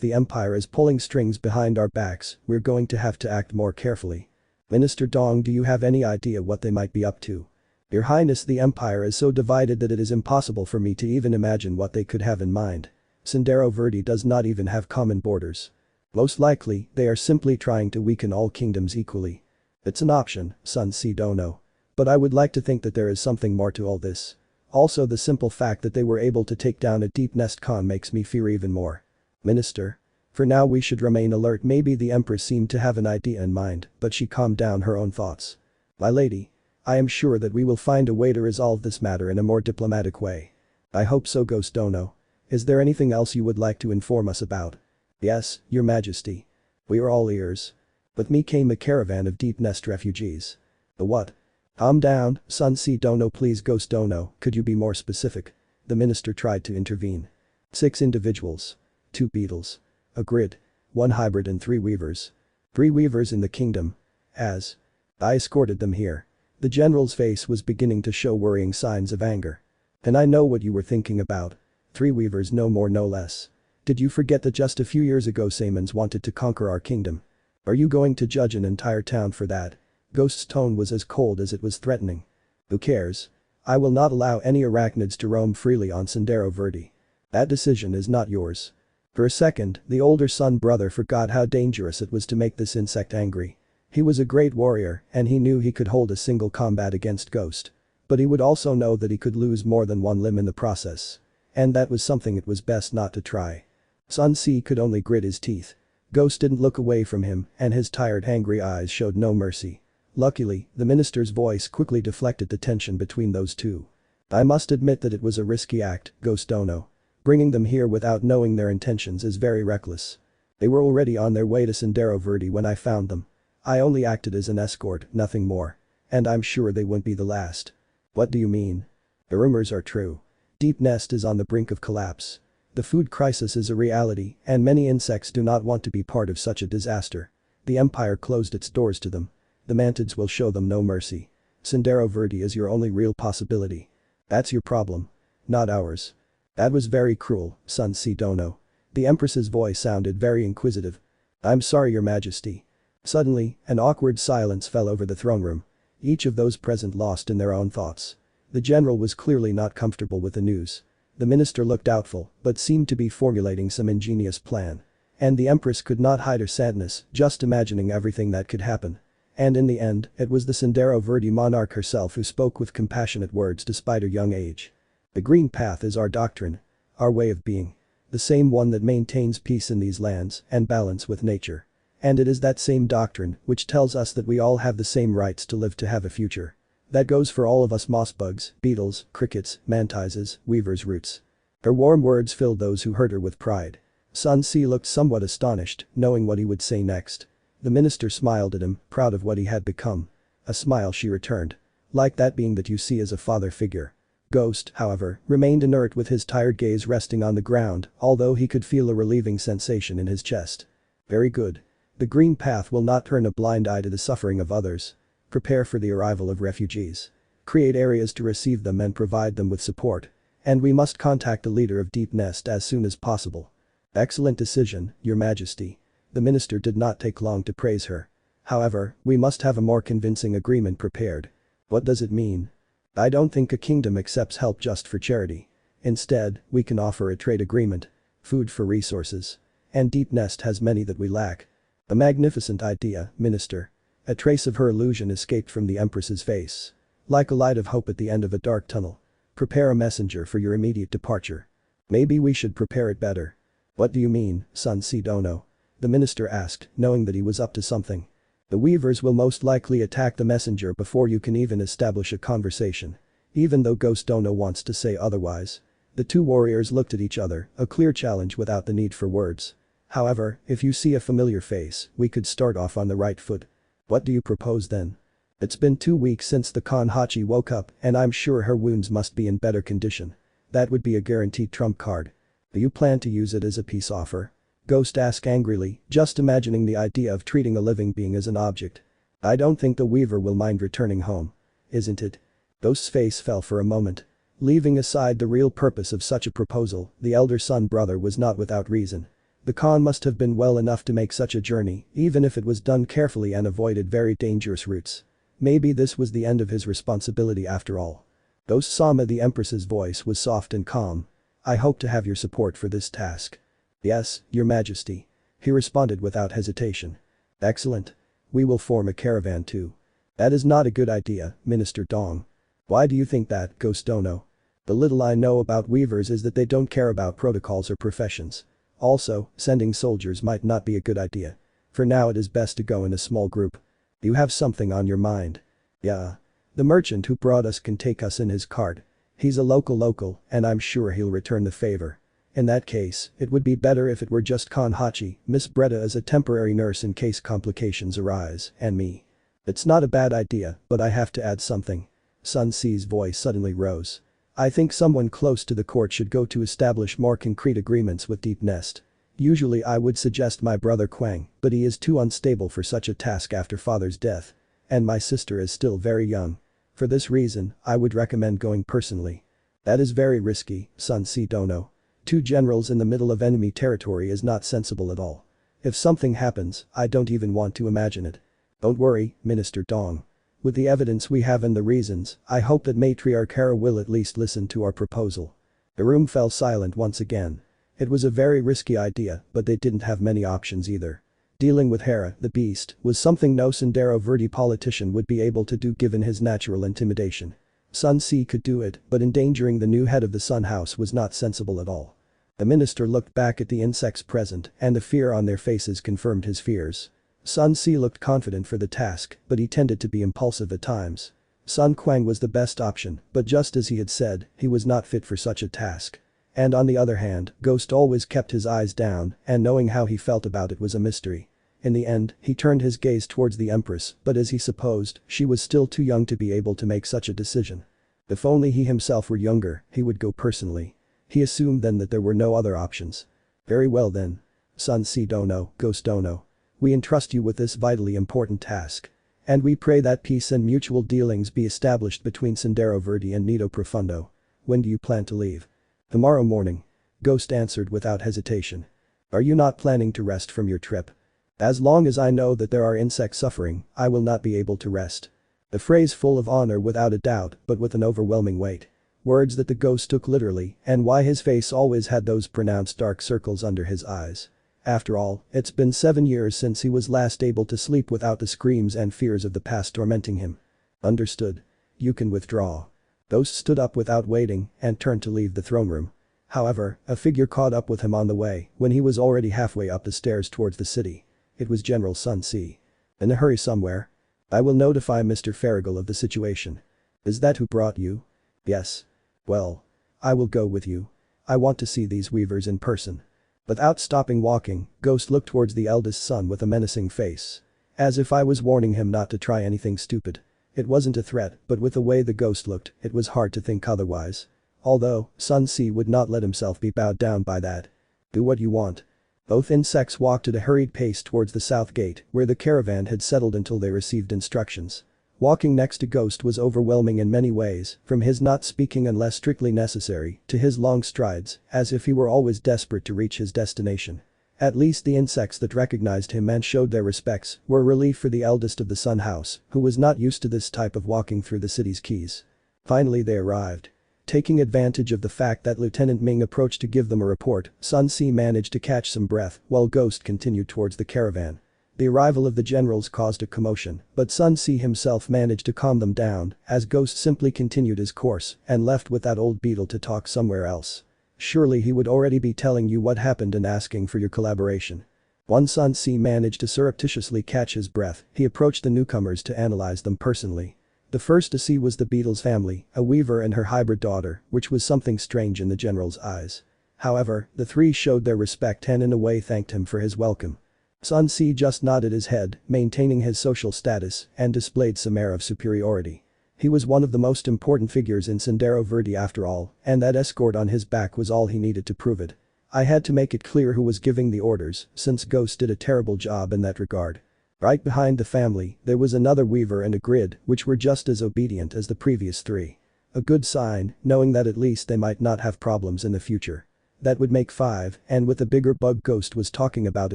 the Empire is pulling strings behind our backs, we're going to have to act more carefully. Minister Dong, do you have any idea what they might be up to? Your Highness, the Empire is so divided that it is impossible for me to even imagine what they could have in mind. Sendero Verde does not even have common borders. Most likely, they are simply trying to weaken all kingdoms equally. It's an option, Sun Si Dono. But I would like to think that there is something more to all this. Also, the simple fact that they were able to take down a deep nest con makes me fear even more. Minister. For now we should remain alert. Maybe the Empress seemed to have an idea in mind, but she calmed down her own thoughts. My lady. I am sure that we will find a way to resolve this matter in a more diplomatic way. I hope so, Ghost Dono. Is there anything else you would like to inform us about? Yes, Your Majesty. We are all ears. With me came a caravan of deep nest refugees. The what? Calm down, Sun Si Dono, please. Ghost Dono, could you be more specific? The minister tried to intervene. 6 individuals. 2 beetles. A grid. 1 hybrid and 3 weavers. 3 weavers in the kingdom. As I escorted them here. The general's face was beginning to show worrying signs of anger. And I know what you were thinking about. 3 weavers, no more no less. Did you forget that just a few years ago Saemons wanted to conquer our kingdom? Are you going to judge an entire town for that? Ghost's tone was as cold as it was threatening. Who cares? I will not allow any arachnids to roam freely on Sendero Verde. That decision is not yours. For a second, the older son brother forgot how dangerous it was to make this insect angry. He was a great warrior, and he knew he could hold a single combat against Ghost. But he would also know that he could lose more than 1 limb in the process. And that was something it was best not to try. Sun Si could only grit his teeth. Ghost didn't look away from him, and his tired, angry eyes showed no mercy. Luckily, the minister's voice quickly deflected the tension between those two. I must admit that it was a risky act, Ghost Dono. Bringing them here without knowing their intentions is very reckless. They were already on their way to Sendero Verde when I found them. I only acted as an escort, nothing more. And I'm sure they wouldn't be the last. What do you mean? The rumors are true. Deep Nest is on the brink of collapse. The food crisis is a reality, and many insects do not want to be part of such a disaster. The Empire closed its doors to them. The Mantids will show them no mercy. Sendero Verde is your only real possibility. That's your problem. Not ours. That was very cruel, Sun Si Dono. The Empress's voice sounded very inquisitive. I'm sorry, Your Majesty. Suddenly, an awkward silence fell over the throne room. Each of those present lost in their own thoughts. The general was clearly not comfortable with the news. The minister looked doubtful, but seemed to be formulating some ingenious plan. And the Empress could not hide her sadness, just imagining everything that could happen. And in the end, it was the Sendero Verde monarch herself who spoke with compassionate words despite her young age. The green path is our doctrine. Our way of being. The same one that maintains peace in these lands and balance with nature. And it is that same doctrine which tells us that we all have the same rights to live, to have a future. That goes for all of us mossbugs, beetles, crickets, mantises, weavers, roots. Her warm words filled those who heard her with pride. Sun Si looked somewhat astonished, knowing what he would say next. The minister smiled at him, proud of what he had become. A smile she returned. Like that being that you see as a father figure. Ghost, however, remained inert with his tired gaze resting on the ground, although he could feel a relieving sensation in his chest. Very good. The green path will not turn a blind eye to the suffering of others. Prepare for the arrival of refugees. Create areas to receive them and provide them with support. And we must contact the leader of Deep Nest as soon as possible. Excellent decision, Your Majesty. The minister did not take long to praise her. However, we must have a more convincing agreement prepared. What does it mean? I don't think a kingdom accepts help just for charity. Instead, we can offer a trade agreement. Food for resources. And Deep Nest has many that we lack. A magnificent idea, Minister. A trace of her illusion escaped from the Empress's face. Like a light of hope at the end of a dark tunnel. Prepare a messenger for your immediate departure. Maybe we should prepare it better. What do you mean, Sun Si Dono? The minister asked, knowing that he was up to something. The weavers will most likely attack the messenger before you can even establish a conversation. Even though Ghost Dono wants to say otherwise. The two warriors looked at each other, a clear challenge without the need for words. However, if you see a familiar face, we could start off on the right foot. What do you propose then? It's been 2 weeks since the Kanhachi woke up and I'm sure her wounds must be in better condition. That would be a guaranteed trump card. Do you plan to use it as a peace offer? Ghost asked angrily, just imagining the idea of treating a living being as an object. I don't think the Weaver will mind returning home. Isn't it? Ghost's face fell for a moment. Leaving aside the real purpose of such a proposal, the elder son brother was not without reason. The Khan must have been well enough to make such a journey, even if it was done carefully and avoided very dangerous routes. Maybe this was the end of his responsibility after all. Ghost Sama the Empress's voice was soft and calm. I hope to have your support for this task. Yes, your majesty. He responded without hesitation. Excellent. We will form a caravan too. That is not a good idea, Minister Dong. Why do you think that, Ghost Dono? The little I know about weavers is that they don't care about protocols or professions. Also, sending soldiers might not be a good idea. For now it is best to go in a small group. You have something on your mind. Yeah. The merchant who brought us can take us in his cart. He's a local, and I'm sure he'll return the favor. In that case, it would be better if it were just Kanhachi, Miss Bretta as a temporary nurse in case complications arise, and me. It's not a bad idea, but I have to add something. Sun Si's voice suddenly rose. I think someone close to the court should go to establish more concrete agreements with Deep Nest. Usually I would suggest my brother Quang, but he is too unstable for such a task after father's death. And my sister is still very young. For this reason, I would recommend going personally. That is very risky, Sun Si Dono. 2 generals in the middle of enemy territory is not sensible at all. If something happens, I don't even want to imagine it. Don't worry, Minister Dong. With the evidence we have and the reasons, I hope that Matriarch Hera will at least listen to our proposal. The room fell silent once again. It was a very risky idea, but they didn't have many options either. Dealing with Hera, the beast, was something no Sendero Verde politician would be able to do given his natural intimidation. Sun Si could do it, but endangering the new head of the Sun House was not sensible at all. The minister looked back at the insects present, and the fear on their faces confirmed his fears. Sun Si looked confident for the task, but he tended to be impulsive at times. Sun Quang was the best option, but just as he had said, he was not fit for such a task. And on the other hand, Ghost always kept his eyes down, and knowing how he felt about it was a mystery. In the end, he turned his gaze towards the Empress, but as he supposed, she was still too young to be able to make such a decision. If only he himself were younger, he would go personally. He assumed then that there were no other options. Very well then. Sun Si Dono, Ghost Dono. We entrust you with this vitally important task. And we pray that peace and mutual dealings be established between Sendero Verde and Nido Profundo. When do you plan to leave? Tomorrow morning. Ghost answered without hesitation. Are you not planning to rest from your trip? As long as I know that there are insects suffering, I will not be able to rest. The phrase full of honor without a doubt, but with an overwhelming weight. Words that the ghost took literally, and why his face always had those pronounced dark circles under his eyes. After all, it's been 7 years since he was last able to sleep without the screams and fears of the past tormenting him. Understood. You can withdraw. Ghost stood up without waiting and turned to leave the throne room. However, a figure caught up with him on the way when he was already halfway up the stairs towards the city. It was General Sun Si. In a hurry somewhere? I will notify Mr. Farragle of the situation. Is that who brought you? Yes. Well. I will go with you. I want to see these weavers in person. Without stopping walking, Ghost looked towards the eldest son with a menacing face. As if I was warning him not to try anything stupid. It wasn't a threat, but with the way the ghost looked, it was hard to think otherwise. Although, Sun Si would not let himself be bowed down by that. Do what you want. Both insects walked at a hurried pace towards the south gate, where the caravan had settled until they received instructions. Walking next to Ghost was overwhelming in many ways, from his not speaking unless strictly necessary, to his long strides, as if he were always desperate to reach his destination. At least the insects that recognized him and showed their respects were a relief for the eldest of the Sun House, who was not used to this type of walking through the city's keys. Finally they arrived. Taking advantage of the fact that Lieutenant Ming approached to give them a report, Sun Si managed to catch some breath while Ghost continued towards the caravan. The arrival of the generals caused a commotion, but Sun Si himself managed to calm them down as Ghost simply continued his course and left with that old beetle to talk somewhere else. Surely he would already be telling you what happened and asking for your collaboration. Once Sun Si managed to surreptitiously catch his breath, he approached the newcomers to analyze them personally. The first to see was the beetle's family, a weaver and her hybrid daughter, which was something strange in the general's eyes. However, the three showed their respect and in a way thanked him for his welcome. Sun Ce just nodded his head, maintaining his social status, and displayed some air of superiority. He was one of the most important figures in Sendero Verde after all, and that escort on his back was all he needed to prove it. I had to make it clear who was giving the orders, since Ghost did a terrible job in that regard. Right behind the family, there was another Weaver and a Grid, which were just as obedient as the previous three. A good sign, knowing that at least they might not have problems in the future. That would make 5, and with the bigger bug Ghost was talking about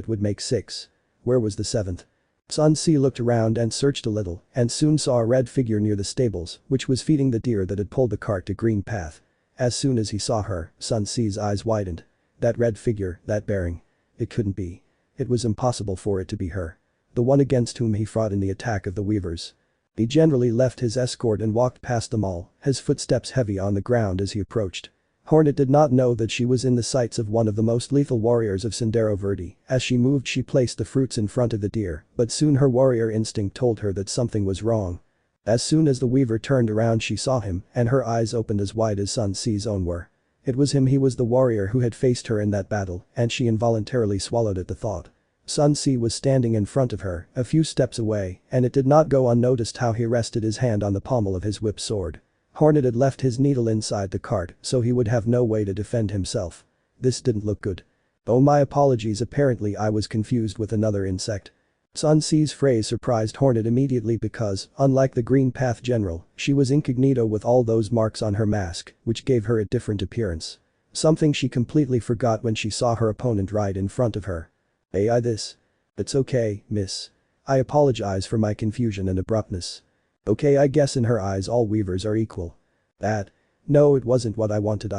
it would make 6. Where was the 7th? Sun Ce looked around and searched a little, and soon saw a red figure near the stables, which was feeding the deer that had pulled the cart to Green Path. As soon as he saw her, Sun Ce's eyes widened. That red figure, that bearing. It couldn't be. It was impossible for it to be her. The one against whom he fought in the attack of the Weavers. He generally left his escort and walked past them all, his footsteps heavy on the ground as he approached. Hornet did not know that she was in the sights of one of the most lethal warriors of Sendero Verde. As she moved she placed the fruits in front of the deer, but soon her warrior instinct told her that something was wrong. As soon as the Weaver turned around she saw him, and her eyes opened as wide as Sun Ce's own were. It was him, he was the warrior who had faced her in that battle, and she involuntarily swallowed at the thought. Sun Ce was standing in front of her, a few steps away, and it did not go unnoticed how he rested his hand on the pommel of his whip sword. Hornet had left his needle inside the cart, so he would have no way to defend himself. This didn't look good. Oh, my apologies, apparently I was confused with another insect. Sun Ce's phrase surprised Hornet immediately because, unlike the Green Path General, she was incognito with all those marks on her mask, which gave her a different appearance. Something she completely forgot when she saw her opponent right in front of her. AI this. It's okay, miss. I apologize for my confusion and abruptness. Okay, I guess in her eyes all Weavers are equal. That. No, it wasn't what I wanted.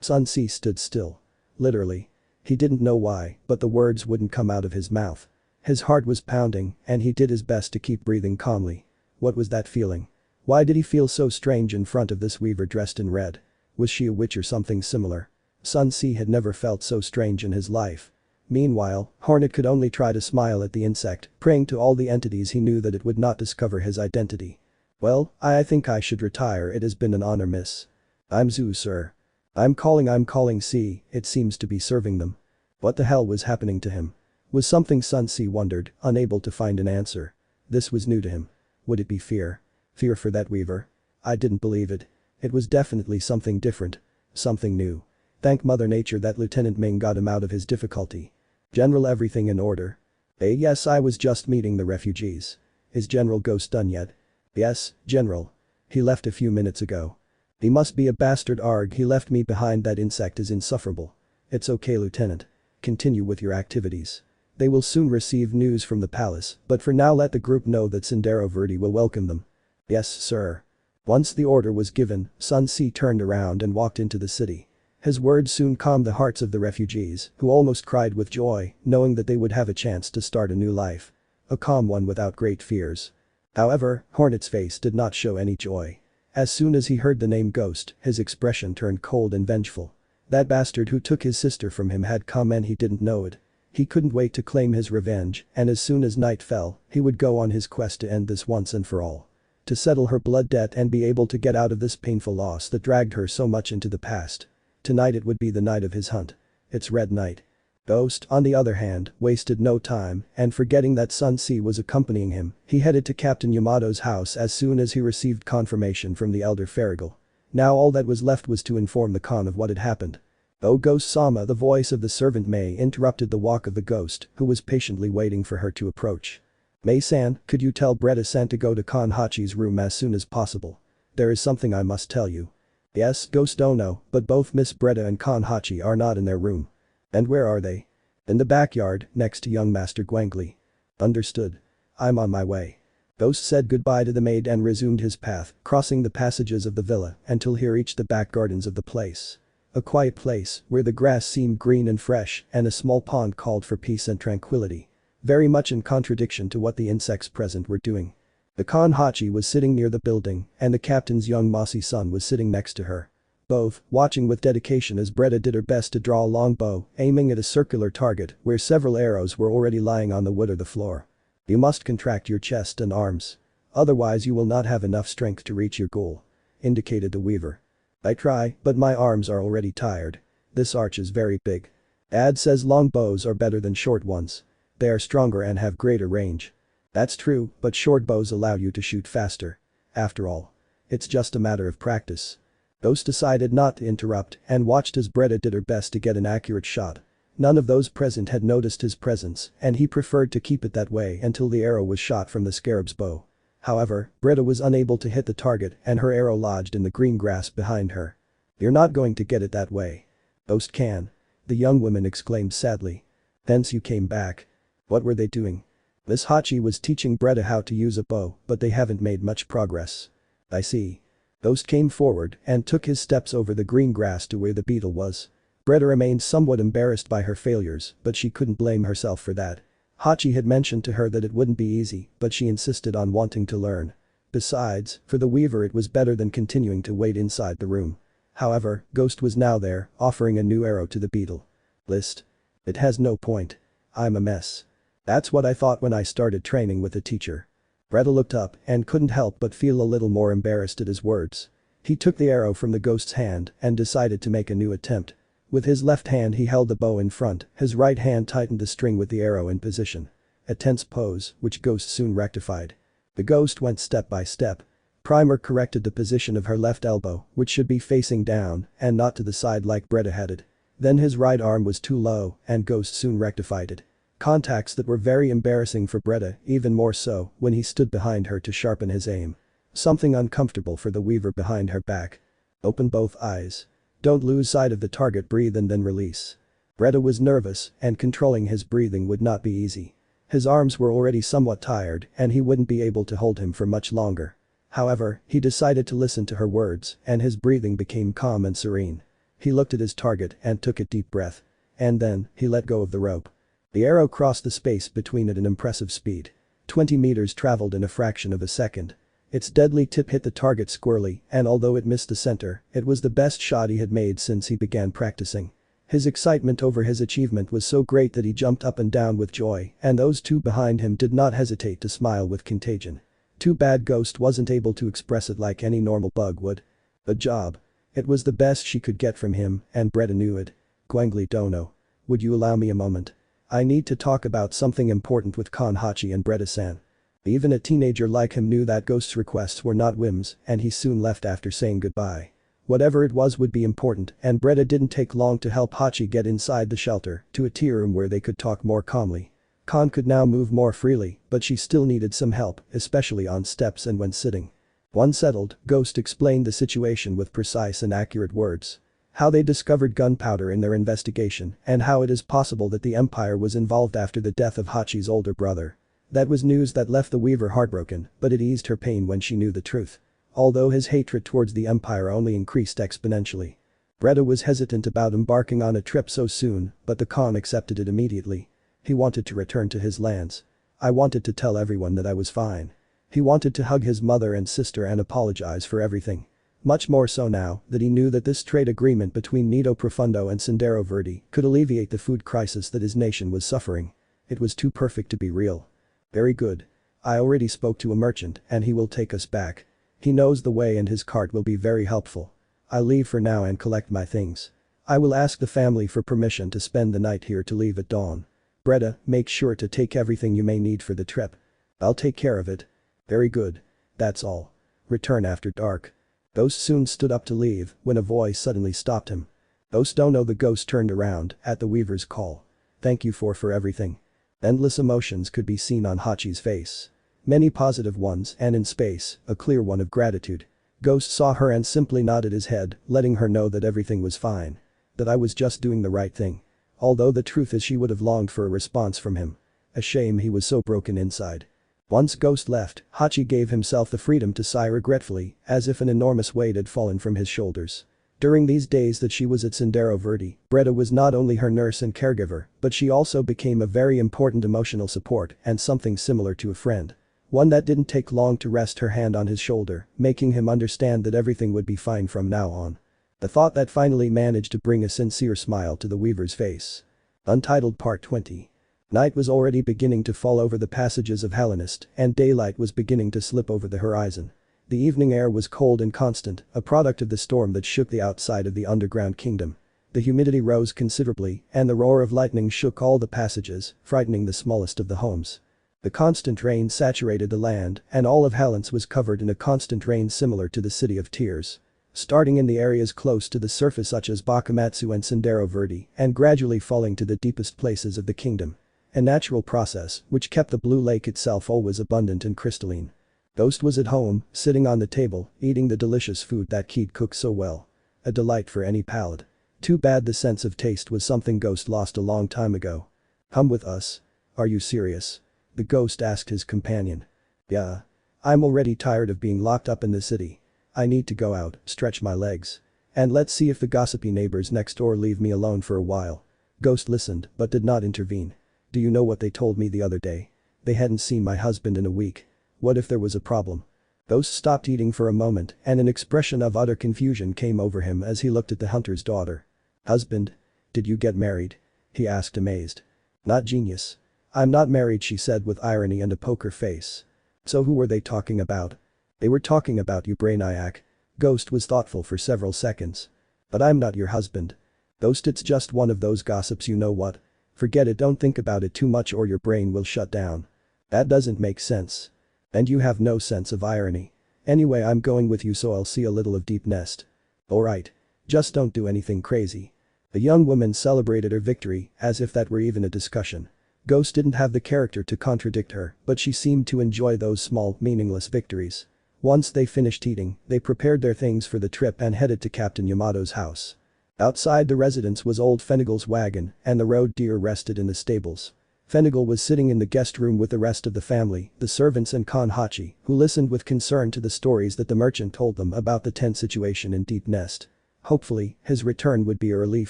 Sun Ce stood still. Literally. He didn't know why, but the words wouldn't come out of his mouth. His heart was pounding, and he did his best to keep breathing calmly. What was that feeling? Why did he feel so strange in front of this Weaver dressed in red? Was she a witch or something similar? Sun Ce had never felt so strange in his life. Meanwhile, Hornet could only try to smile at the insect, praying to all the entities he knew that it would not discover his identity. Well, I think I should retire. It has been an honor, miss. I'm Zoo, sir. I'm calling C, it seems to be serving them. What the hell was happening to him? Was something? Sun Ce wondered, unable to find an answer. This was new to him. Would it be fear? Fear for that Weaver? I didn't believe it. It was definitely something different. Something new. Thank Mother Nature that Lieutenant Ming got him out of his difficulty. General, everything in order? Yes, I was just meeting the refugees. Is General Ghost done yet? Yes, General. He left a few minutes ago. He must be a bastard. Arg, he left me behind. That insect is insufferable. It's okay, Lieutenant. Continue with your activities. They will soon receive news from the palace, but for now let the group know that Sendero Verde will welcome them. Yes, sir. Once the order was given, Sun Ce turned around and walked into the city. His words soon calmed the hearts of the refugees, who almost cried with joy, knowing that they would have a chance to start a new life. A calm one without great fears. However, Hornet's face did not show any joy. As soon as he heard the name Ghost, his expression turned cold and vengeful. That bastard who took his sister from him had come and he didn't know it. He couldn't wait to claim his revenge, and as soon as night fell, he would go on his quest to end this once and for all. To settle her blood debt and be able to get out of this painful loss that dragged her so much into the past. Tonight it would be the night of his hunt. It's Red Night. Ghost, on the other hand, wasted no time, and forgetting that Sun Ce was accompanying him, he headed to Captain Yamato's house as soon as he received confirmation from the Elder Farragle. Now all that was left was to inform the Khan of what had happened. Oh, Ghost-sama, the voice of the servant Mei interrupted the walk of the ghost, who was patiently waiting for her to approach. Mei-san, could you tell Bretta-san to go to Khan Hachi's room as soon as possible? There is something I must tell you. Yes, Ghost, don't know, but both Miss Bretta and Khan Hachi are not in their room. And where are they? In the backyard, next to young Master Gwangli. Understood. I'm on my way. Ghost said goodbye to the maid and resumed his path, crossing the passages of the villa until he reached the back gardens of the place. A quiet place where the grass seemed green and fresh and a small pond called for peace and tranquility. Very much in contradiction to what the insects present were doing. The Khan Hachi was sitting near the building and the captain's young mossy son was sitting next to her. Both, watching with dedication as Bretta did her best to draw a long bow, aiming at a circular target where several arrows were already lying on the wood or the floor. You must contract your chest and arms. Otherwise you will not have enough strength to reach your goal. Indicated the weaver. I try, but my arms are already tired. This arch is very big. Ad says long bows are better than short ones. They are stronger and have greater range. That's true, but short bows allow you to shoot faster. After all. It's just a matter of practice. Ghost decided not to interrupt and watched as Bretta did her best to get an accurate shot. None of those present had noticed his presence and he preferred to keep it that way until the arrow was shot from the scarab's bow. However, Bretta was unable to hit the target and her arrow lodged in the green grass behind her. You're not going to get it that way. Ghost can. The young woman exclaimed sadly. Thence you came back. What were they doing? Miss Hachi was teaching Bretta how to use a bow, but they haven't made much progress. I see. Ghost came forward and took his steps over the green grass to where the beetle was. Bretta remained somewhat embarrassed by her failures, but she couldn't blame herself for that. Hachi had mentioned to her that it wouldn't be easy, but she insisted on wanting to learn. Besides, for the weaver it was better than continuing to wait inside the room. However, Ghost was now there, offering a new arrow to the beetle. List. It has no point. I'm a mess. That's what I thought when I started training with the teacher. Bretta looked up and couldn't help but feel a little more embarrassed at his words. He took the arrow from the ghost's hand and decided to make a new attempt. With his left hand he held the bow in front, his right hand tightened the string with the arrow in position. A tense pose, which Ghost soon rectified. The ghost went step by step. Primer corrected the position of her left elbow, which should be facing down and not to the side like Bretta had it. Then his right arm was too low and Ghost soon rectified it. Contacts that were very embarrassing for Bretta, even more so when he stood behind her to sharpen his aim. Something uncomfortable for the weaver behind her back. Open both eyes. Don't lose sight of the target, breathe and then release. Bretta was nervous and controlling his breathing would not be easy. His arms were already somewhat tired and he wouldn't be able to hold him for much longer. However, he decided to listen to her words and his breathing became calm and serene. He looked at his target and took a deep breath. And then, he let go of the rope. The arrow crossed the space between at an impressive speed. 20 meters traveled in a fraction of a second. Its deadly tip hit the target squarely and although it missed the center, it was the best shot he had made since he began practicing. His excitement over his achievement was so great that he jumped up and down with joy and those two behind him did not hesitate to smile with contagion. Too bad Ghost wasn't able to express it like any normal bug would. Good job. It was the best she could get from him and Bretta knew it. Gwangli Dono. Would you allow me a moment? I need to talk about something important with Kon Hachi and Bretta-san. Even a teenager like him knew that Ghost's requests were not whims and he soon left after saying goodbye. Whatever it was would be important and Bretta didn't take long to help Hachi get inside the shelter to a tea room where they could talk more calmly. Kon could now move more freely, but she still needed some help, especially on steps and when sitting. Once settled, Ghost explained the situation with precise and accurate words. How they discovered gunpowder in their investigation and how it is possible that the Empire was involved after the death of Hachi's older brother. That was news that left the weaver heartbroken, but it eased her pain when she knew the truth. Although his hatred towards the Empire only increased exponentially. Bretta was hesitant about embarking on a trip so soon, but the Khan accepted it immediately. He wanted to return to his lands. I wanted to tell everyone that I was fine. He wanted to hug his mother and sister and apologize for everything. Much more so now that he knew that this trade agreement between Nido Profundo and Sendero Verde could alleviate the food crisis that his nation was suffering. It was too perfect to be real. Very good. I already spoke to a merchant and he will take us back. He knows the way and his cart will be very helpful. I'll leave for now and collect my things. I will ask the family for permission to spend the night here to leave at dawn. Bretta, make sure to take everything you may need for the trip. I'll take care of it. Very good. That's all. Return after dark. Ghost soon stood up to leave when a voice suddenly stopped him. Ghost Dono. The ghost turned around at the weaver's call. Thank you for everything. Endless emotions could be seen on Hachi's face. Many positive ones and in space, a clear one of gratitude. Ghost saw her and simply nodded his head, letting her know that everything was fine. That I was just doing the right thing. Although the truth is she would have longed for a response from him. A shame he was so broken inside. Once Ghost left, Hachi gave himself the freedom to sigh regretfully, as if an enormous weight had fallen from his shoulders. During these days that she was at Sendero Verde, Bretta was not only her nurse and caregiver, but she also became a very important emotional support and something similar to a friend. One that didn't take long to rest her hand on his shoulder, making him understand that everything would be fine from now on. The thought that finally managed to bring a sincere smile to the weaver's face. Untitled Part 20. Night was already beginning to fall over the passages of Hallownest and daylight was beginning to slip over the horizon. The evening air was cold and constant, a product of the storm that shook the outside of the underground kingdom. The humidity rose considerably, and the roar of lightning shook all the passages, frightening the smallest of the homes. The constant rain saturated the land, and all of Hallownest was covered in a constant rain similar to the City of Tears. Starting in the areas close to the surface such as Bakumatsu and Sendero Verde, and gradually falling to the deepest places of the kingdom. A natural process which kept the blue lake itself always abundant and crystalline. Ghost was at home, sitting on the table, eating the delicious food that Keed cooked so well. A delight for any palate. Too bad the sense of taste was something Ghost lost a long time ago. Come with us. Are you serious? The ghost asked his companion. Yeah. I'm already tired of being locked up in the city. I need to go out, stretch my legs. And let's see if the gossipy neighbors next door leave me alone for a while. Ghost listened, but did not intervene. Do you know what they told me the other day? They hadn't seen my husband in a week. What if there was a problem? Ghost stopped eating for a moment, and an expression of utter confusion came over him as he looked at the hunter's daughter. Husband? Did you get married? He asked amazed. Not genius. I'm not married, she said with irony and a poker face. So who were they talking about? They were talking about you, Brainiac. Ghost was thoughtful for several seconds. But I'm not your husband. Ghost, it's just one of those gossips, you know what? Forget it, don't think about it too much or your brain will shut down. That doesn't make sense. And you have no sense of irony. Anyway, I'm going with you so I'll see a little of Deep Nest. Alright. Just don't do anything crazy. The young woman celebrated her victory as if that were even a discussion. Ghost didn't have the character to contradict her, but she seemed to enjoy those small, meaningless victories. Once they finished eating, they prepared their things for the trip and headed to Captain Yamato's house. Outside the residence was old Fenigal's wagon, and the road deer rested in the stables. Fenigal was sitting in the guest room with the rest of the family, the servants and Hachi, who listened with concern to the stories that the merchant told them about the tense situation in Deep Nest. Hopefully, his return would be a relief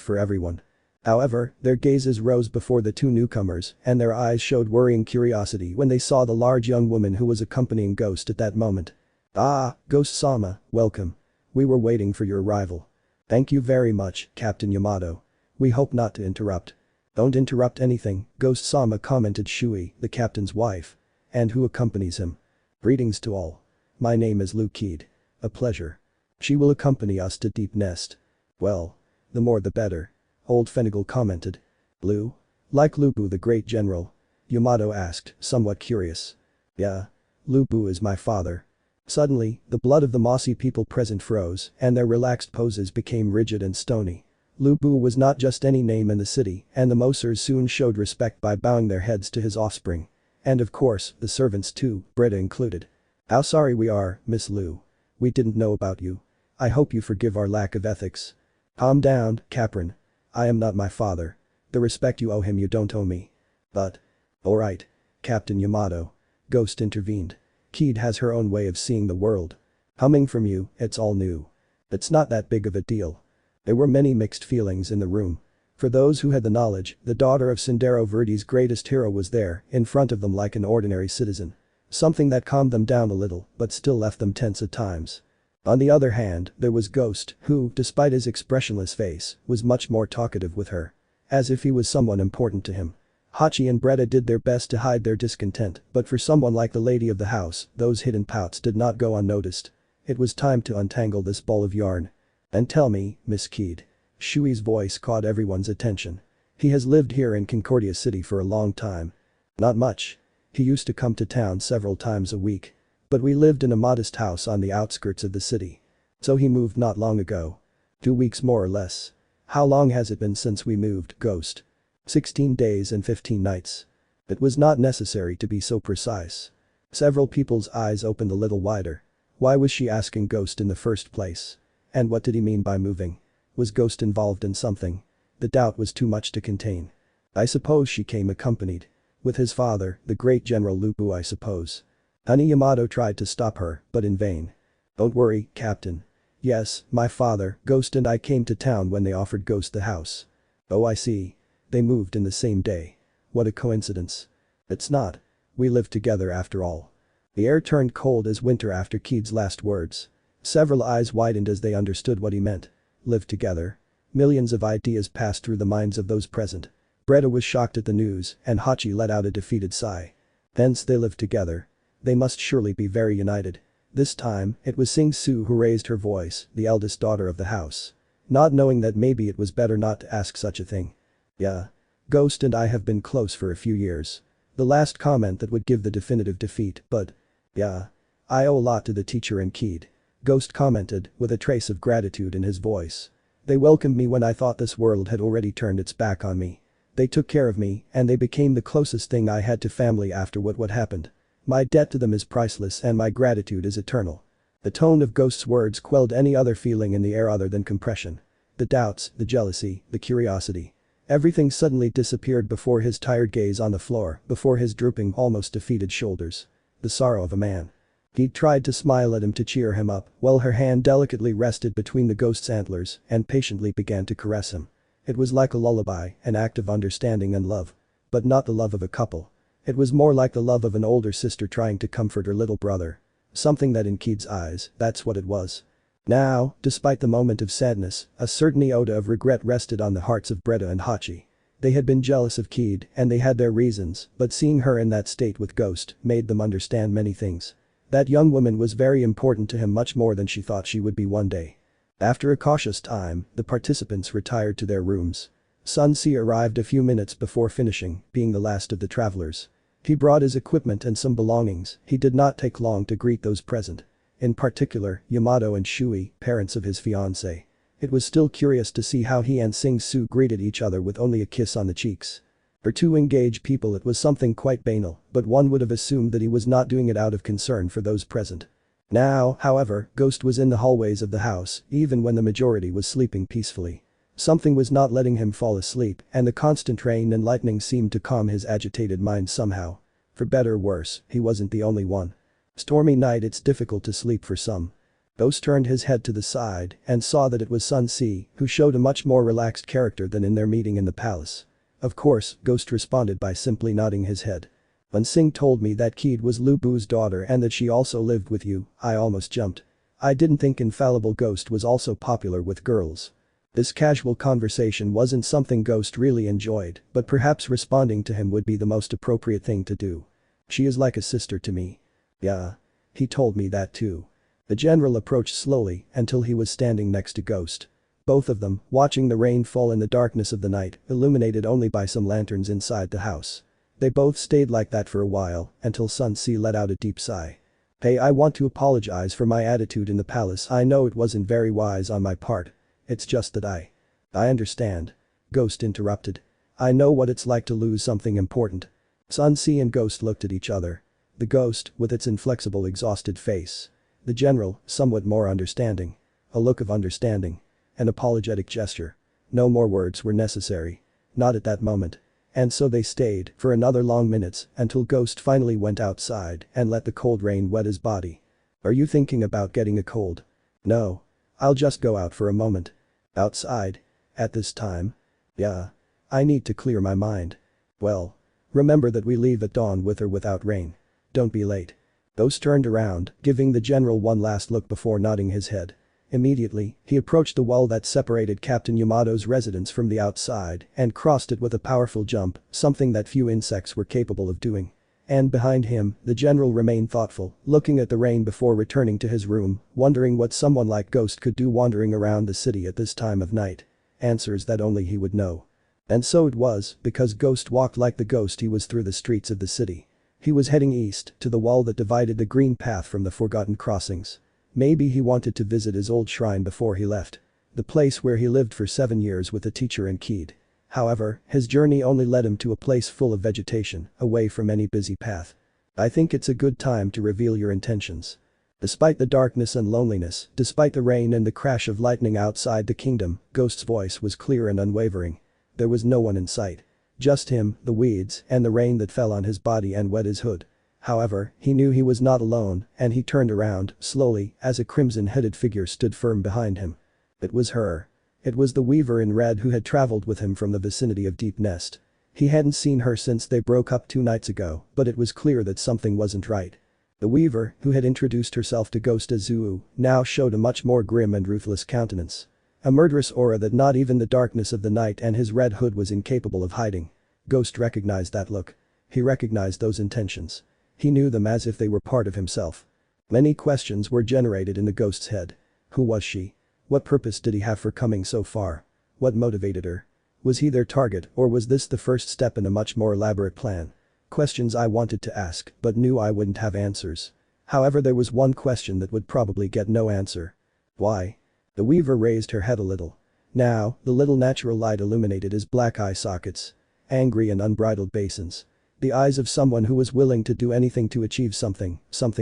for everyone. However, their gazes rose before the two newcomers, and their eyes showed worrying curiosity when they saw the large young woman who was accompanying Ghost at that moment. Ah, Ghost-sama, welcome. We were waiting for your arrival. Thank you very much, Captain Yamato. We hope not to interrupt. Don't interrupt anything, Ghost-sama commented Shui, the captain's wife. And who accompanies him? Greetings to all. My name is Lu Keed. A pleasure. She will accompany us to Deep Nest. Well. The more the better. Old Fenigal commented. Lu? Like Lu Bu the great general? Yamato asked, somewhat curious. Yeah. Lu Bu is my father. Suddenly, the blood of the mossy people present froze, and their relaxed poses became rigid and stony. Lu Bu was not just any name in the city, and the Mosers soon showed respect by bowing their heads to his offspring. And of course, the servants too, Breda included. How sorry we are, Miss Lu. We didn't know about you. I hope you forgive our lack of ethics. Calm down, Capron. I am not my father. The respect you owe him you don't owe me. But. Alright. Captain Yamato. Ghost intervened. Keed has her own way of seeing the world. Coming from you, it's all new. It's not that big of a deal. There were many mixed feelings in the room. For those who had the knowledge, the daughter of Sendero Verde's greatest hero was there, in front of them like an ordinary citizen. Something that calmed them down a little, but still left them tense at times. On the other hand, there was Ghost, who, despite his expressionless face, was much more talkative with her. As if he was someone important to him. Hachi and Breda did their best to hide their discontent, but for someone like the lady of the house, those hidden pouts did not go unnoticed. It was time to untangle this ball of yarn. And tell me, Miss Keed. Shui's voice caught everyone's attention. He has lived here in Concordia City for a long time. Not much. He used to come to town several times a week. But we lived in a modest house on the outskirts of the city. So he moved not long ago. 2 weeks more or less. How long has it been since we moved, Ghost? 16 days and 15 nights. It was not necessary to be so precise. Several people's eyes opened a little wider. Why was she asking Ghost in the first place? And what did he mean by moving? Was Ghost involved in something? The doubt was too much to contain. I suppose she came accompanied. With his father, the great General Lu Bu, I suppose. Honey Yamato tried to stop her, but in vain. Don't worry, Captain. Yes, my father, Ghost and I came to town when they offered Ghost the house. Oh, I see. They moved in the same day. What a coincidence. It's not. We lived together after all. The air turned cold as winter after Keed's last words. Several eyes widened as they understood what he meant. Live together. Millions of ideas passed through the minds of those present. Breda was shocked at the news, and Hachi let out a defeated sigh. Hence they lived together. They must surely be very united. This time, it was Sing Su who raised her voice, the eldest daughter of the house. not knowing that maybe it was better not to ask such a thing. Yeah. Ghost and I have been close for a few years. The last comment that would give the definitive defeat, but. Yeah. I owe a lot to the teacher and Keed. Ghost commented, with a trace of gratitude in his voice. They welcomed me when I thought this world had already turned its back on me. They took care of me, and they became the closest thing I had to family after what happened. My debt to them is priceless and my gratitude is eternal. The tone of Ghost's words quelled any other feeling in the air other than compression. The doubts, the jealousy, the curiosity. Everything suddenly disappeared before his tired gaze on the floor, before his drooping, almost defeated shoulders. The sorrow of a man. He tried to smile at him to cheer him up, while her hand delicately rested between the ghost's antlers and patiently began to caress him. It was like a lullaby, an act of understanding and love. But not the love of a couple. It was more like the love of an older sister trying to comfort her little brother. Something that in Keed's eyes, that's what it was. Now, despite the moment of sadness, a certain iota of regret rested on the hearts of Breda and Hachi. They had been jealous of Keed and they had their reasons, but seeing her in that state with Ghost made them understand many things. That young woman was very important to him, much more than she thought she would be one day. After a cautious time, the participants retired to their rooms. Sun Ce arrived a few minutes before finishing, being the last of the travelers. He brought his equipment and some belongings. He did not take long to greet those present. In particular, Yamato and Shui, parents of his fiancée. It was still curious to see how he and Sing Su greeted each other with only a kiss on the cheeks. For two engaged people it was something quite banal, but one would have assumed that he was not doing it out of concern for those present. Now, however, Ghost was in the hallways of the house, even when the majority was sleeping peacefully. Something was not letting him fall asleep, and the constant rain and lightning seemed to calm his agitated mind somehow. For better or worse, he wasn't the only one. Stormy night, it's difficult to sleep for some. Ghost turned his head to the side and saw that it was Sun Ce, who showed a much more relaxed character than in their meeting in the palace. Of course, Ghost responded by simply nodding his head. When Sing told me that Keed was Lu Bu's daughter and that she also lived with you, I almost jumped. I didn't think Infallible Ghost was also popular with girls. This casual conversation wasn't something Ghost really enjoyed, but perhaps responding to him would be the most appropriate thing to do. She is like a sister to me. Yeah. He told me that too. The general approached slowly until he was standing next to Ghost. Both of them, watching the rain fall in the darkness of the night, illuminated only by some lanterns inside the house. They both stayed like that for a while, until Sun Ce let out a deep sigh. Hey, I want to apologize for my attitude in the palace. I know it wasn't very wise on my part. It's just that I understand. Ghost interrupted. I know what it's like to lose something important. Sun Ce and Ghost looked at each other. The Ghost, with its inflexible exhausted face. The general, somewhat more understanding. A look of understanding. An apologetic gesture. No more words were necessary. Not at that moment. And so they stayed for another long minutes until Ghost finally went outside and let the cold rain wet his body. Are you thinking about getting a cold? No. I'll just go out for a moment. Outside? At this time? Yeah. I need to clear my mind. Well. Remember that we leave at dawn with or without rain. Don't be late. Ghost turned around, giving the general one last look before nodding his head. Immediately, he approached the wall that separated Captain Yamato's residence from the outside and crossed it with a powerful jump, something that few insects were capable of doing. And behind him, the general remained thoughtful, looking at the rain before returning to his room, wondering what someone like Ghost could do wandering around the city at this time of night. Answers that only he would know. And so it was, because Ghost walked like the ghost he was through the streets of the city. He was heading east, to the wall that divided the green path from the forgotten crossings. Maybe he wanted to visit his old shrine before he left. The place where he lived for 7 years with the teacher and Keed. However, his journey only led him to a place full of vegetation, away from any busy path. I think it's a good time to reveal your intentions. Despite the darkness and loneliness, despite the rain and the crash of lightning outside the kingdom, Ghost's voice was clear and unwavering. There was no one in sight. Just him, the weeds, and the rain that fell on his body and wet his hood. However, he knew he was not alone, and he turned around, slowly, as a crimson-headed figure stood firm behind him. It was her. It was the weaver in red who had traveled with him from the vicinity of Deep Nest. He hadn't seen her since they broke up 2 nights ago, but it was clear that something wasn't right. The weaver, who had introduced herself to Ghost as Zuu, now showed a much more grim and ruthless countenance. A murderous aura that not even the darkness of the night and his red hood was incapable of hiding. Ghost recognized that look. He recognized those intentions. He knew them as if they were part of himself. Many questions were generated in the Ghost's head. Who was she? What purpose did he have for coming so far? What motivated her? Was he their target, or was this the first step in a much more elaborate plan? Questions I wanted to ask, but knew I wouldn't have answers. However, there was one question that would probably get no answer. Why? The weaver raised her head a little. Now, the little natural light illuminated his black eye sockets. Angry and unbridled basins. The eyes of someone who was willing to do anything to achieve something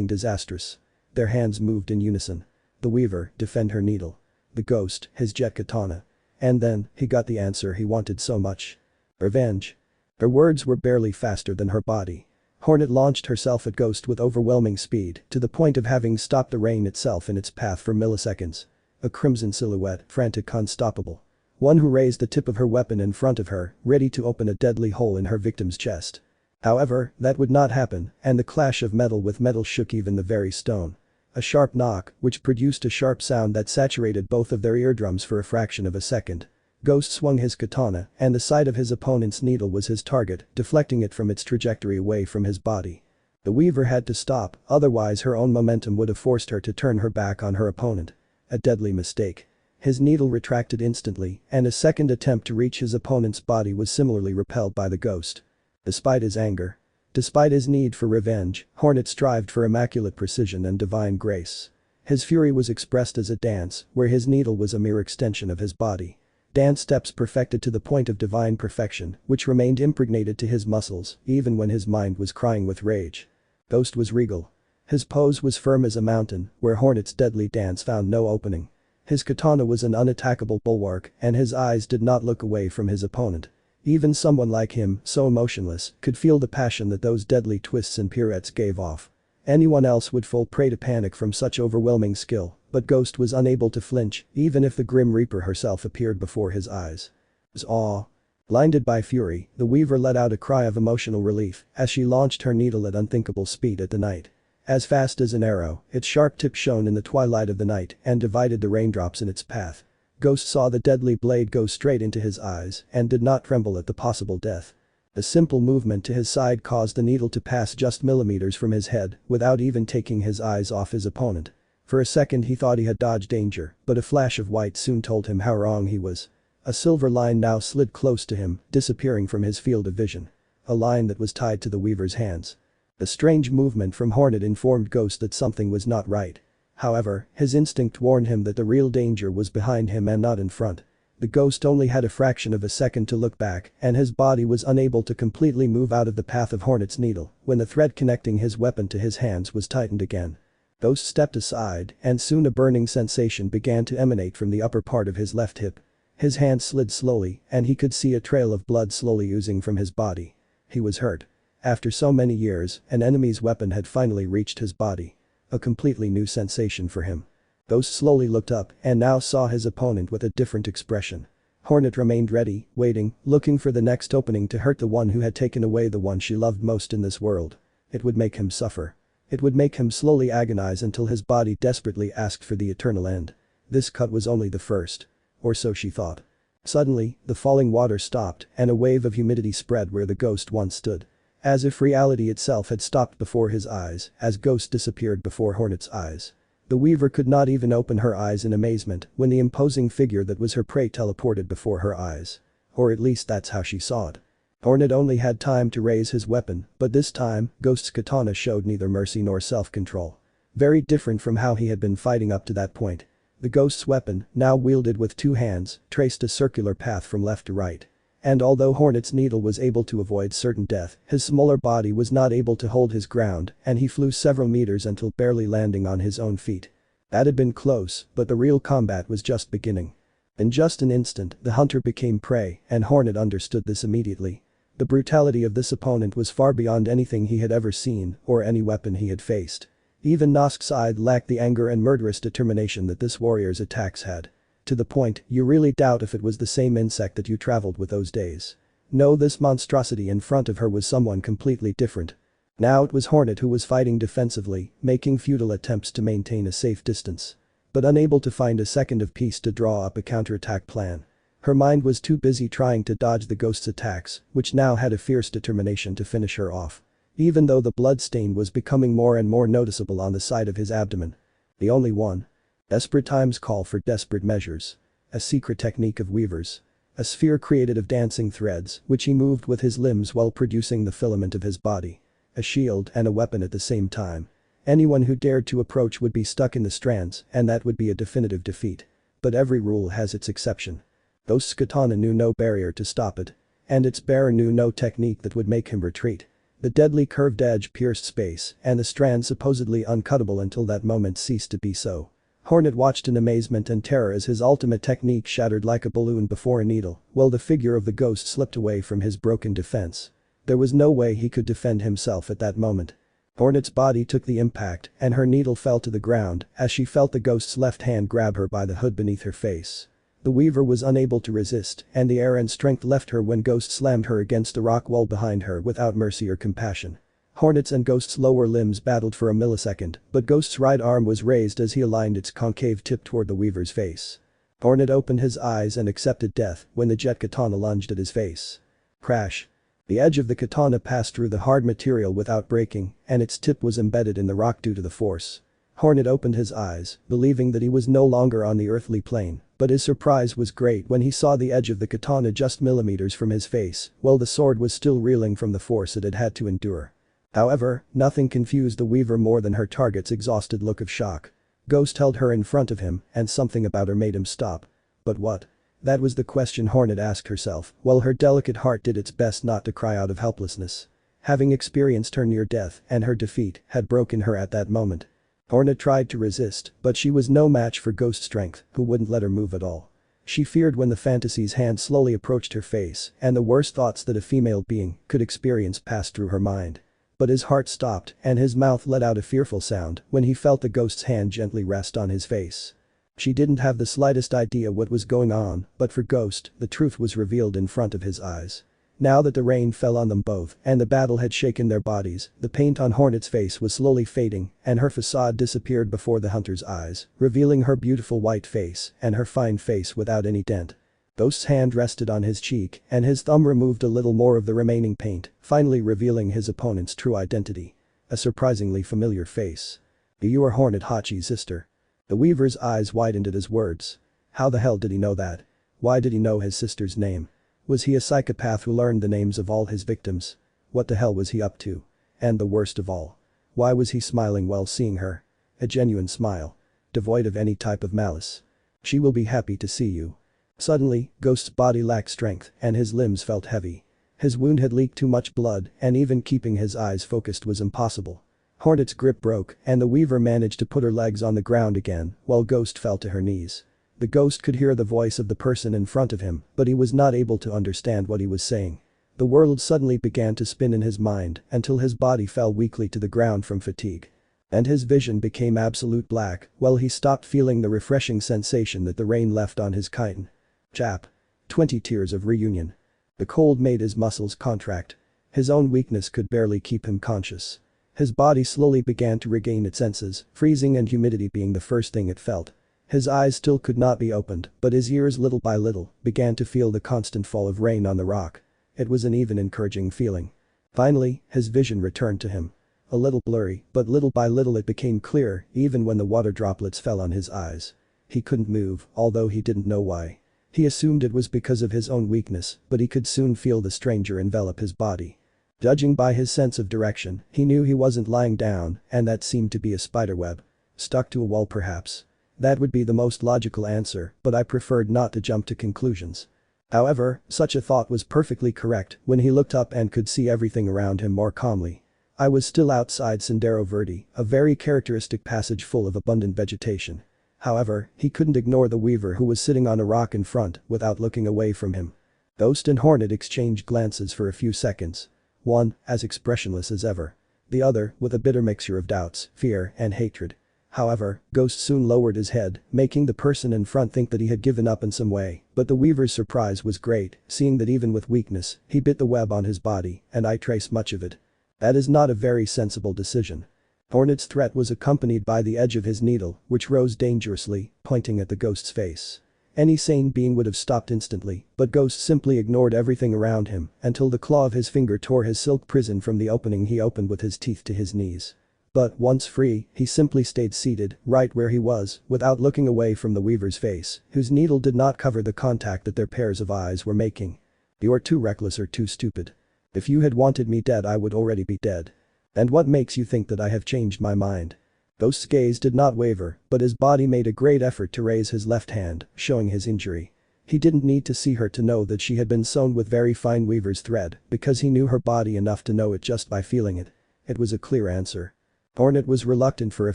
disastrous. Their hands moved in unison. The weaver, defend her needle. The ghost, his jet katana. And then, he got the answer he wanted so much. Revenge. Her words were barely faster than her body. Hornet launched herself at Ghost with overwhelming speed, to the point of having stopped the rain itself in its path for milliseconds. A crimson silhouette, frantic, unstoppable. One who raised the tip of her weapon in front of her, ready to open a deadly hole in her victim's chest. However, that would not happen, and the clash of metal with metal shook even the very stone. A sharp knock, which produced a sharp sound that saturated both of their eardrums for a fraction of a second. Ghost swung his katana, and the side of his opponent's needle was his target, deflecting it from its trajectory away from his body. The weaver had to stop, otherwise her own momentum would have forced her to turn her back on her opponent. A deadly mistake. His needle retracted instantly, and a second attempt to reach his opponent's body was similarly repelled by the ghost. Despite his anger. Despite his need for revenge, Hornet strived for immaculate precision and divine grace. His fury was expressed as a dance, where his needle was a mere extension of his body. Dance steps perfected to the point of divine perfection, which remained impregnated to his muscles, even when his mind was crying with rage. Ghost was regal. His pose was firm as a mountain, where Hornet's deadly dance found no opening. His katana was an unattackable bulwark, and his eyes did not look away from his opponent. Even someone like him, so emotionless, could feel the passion that those deadly twists and pirouettes gave off. Anyone else would fall prey to panic from such overwhelming skill, but Ghost was unable to flinch, even if the Grim Reaper herself appeared before his eyes. His awe. Blinded by fury, the weaver let out a cry of emotional relief as she launched her needle at unthinkable speed at the night. As fast as an arrow, its sharp tip shone in the twilight of the night and divided the raindrops in its path. Ghost saw the deadly blade go straight into his eyes and did not tremble at the possible death. A simple movement to his side caused the needle to pass just millimeters from his head without even taking his eyes off his opponent. For a second he thought he had dodged danger, but a flash of white soon told him how wrong he was. A silver line now slid close to him, disappearing from his field of vision. A line that was tied to the weaver's hands. A strange movement from Hornet informed Ghost that something was not right. However, his instinct warned him that the real danger was behind him and not in front. The ghost only had a fraction of a second to look back, and his body was unable to completely move out of the path of Hornet's needle when the thread connecting his weapon to his hands was tightened again. Ghost stepped aside, and soon a burning sensation began to emanate from the upper part of his left hip. His hand slid slowly, and he could see a trail of blood slowly oozing from his body. He was hurt. After so many years, an enemy's weapon had finally reached his body. A completely new sensation for him. Ghost slowly looked up and now saw his opponent with a different expression. Hornet remained ready, waiting, looking for the next opening to hurt the one who had taken away the one she loved most in this world. It would make him suffer. It would make him slowly agonize until his body desperately asked for the eternal end. This cut was only the first. Or so she thought. Suddenly, the falling water stopped and a wave of humidity spread where the ghost once stood. As if reality itself had stopped before his eyes as Ghost disappeared before Hornet's eyes. The weaver could not even open her eyes in amazement when the imposing figure that was her prey teleported before her eyes. Or at least that's how she saw it. Hornet only had time to raise his weapon, but this time, Ghost's katana showed neither mercy nor self-control. Very different from how he had been fighting up to that point. The ghost's weapon, now wielded with two hands, traced a circular path from left to right. And although Hornet's needle was able to avoid certain death, his smaller body was not able to hold his ground and he flew several meters until barely landing on his own feet. That had been close, but the real combat was just beginning. In just an instant, the hunter became prey and Hornet understood this immediately. The brutality of this opponent was far beyond anything he had ever seen or any weapon he had faced. Even Nosk's eye lacked the anger and murderous determination that this warrior's attacks had. To the point, you really doubt if it was the same insect that you traveled with those days. No, this monstrosity in front of her was someone completely different. Now it was Hornet who was fighting defensively, making futile attempts to maintain a safe distance. But unable to find a second of peace to draw up a counterattack plan. Her mind was too busy trying to dodge the ghost's attacks, which now had a fierce determination to finish her off. Even though the blood stain was becoming more and more noticeable on the side of his abdomen. The only one. Desperate times call for desperate measures. A secret technique of weavers. A sphere created of dancing threads, which he moved with his limbs while producing the filament of his body. A shield and a weapon at the same time. Anyone who dared to approach would be stuck in the strands, and that would be a definitive defeat. But every rule has its exception. Ghost's katana knew no barrier to stop it. And its bearer knew no technique that would make him retreat. The deadly curved edge pierced space, and the strand supposedly uncuttable until that moment ceased to be so. Hornet watched in amazement and terror as his ultimate technique shattered like a balloon before a needle, while the figure of the ghost slipped away from his broken defense. There was no way he could defend himself at that moment. Hornet's body took the impact, and her needle fell to the ground as she felt the ghost's left hand grab her by the hood beneath her face. The weaver was unable to resist, and the air and strength left her when Ghost slammed her against the rock wall behind her without mercy or compassion. Hornet's and Ghost's lower limbs battled for a millisecond, but Ghost's right arm was raised as he aligned its concave tip toward the weaver's face. Hornet opened his eyes and accepted death when the jet katana lunged at his face. Crash. The edge of the katana passed through the hard material without breaking, and its tip was embedded in the rock due to the force. Hornet opened his eyes, believing that he was no longer on the earthly plane, but his surprise was great when he saw the edge of the katana just millimeters from his face, while the sword was still reeling from the force it had had to endure. However, nothing confused the weaver more than her target's exhausted look of shock. Ghost held her in front of him, and something about her made him stop. But what? That was the question Hornet asked herself, while her delicate heart did its best not to cry out of helplessness. Having experienced her near death and her defeat had broken her at that moment. Hornet tried to resist, but she was no match for Ghost's strength, who wouldn't let her move at all. She feared when the fantasy's hand slowly approached her face, and the worst thoughts that a female being could experience passed through her mind. But his heart stopped, and his mouth let out a fearful sound when he felt the ghost's hand gently rest on his face. She didn't have the slightest idea what was going on, but for Ghost, the truth was revealed in front of his eyes. Now that the rain fell on them both and the battle had shaken their bodies, the paint on Hornet's face was slowly fading and her facade disappeared before the hunter's eyes, revealing her beautiful white face and her fine face without any dent. Ghost's hand rested on his cheek and his thumb removed a little more of the remaining paint, finally revealing his opponent's true identity. A surprisingly familiar face. You are Hornet Hachi's sister. The weaver's eyes widened at his words. How the hell did he know that? Why did he know his sister's name? Was he a psychopath who learned the names of all his victims? What the hell was he up to? And the worst of all. Why was he smiling while seeing her? A genuine smile. Devoid of any type of malice. She will be happy to see you. Suddenly, Ghost's body lacked strength and his limbs felt heavy. His wound had leaked too much blood and even keeping his eyes focused was impossible. Hornet's grip broke and the weaver managed to put her legs on the ground again while Ghost fell to her knees. The ghost could hear the voice of the person in front of him, but he was not able to understand what he was saying. The world suddenly began to spin in his mind until his body fell weakly to the ground from fatigue. And his vision became absolute black while he stopped feeling the refreshing sensation that the rain left on his chitin. Chap. 20 tears of reunion. The cold made his muscles contract. His own weakness could barely keep him conscious. His body slowly began to regain its senses, freezing and humidity being the first thing it felt. His eyes still could not be opened, but his ears little by little began to feel the constant fall of rain on the rock. It was an even encouraging feeling. Finally, his vision returned to him. A little blurry, but little by little it became clear even when the water droplets fell on his eyes. He couldn't move, although he didn't know why. He assumed it was because of his own weakness, but he could soon feel the stranger envelop his body. Judging by his sense of direction, he knew he wasn't lying down, and that seemed to be a spiderweb. Stuck to a wall perhaps. That would be the most logical answer, but I preferred not to jump to conclusions. However, such a thought was perfectly correct when he looked up and could see everything around him more calmly. I was still outside Sendero Verde, a very characteristic passage full of abundant vegetation. However, he couldn't ignore the weaver who was sitting on a rock in front without looking away from him. Ghost and Hornet exchanged glances for a few seconds. One, as expressionless as ever. The other, with a bitter mixture of doubts, fear, and hatred. However, Ghost soon lowered his head, making the person in front think that he had given up in some way, but the weaver's surprise was great, seeing that even with weakness, he bit the web on his body, and I traced much of it. That is not a very sensible decision. Hornet's threat was accompanied by the edge of his needle, which rose dangerously, pointing at the ghost's face. Any sane being would have stopped instantly, but Ghost simply ignored everything around him until the claw of his finger tore his silk prison from the opening he opened with his teeth to his knees. But, once free, he simply stayed seated, right where he was, without looking away from the weaver's face, whose needle did not cover the contact that their pairs of eyes were making. "You're too reckless or too stupid. If you had wanted me dead I would already be dead. And what makes you think that I have changed my mind?" Ghost's gaze did not waver, but his body made a great effort to raise his left hand, showing his injury. He didn't need to see her to know that she had been sewn with very fine weaver's thread, because he knew her body enough to know it just by feeling it. It was a clear answer. Hornet was reluctant for a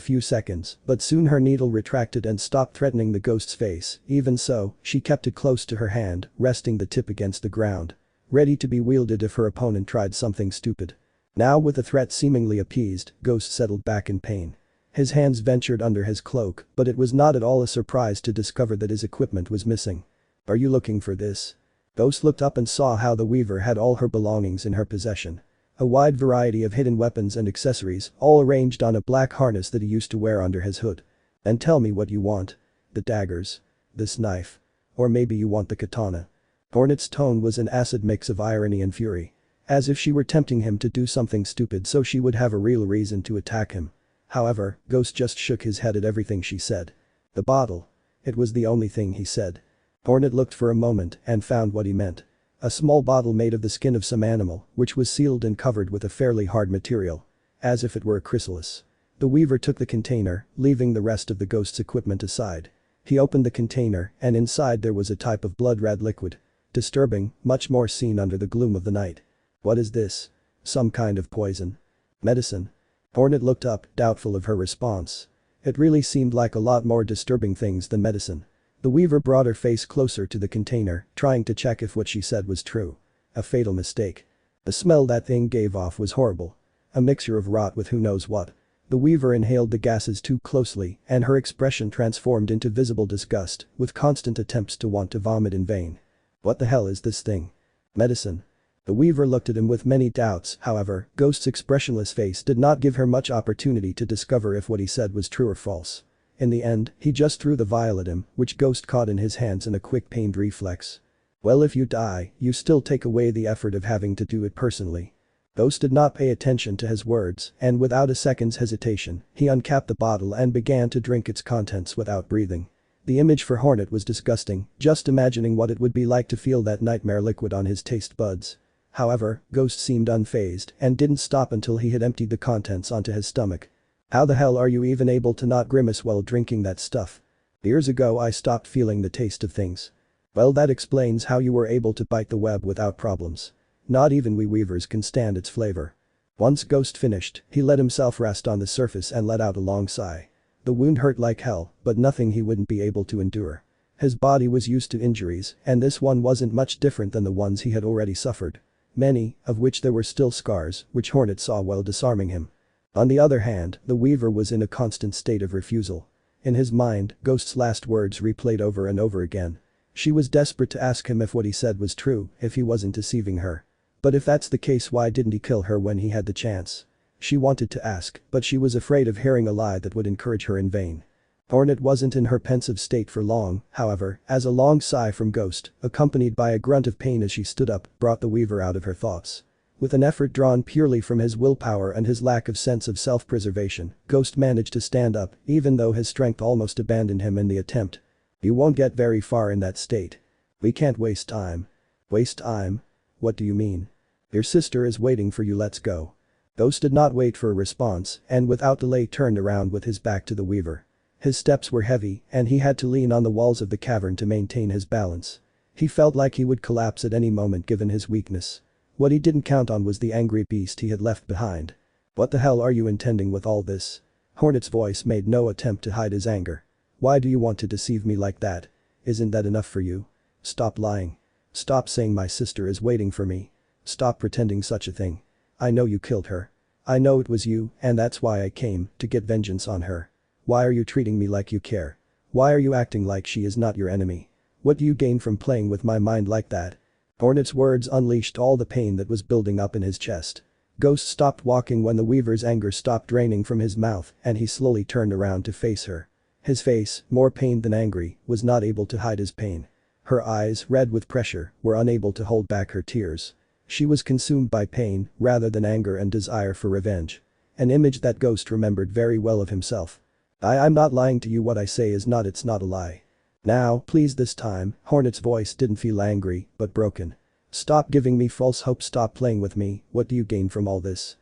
few seconds, but soon her needle retracted and stopped threatening the ghost's face. Even so, she kept it close to her hand, resting the tip against the ground. Ready to be wielded if her opponent tried something stupid. Now with the threat seemingly appeased, Ghost settled back in pain. His hands ventured under his cloak, but it was not at all a surprise to discover that his equipment was missing. "Are you looking for this?" Ghost looked up and saw how the weaver had all her belongings in her possession. A wide variety of hidden weapons and accessories, all arranged on a black harness that he used to wear under his hood. "And tell me what you want. The daggers. This knife. Or maybe you want the katana." Hornet's tone was an acid mix of irony and fury. As if she were tempting him to do something stupid so she would have a real reason to attack him. However, Ghost just shook his head at everything she said. "The bottle." It was the only thing he said. Hornet looked for a moment and found what he meant. A small bottle made of the skin of some animal, which was sealed and covered with a fairly hard material. As if it were a chrysalis. The weaver took the container, leaving the rest of the ghost's equipment aside. He opened the container and inside there was a type of blood-red liquid. Disturbing, much more seen under the gloom of the night. "What is this? Some kind of poison? Medicine?" Hornet looked up, doubtful of her response. It really seemed like a lot more disturbing things than medicine. The weaver brought her face closer to the container, trying to check if what she said was true. A fatal mistake. The smell that thing gave off was horrible. A mixture of rot with who knows what. The weaver inhaled the gases too closely, and her expression transformed into visible disgust, with constant attempts to want to vomit in vain. "What the hell is this thing?" "Medicine." The weaver looked at him with many doubts, however, Ghost's expressionless face did not give her much opportunity to discover if what he said was true or false. In the end, he just threw the vial at him, which Ghost caught in his hands in a quick pained reflex. "Well, if you die, you still take away the effort of having to do it personally." Ghost did not pay attention to his words, and without a second's hesitation, he uncapped the bottle and began to drink its contents without breathing. The image for Hornet was disgusting, just imagining what it would be like to feel that nightmare liquid on his taste buds. However, Ghost seemed unfazed and didn't stop until he had emptied the contents onto his stomach. "How the hell are you even able to not grimace while drinking that stuff? Years ago I stopped feeling the taste of things." "Well, that explains how you were able to bite the web without problems. Not even we weavers can stand its flavor." Once Ghost finished, he let himself rest on the surface and let out a long sigh. The wound hurt like hell, but nothing he wouldn't be able to endure. His body was used to injuries, and this one wasn't much different than the ones he had already suffered. Many, of which there were still scars, which Hornet saw while disarming him. On the other hand, the weaver was in a constant state of refusal. In his mind, Ghost's last words replayed over and over again. She was desperate to ask him if what he said was true, if he wasn't deceiving her. But if that's the case, why didn't he kill her when he had the chance? She wanted to ask, but she was afraid of hearing a lie that would encourage her in vain. Hornet wasn't in her pensive state for long, however, as a long sigh from Ghost, accompanied by a grunt of pain as she stood up, brought the weaver out of her thoughts. With an effort drawn purely from his willpower and his lack of sense of self-preservation, Ghost managed to stand up, even though his strength almost abandoned him in the attempt. "You won't get very far in that state. We can't waste time." "Waste time? What do you mean?" "Your sister is waiting for you, let's go." Ghost did not wait for a response and without delay turned around with his back to the weaver. His steps were heavy and he had to lean on the walls of the cavern to maintain his balance. He felt like he would collapse at any moment given his weakness. What he didn't count on was the angry beast he had left behind. "What the hell are you intending with all this?" Hornet's voice made no attempt to hide his anger. "Why do you want to deceive me like that? Isn't that enough for you? Stop lying. Stop saying my sister is waiting for me. Stop pretending such a thing. I know you killed her. I know it was you, and that's why I came, to get vengeance on her. Why are you treating me like you care? Why are you acting like she is not your enemy? What do you gain from playing with my mind like that?" Hornet's words unleashed all the pain that was building up in his chest. Ghost stopped walking when the weaver's anger stopped draining from his mouth and he slowly turned around to face her. His face, more pained than angry, was not able to hide his pain. Her eyes, red with pressure, were unable to hold back her tears. She was consumed by pain rather than anger and desire for revenge. An image that Ghost remembered very well of himself. I'm not lying to you, what I say is not, it's not a lie. Now, please, this time, Hornet's voice didn't feel angry, but broken. Stop giving me false hope, stop playing with me, what do you gain from all this?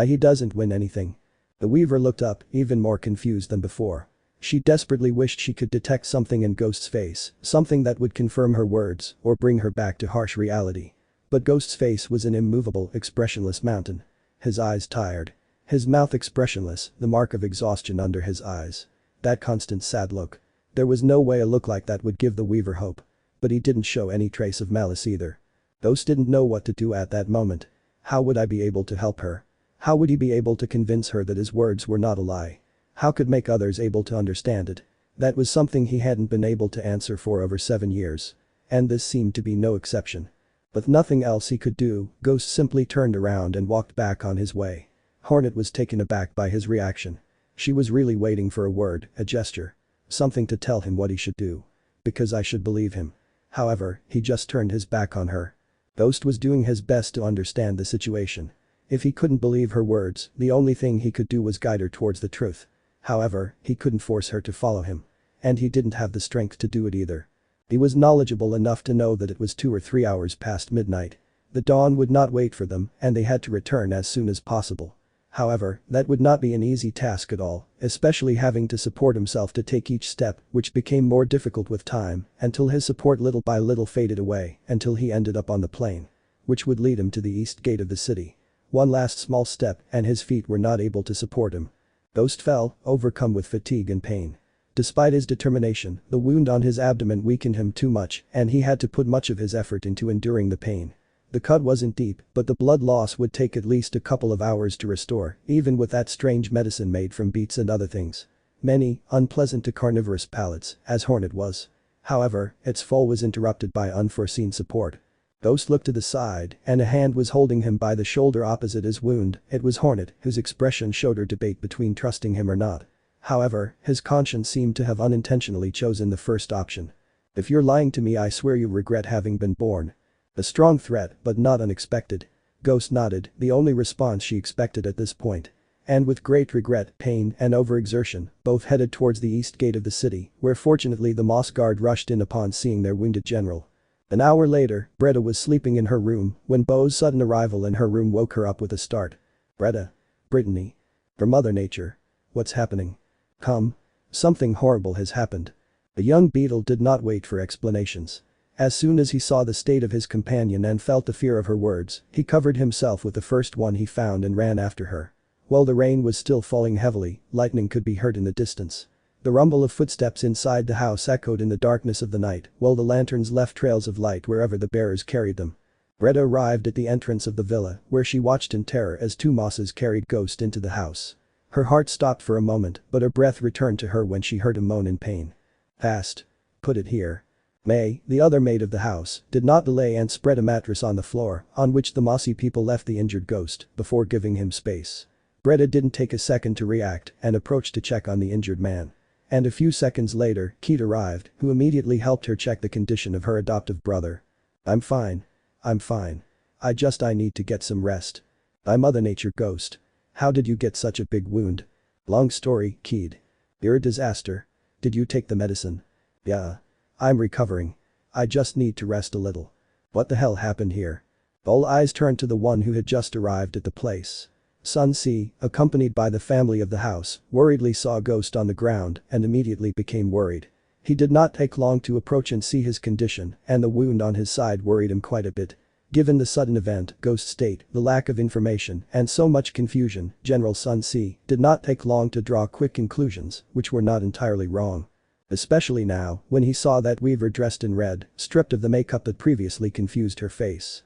He doesn't win anything. The Weaver looked up, even more confused than before. She desperately wished she could detect something in Ghost's face, something that would confirm her words, or bring her back to harsh reality. But Ghost's face was an immovable, expressionless mountain. His eyes tired. His mouth expressionless, the mark of exhaustion under his eyes. That constant sad look. There was no way a look like that would give the Weaver hope. But he didn't show any trace of malice either. Ghost didn't know what to do at that moment. How would I be able to help her? How would he be able to convince her that his words were not a lie? How could make others able to understand it? That was something he hadn't been able to answer for over 7 years. And this seemed to be no exception. With nothing else he could do, Ghost simply turned around and walked back on his way. Hornet was taken aback by his reaction. She was really waiting for a word, a gesture. Something to tell him what he should do. Because I should believe him. However, he just turned his back on her. Ghost was doing his best to understand the situation. If he couldn't believe her words, the only thing he could do was guide her towards the truth. However, he couldn't force her to follow him. And he didn't have the strength to do it either. He was knowledgeable enough to know that it was 2 or 3 hours past midnight. The dawn would not wait for them, and they had to return as soon as possible. However, that would not be an easy task at all, especially having to support himself to take each step, which became more difficult with time, until his support little by little faded away, until he ended up on the plain. Which would lead him to the east gate of the city. One last small step, and his feet were not able to support him. Ghost fell, overcome with fatigue and pain. Despite his determination, the wound on his abdomen weakened him too much, and he had to put much of his effort into enduring the pain. The cut wasn't deep, but the blood loss would take at least a couple of hours to restore, even with that strange medicine made from beets and other things. Many, unpleasant to carnivorous palates, as Hornet was. However, its fall was interrupted by unforeseen support. Ghost looked to the side, and a hand was holding him by the shoulder opposite his wound. It was Hornet, whose expression showed her debate between trusting him or not. However, his conscience seemed to have unintentionally chosen the first option. If you're lying to me, I swear you regret having been born. A strong threat, but not unexpected. Ghost nodded, the only response she expected at this point. And with great regret, pain, and overexertion, both headed towards the east gate of the city, where fortunately the Moss Guard rushed in upon seeing their wounded general. An hour later, Bretta was sleeping in her room when Bo's sudden arrival in her room woke her up with a start. Bretta. Brittany. Her Mother Nature. What's happening? Come. Something horrible has happened. The young beetle did not wait for explanations. As soon as he saw the state of his companion and felt the fear of her words, he covered himself with the first one he found and ran after her. While the rain was still falling heavily, lightning could be heard in the distance. The rumble of footsteps inside the house echoed in the darkness of the night, while the lanterns left trails of light wherever the bearers carried them. Bretta arrived at the entrance of the villa, where she watched in terror as 2 Mosses carried Ghost into the house. Her heart stopped for a moment, but her breath returned to her when she heard him moan in pain. Fast. Put it here. May, the other maid of the house, did not delay and spread a mattress on the floor, on which the mossy people left the injured Ghost, before giving him space. Bretta didn't take a second to react and approached to check on the injured man. And a few seconds later, Keith arrived, who immediately helped her check the condition of her adoptive brother. I'm fine. I'm fine. I need to get some rest. I'm Mother Nature Ghost. How did you get such a big wound? Long story, Keith. You're a disaster. Did you take the medicine? Yeah. I'm recovering. I just need to rest a little. What the hell happened here? All eyes turned to the one who had just arrived at the place. Sun Si, accompanied by the family of the house, worriedly saw Ghost on the ground and immediately became worried. He did not take long to approach and see his condition, and the wound on his side worried him quite a bit. Given the sudden event, Ghost's state, the lack of information, and so much confusion, General Sun Si did not take long to draw quick conclusions, which were not entirely wrong. Especially now, when he saw that Weaver dressed in red, stripped of the makeup that previously confused her face.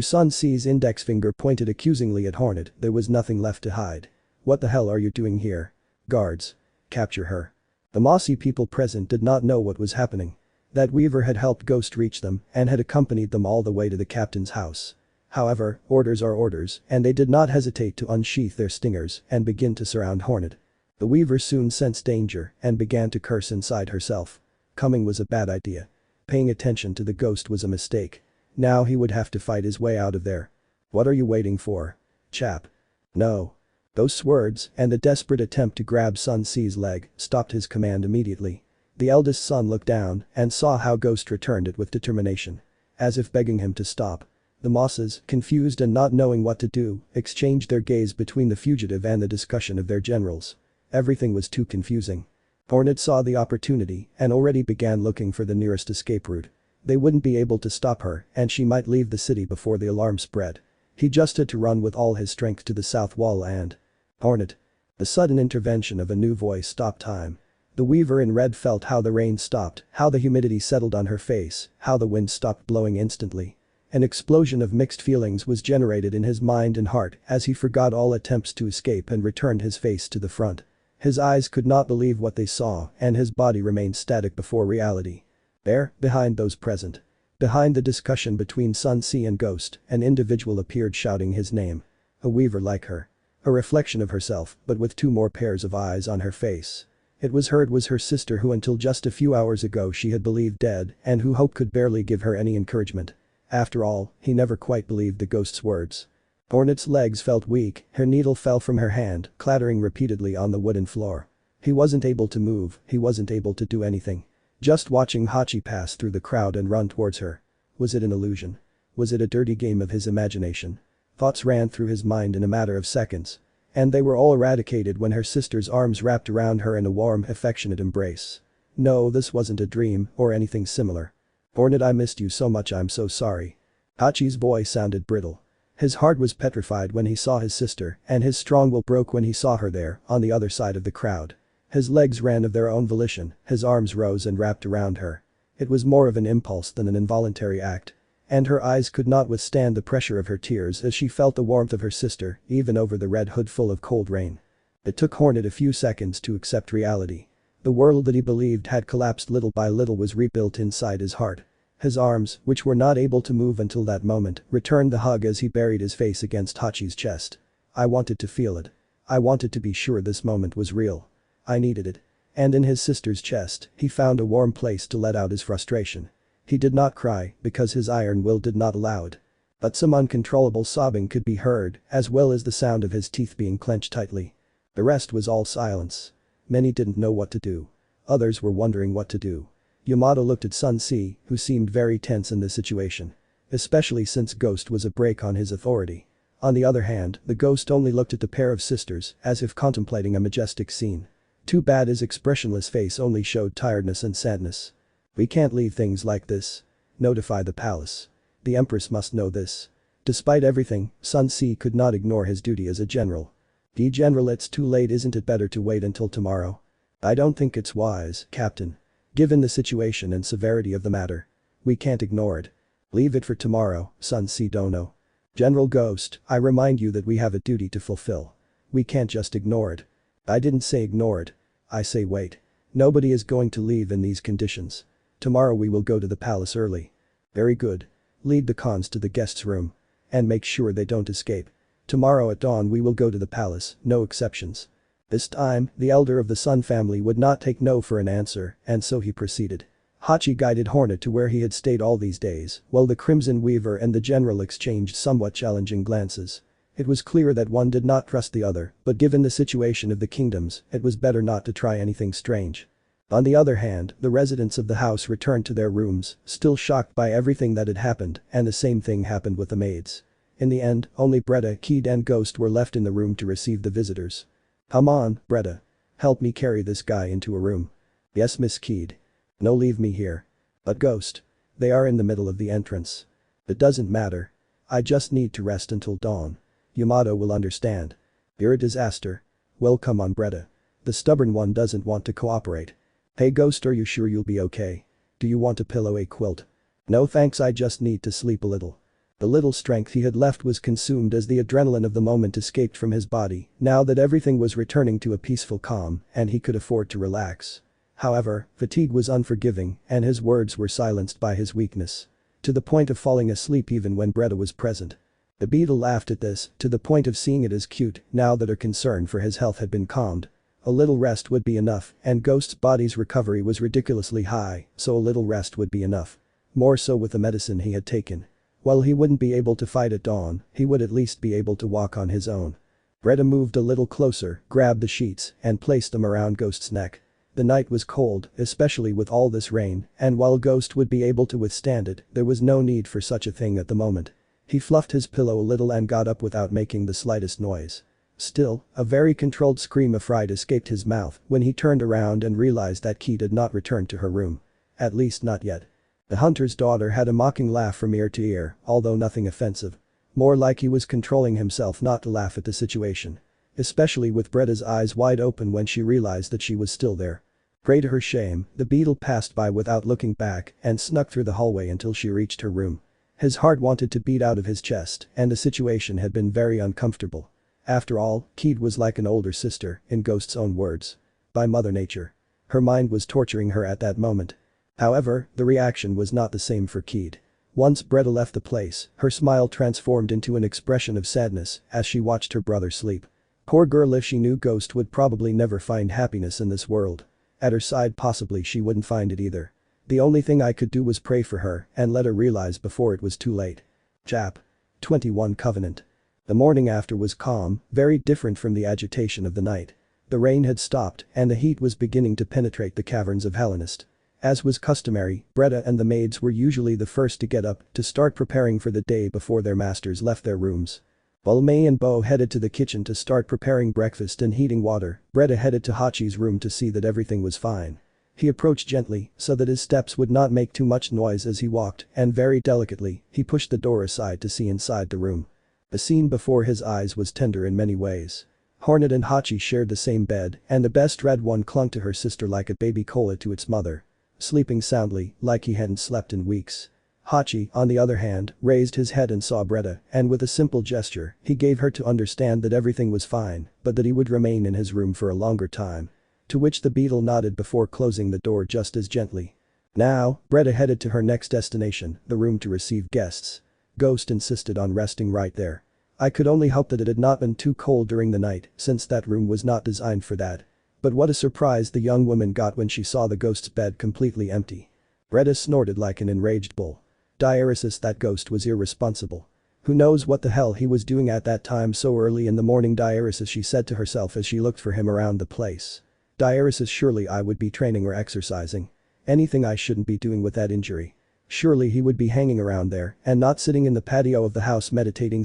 Sun Si's index finger pointed accusingly at Hornet, there was nothing left to hide. What the hell are you doing here? Guards. Capture her. The mossy people present did not know what was happening. That Weaver had helped Ghost reach them and had accompanied them all the way to the captain's house. However, orders are orders, and they did not hesitate to unsheath their stingers and begin to surround Hornet. The Weaver soon sensed danger and began to curse inside herself. Coming was a bad idea. Paying attention to the Ghost was a mistake. Now he would have to fight his way out of there. What are you waiting for? Chap. No. Those words, and the desperate attempt to grab Sun Si's leg, stopped his command immediately. The eldest son looked down and saw how Ghost returned it with determination. As if begging him to stop. The Mosses, confused and not knowing what to do, exchanged their gaze between the fugitive and the discussion of their generals. Everything was too confusing. Hornet saw the opportunity and already began looking for the nearest escape route. They wouldn't be able to stop her and she might leave the city before the alarm spread. He just had to run with all his strength to the south wall and… Hornet. The sudden intervention of a new voice stopped time. The Weaver in red felt how the rain stopped, how the humidity settled on her face, how the wind stopped blowing instantly. An explosion of mixed feelings was generated in his mind and heart as he forgot all attempts to escape and returned his face to the front. His eyes could not believe what they saw and his body remained static before reality. There, behind those present. Behind the discussion between Sun Si and Ghost, an individual appeared shouting his name. A weaver like her. A reflection of herself, but with two more pairs of eyes on her face. It was her sister who until just a few hours ago she had believed dead and who hope could barely give her any encouragement. After all, he never quite believed the ghost's words. Hornet's legs felt weak, her needle fell from her hand, clattering repeatedly on the wooden floor. He wasn't able to move, he wasn't able to do anything. Just watching Hachi pass through the crowd and run towards her. Was it an illusion? Was it a dirty game of his imagination? Thoughts ran through his mind in a matter of seconds. And they were all eradicated when her sister's arms wrapped around her in a warm, affectionate embrace. No, this wasn't a dream or anything similar. Hornet, I missed you so much, I'm so sorry. Hachi's voice sounded brittle. His heart was petrified when he saw his sister and his strong will broke when he saw her there, on the other side of the crowd. His legs ran of their own volition, his arms rose and wrapped around her. It was more of an impulse than an involuntary act. And her eyes could not withstand the pressure of her tears as she felt the warmth of her sister, even over the red hood full of cold rain. It took Hornet a few seconds to accept reality. The world that he believed had collapsed little by little was rebuilt inside his heart. His arms, which were not able to move until that moment, returned the hug as he buried his face against Hachi's chest. I wanted to feel it. I wanted to be sure this moment was real. I needed it. And in his sister's chest, he found a warm place to let out his frustration. He did not cry because his iron will did not allow it. But some uncontrollable sobbing could be heard, as well as the sound of his teeth being clenched tightly. The rest was all silence. Many didn't know what to do. Others were wondering what to do. Yamato looked at Sun Si, who seemed very tense in this situation. Especially since Ghost was a break on his authority. On the other hand, the Ghost only looked at the pair of sisters, as if contemplating a majestic scene. Too bad his expressionless face only showed tiredness and sadness. We can't leave things like this. Notify the palace. The Empress must know this. Despite everything, Sun Si could not ignore his duty as a general. General, it's too late, isn't it better to wait until tomorrow? I don't think it's wise, Captain. Given the situation and severity of the matter. We can't ignore it. Leave it for tomorrow, Sun Si Dono. General Ghost, I remind you that we have a duty to fulfill. We can't just ignore it. I didn't say ignore it. I say wait. Nobody is going to leave in these conditions. Tomorrow we will go to the palace early. Very good. Lead the cons to the guests' room. And make sure they don't escape. Tomorrow at dawn we will go to the palace, no exceptions. This time, the elder of the Sun family would not take no for an answer, and so he proceeded. Hachi guided Hornet to where he had stayed all these days, while the Crimson Weaver and the general exchanged somewhat challenging glances. It was clear that one did not trust the other, but given the situation of the kingdoms, it was better not to try anything strange. On the other hand, the residents of the house returned to their rooms, still shocked by everything that had happened, and the same thing happened with the maids. In the end, only Bretta, Kid and Ghost were left in the room to receive the visitors. Come on, Bretta. Help me carry this guy into a room. Yes, Miss Kid. No, leave me here. But Ghost. They are in the middle of the entrance. It doesn't matter. I just need to rest until dawn. Yamato will understand. You're a disaster. Well, come on, Bretta. The stubborn one doesn't want to cooperate. Hey Ghost, are you sure you'll be okay? Do you want a pillow, a quilt? No thanks, I just need to sleep a little. The little strength he had left was consumed as the adrenaline of the moment escaped from his body, now that everything was returning to a peaceful calm and he could afford to relax. However, fatigue was unforgiving and his words were silenced by his weakness. To the point of falling asleep even when Bretta was present. The beetle laughed at this, to the point of seeing it as cute, now that her concern for his health had been calmed. A little rest would be enough, and Ghost's body's recovery was ridiculously high, so a little rest would be enough. More so with the medicine he had taken. While he wouldn't be able to fight at dawn, he would at least be able to walk on his own. Breda moved a little closer, grabbed the sheets, and placed them around Ghost's neck. The night was cold, especially with all this rain, and while Ghost would be able to withstand it, there was no need for such a thing at the moment. He fluffed his pillow a little and got up without making the slightest noise. Still, a very controlled scream of fright escaped his mouth when he turned around and realized that Kate had not returned to her room. At least not yet. The hunter's daughter had a mocking laugh from ear to ear, although nothing offensive. More like he was controlling himself not to laugh at the situation. Especially with Breda's eyes wide open when she realized that she was still there. Prey to her shame, the beetle passed by without looking back and snuck through the hallway until she reached her room. His heart wanted to beat out of his chest, and the situation had been very uncomfortable. After all, Keed was like an older sister, in Ghost's own words. By Mother Nature. Her mind was torturing her at that moment. However, the reaction was not the same for Keed. Once Breda left the place, her smile transformed into an expression of sadness as she watched her brother sleep. Poor girl, if she knew Ghost would probably never find happiness in this world. At her side possibly she wouldn't find it either. The only thing I could do was pray for her and let her realize before it was too late. Chap. 21 Covenant. The morning after was calm, very different from the agitation of the night. The rain had stopped and the heat was beginning to penetrate the caverns of Hallownest. As was customary, Breda and the maids were usually the first to get up to start preparing for the day before their masters left their rooms. While May and Bo headed to the kitchen to start preparing breakfast and heating water, Breda headed to Hachi's room to see that everything was fine. He approached gently so that his steps would not make too much noise as he walked, and very delicately, he pushed the door aside to see inside the room. The scene before his eyes was tender in many ways. Hornet and Hachi shared the same bed, and the best red one clung to her sister like a baby koala to its mother. Sleeping soundly, like he hadn't slept in weeks. Hachi, on the other hand, raised his head and saw Breda, and with a simple gesture, he gave her to understand that everything was fine, but that he would remain in his room for a longer time. To which the beetle nodded before closing the door just as gently. Now, Breda headed to her next destination, the room to receive guests. Ghost insisted on resting right there. I could only hope that it had not been too cold during the night, since that room was not designed for that. But what a surprise the young woman got when she saw the Ghost's bed completely empty. Breda snorted like an enraged bull. Diaresis, that Ghost was irresponsible. Who knows what the hell he was doing at that time so early in the morning, Diaresis, she said to herself as she looked for him around the place. Diaresis, surely I would be training or exercising. Anything I shouldn't be doing with that injury. Surely he would be hanging around there and not sitting in the patio of the house meditating,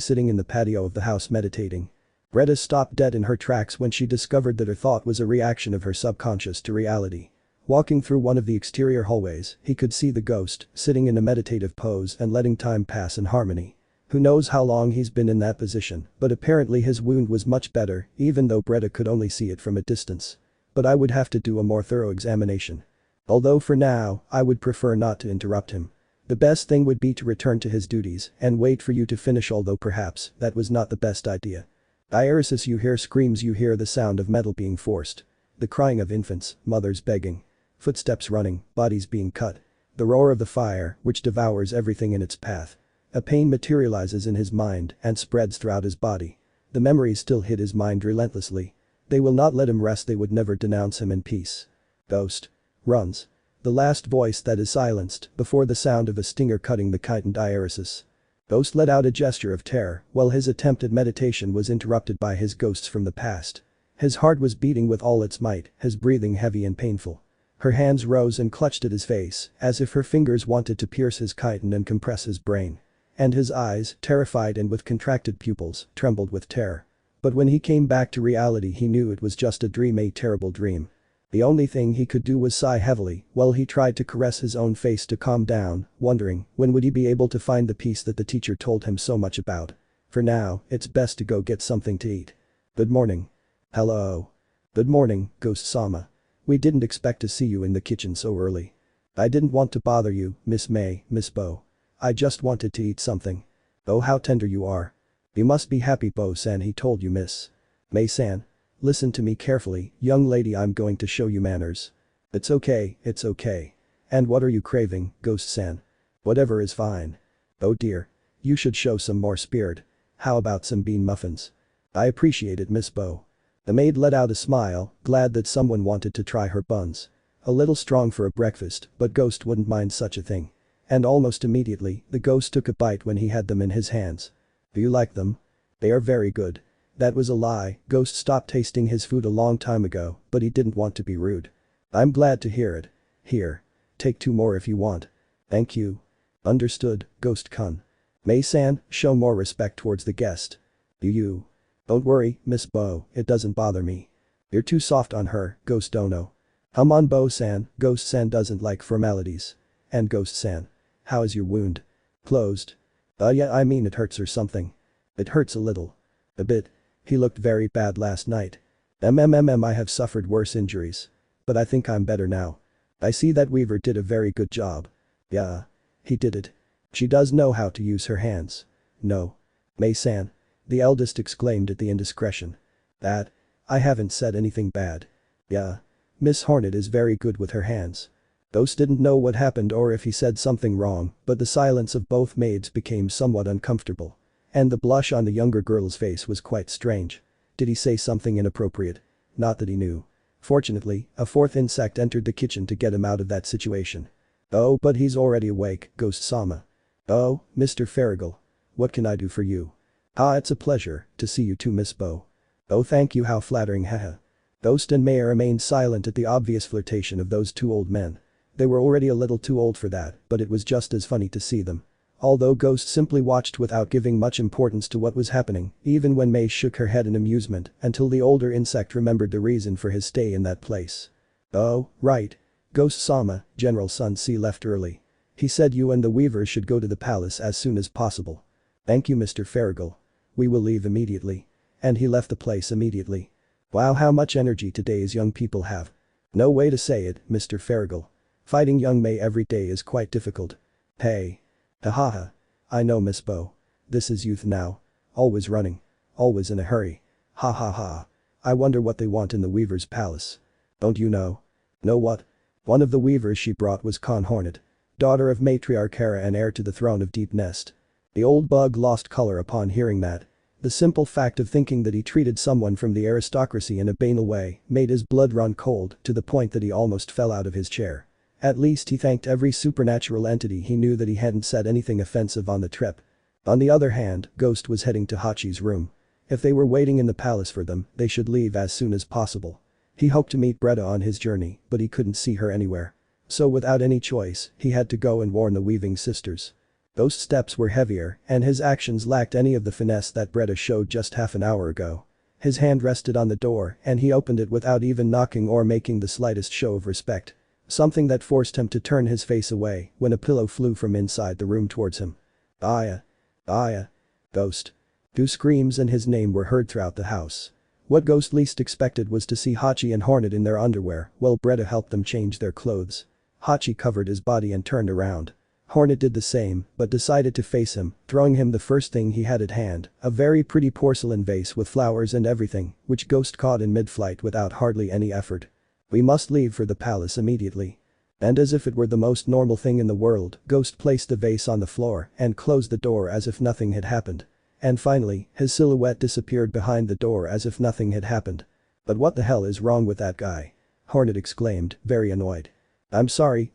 Breda stopped dead in her tracks when she discovered that her thought was a reaction of her subconscious to reality. Walking through one of the exterior hallways, he could see the Ghost sitting in a meditative pose and letting time pass in harmony. Who knows how long he's been in that position, but apparently his wound was much better, even though Breda could only see it from a distance. But I would have to do a more thorough examination. Although for now, I would prefer not to interrupt him. The best thing would be to return to his duties and wait for you to finish, although perhaps that was not the best idea. Diaresis, you hear screams, you hear the sound of metal being forced. The crying of infants, mothers begging. Footsteps running, bodies being cut. The roar of the fire, which devours everything in its path. A pain materializes in his mind and spreads throughout his body. The memories still hit his mind relentlessly. They will not let him rest, they would never denounce him in peace. Ghost. Runs. The last voice that is silenced before the sound of a stinger cutting the chitin. Diaresis. Ghost let out a gesture of terror while his attempt at meditation was interrupted by his ghosts from the past. His heart was beating with all its might, his breathing heavy and painful. Her hands rose and clutched at his face, as if her fingers wanted to pierce his chitin and compress his brain. And his eyes, terrified and with contracted pupils, trembled with terror. But when he came back to reality, he knew it was just a dream, a terrible dream. The only thing he could do was sigh heavily while he tried to caress his own face to calm down, wondering when would he be able to find the peace that the teacher told him so much about. For now, it's best to go get something to eat. Good morning. Hello. Good morning, Ghost-sama. We didn't expect to see you in the kitchen so early. I didn't want to bother you, Miss May, Miss Bo. I just wanted to eat something. Oh, how tender you are. You must be happy, Bo-san, he told you, Miss May-san. Listen to me carefully, young lady, I'm going to show you manners. It's okay, it's okay. And what are you craving, Ghost-san? Whatever is fine. Oh dear. You should show some more spirit. How about some bean muffins? I appreciate it, Miss Bo. The maid let out a smile, glad that someone wanted to try her buns. A little strong for a breakfast, but Ghost wouldn't mind such a thing. And almost immediately, the Ghost took a bite when he had them in his hands. Do you like them? They are very good. That was a lie, Ghost stopped tasting his food a long time ago, but he didn't want to be rude. I'm glad to hear it. Here. Take 2 more if you want. Thank you. Understood, Ghost-kun. Mei-san, show more respect towards the guest. You. Don't worry, Miss Bo, it doesn't bother me. You're too soft on her, Ghost Dono. Come on Bo-san, Ghost-san doesn't like formalities. And Ghost-san. How is your wound? Closed. Yeah, I mean it hurts or something. It hurts a little. A bit. He looked very bad last night. I have suffered worse injuries. But I think I'm better now. I see that Weaver did a very good job. Yeah. He did it. She does know how to use her hands. No. Mei-san. The eldest exclaimed at the indiscretion. That. I haven't said anything bad. Yeah. Miss Hornet is very good with her hands. Ghost didn't know what happened or if he said something wrong, but the silence of both maids became somewhat uncomfortable. And the blush on the younger girl's face was quite strange. Did he say something inappropriate? Not that he knew. Fortunately, a 4th insect entered the kitchen to get him out of that situation. Oh, but he's already awake, Ghost-sama. Oh, Mr. Farragle. What can I do for you? Ah, it's a pleasure to see you too, Miss Bo. Oh, thank you, how flattering, haha. Ghost and Mei remained silent at the obvious flirtation of those 2 old men. They were already a little too old for that, but it was just as funny to see them. Although Ghost simply watched without giving much importance to what was happening, even when Mei shook her head in amusement until the older insect remembered the reason for his stay in that place. Oh, right. Ghost-sama, General Sun C left early. He said you and the Weavers should go to the palace as soon as possible. Thank you, Mr. Farragle. We will leave immediately. And he left the place immediately. Wow, how much energy today's young people have. No way to say it, Mr. Farragle. Fighting young Mei every day is quite difficult. Hey. Hahaha. I know, Miss Bo. This is youth now. Always running. Always in a hurry. Ha ha ha. I wonder what they want in the Weaver's palace. Don't you know? Know what? One of the Weavers she brought was Hornet. Daughter of Matriarch Hera and heir to the throne of Deep Nest. The old bug lost color upon hearing that. The simple fact of thinking that he treated someone from the aristocracy in a banal way made his blood run cold to the point that he almost fell out of his chair. At least he thanked every supernatural entity he knew that he hadn't said anything offensive on the trip. On the other hand, Ghost was heading to Hachi's room. If they were waiting in the palace for them, they should leave as soon as possible. He hoped to meet Bretta on his journey, but he couldn't see her anywhere. So without any choice, he had to go and warn the Weaving Sisters. Ghost's steps were heavier, and his actions lacked any of the finesse that Bretta showed just half an hour ago. His hand rested on the door, and he opened it without even knocking or making the slightest show of respect. Something that forced him to turn his face away when a pillow flew from inside the room towards him. Aya. Aya. Ghost. 2 screams and his name were heard throughout the house. What Ghost least expected was to see Hachi and Hornet in their underwear while Bretta helped them change their clothes. Hachi covered his body and turned around. Hornet did the same, but decided to face him, throwing him the first thing he had at hand, a very pretty porcelain vase with flowers and everything, which Ghost caught in mid-flight without hardly any effort. We must leave for the palace immediately. And as if it were the most normal thing in the world, Ghost placed the vase on the floor and closed the door as if nothing had happened. And finally, his silhouette disappeared behind the door as if nothing had happened. But what the hell is wrong with that guy? Hornet exclaimed, very annoyed. I'm sorry.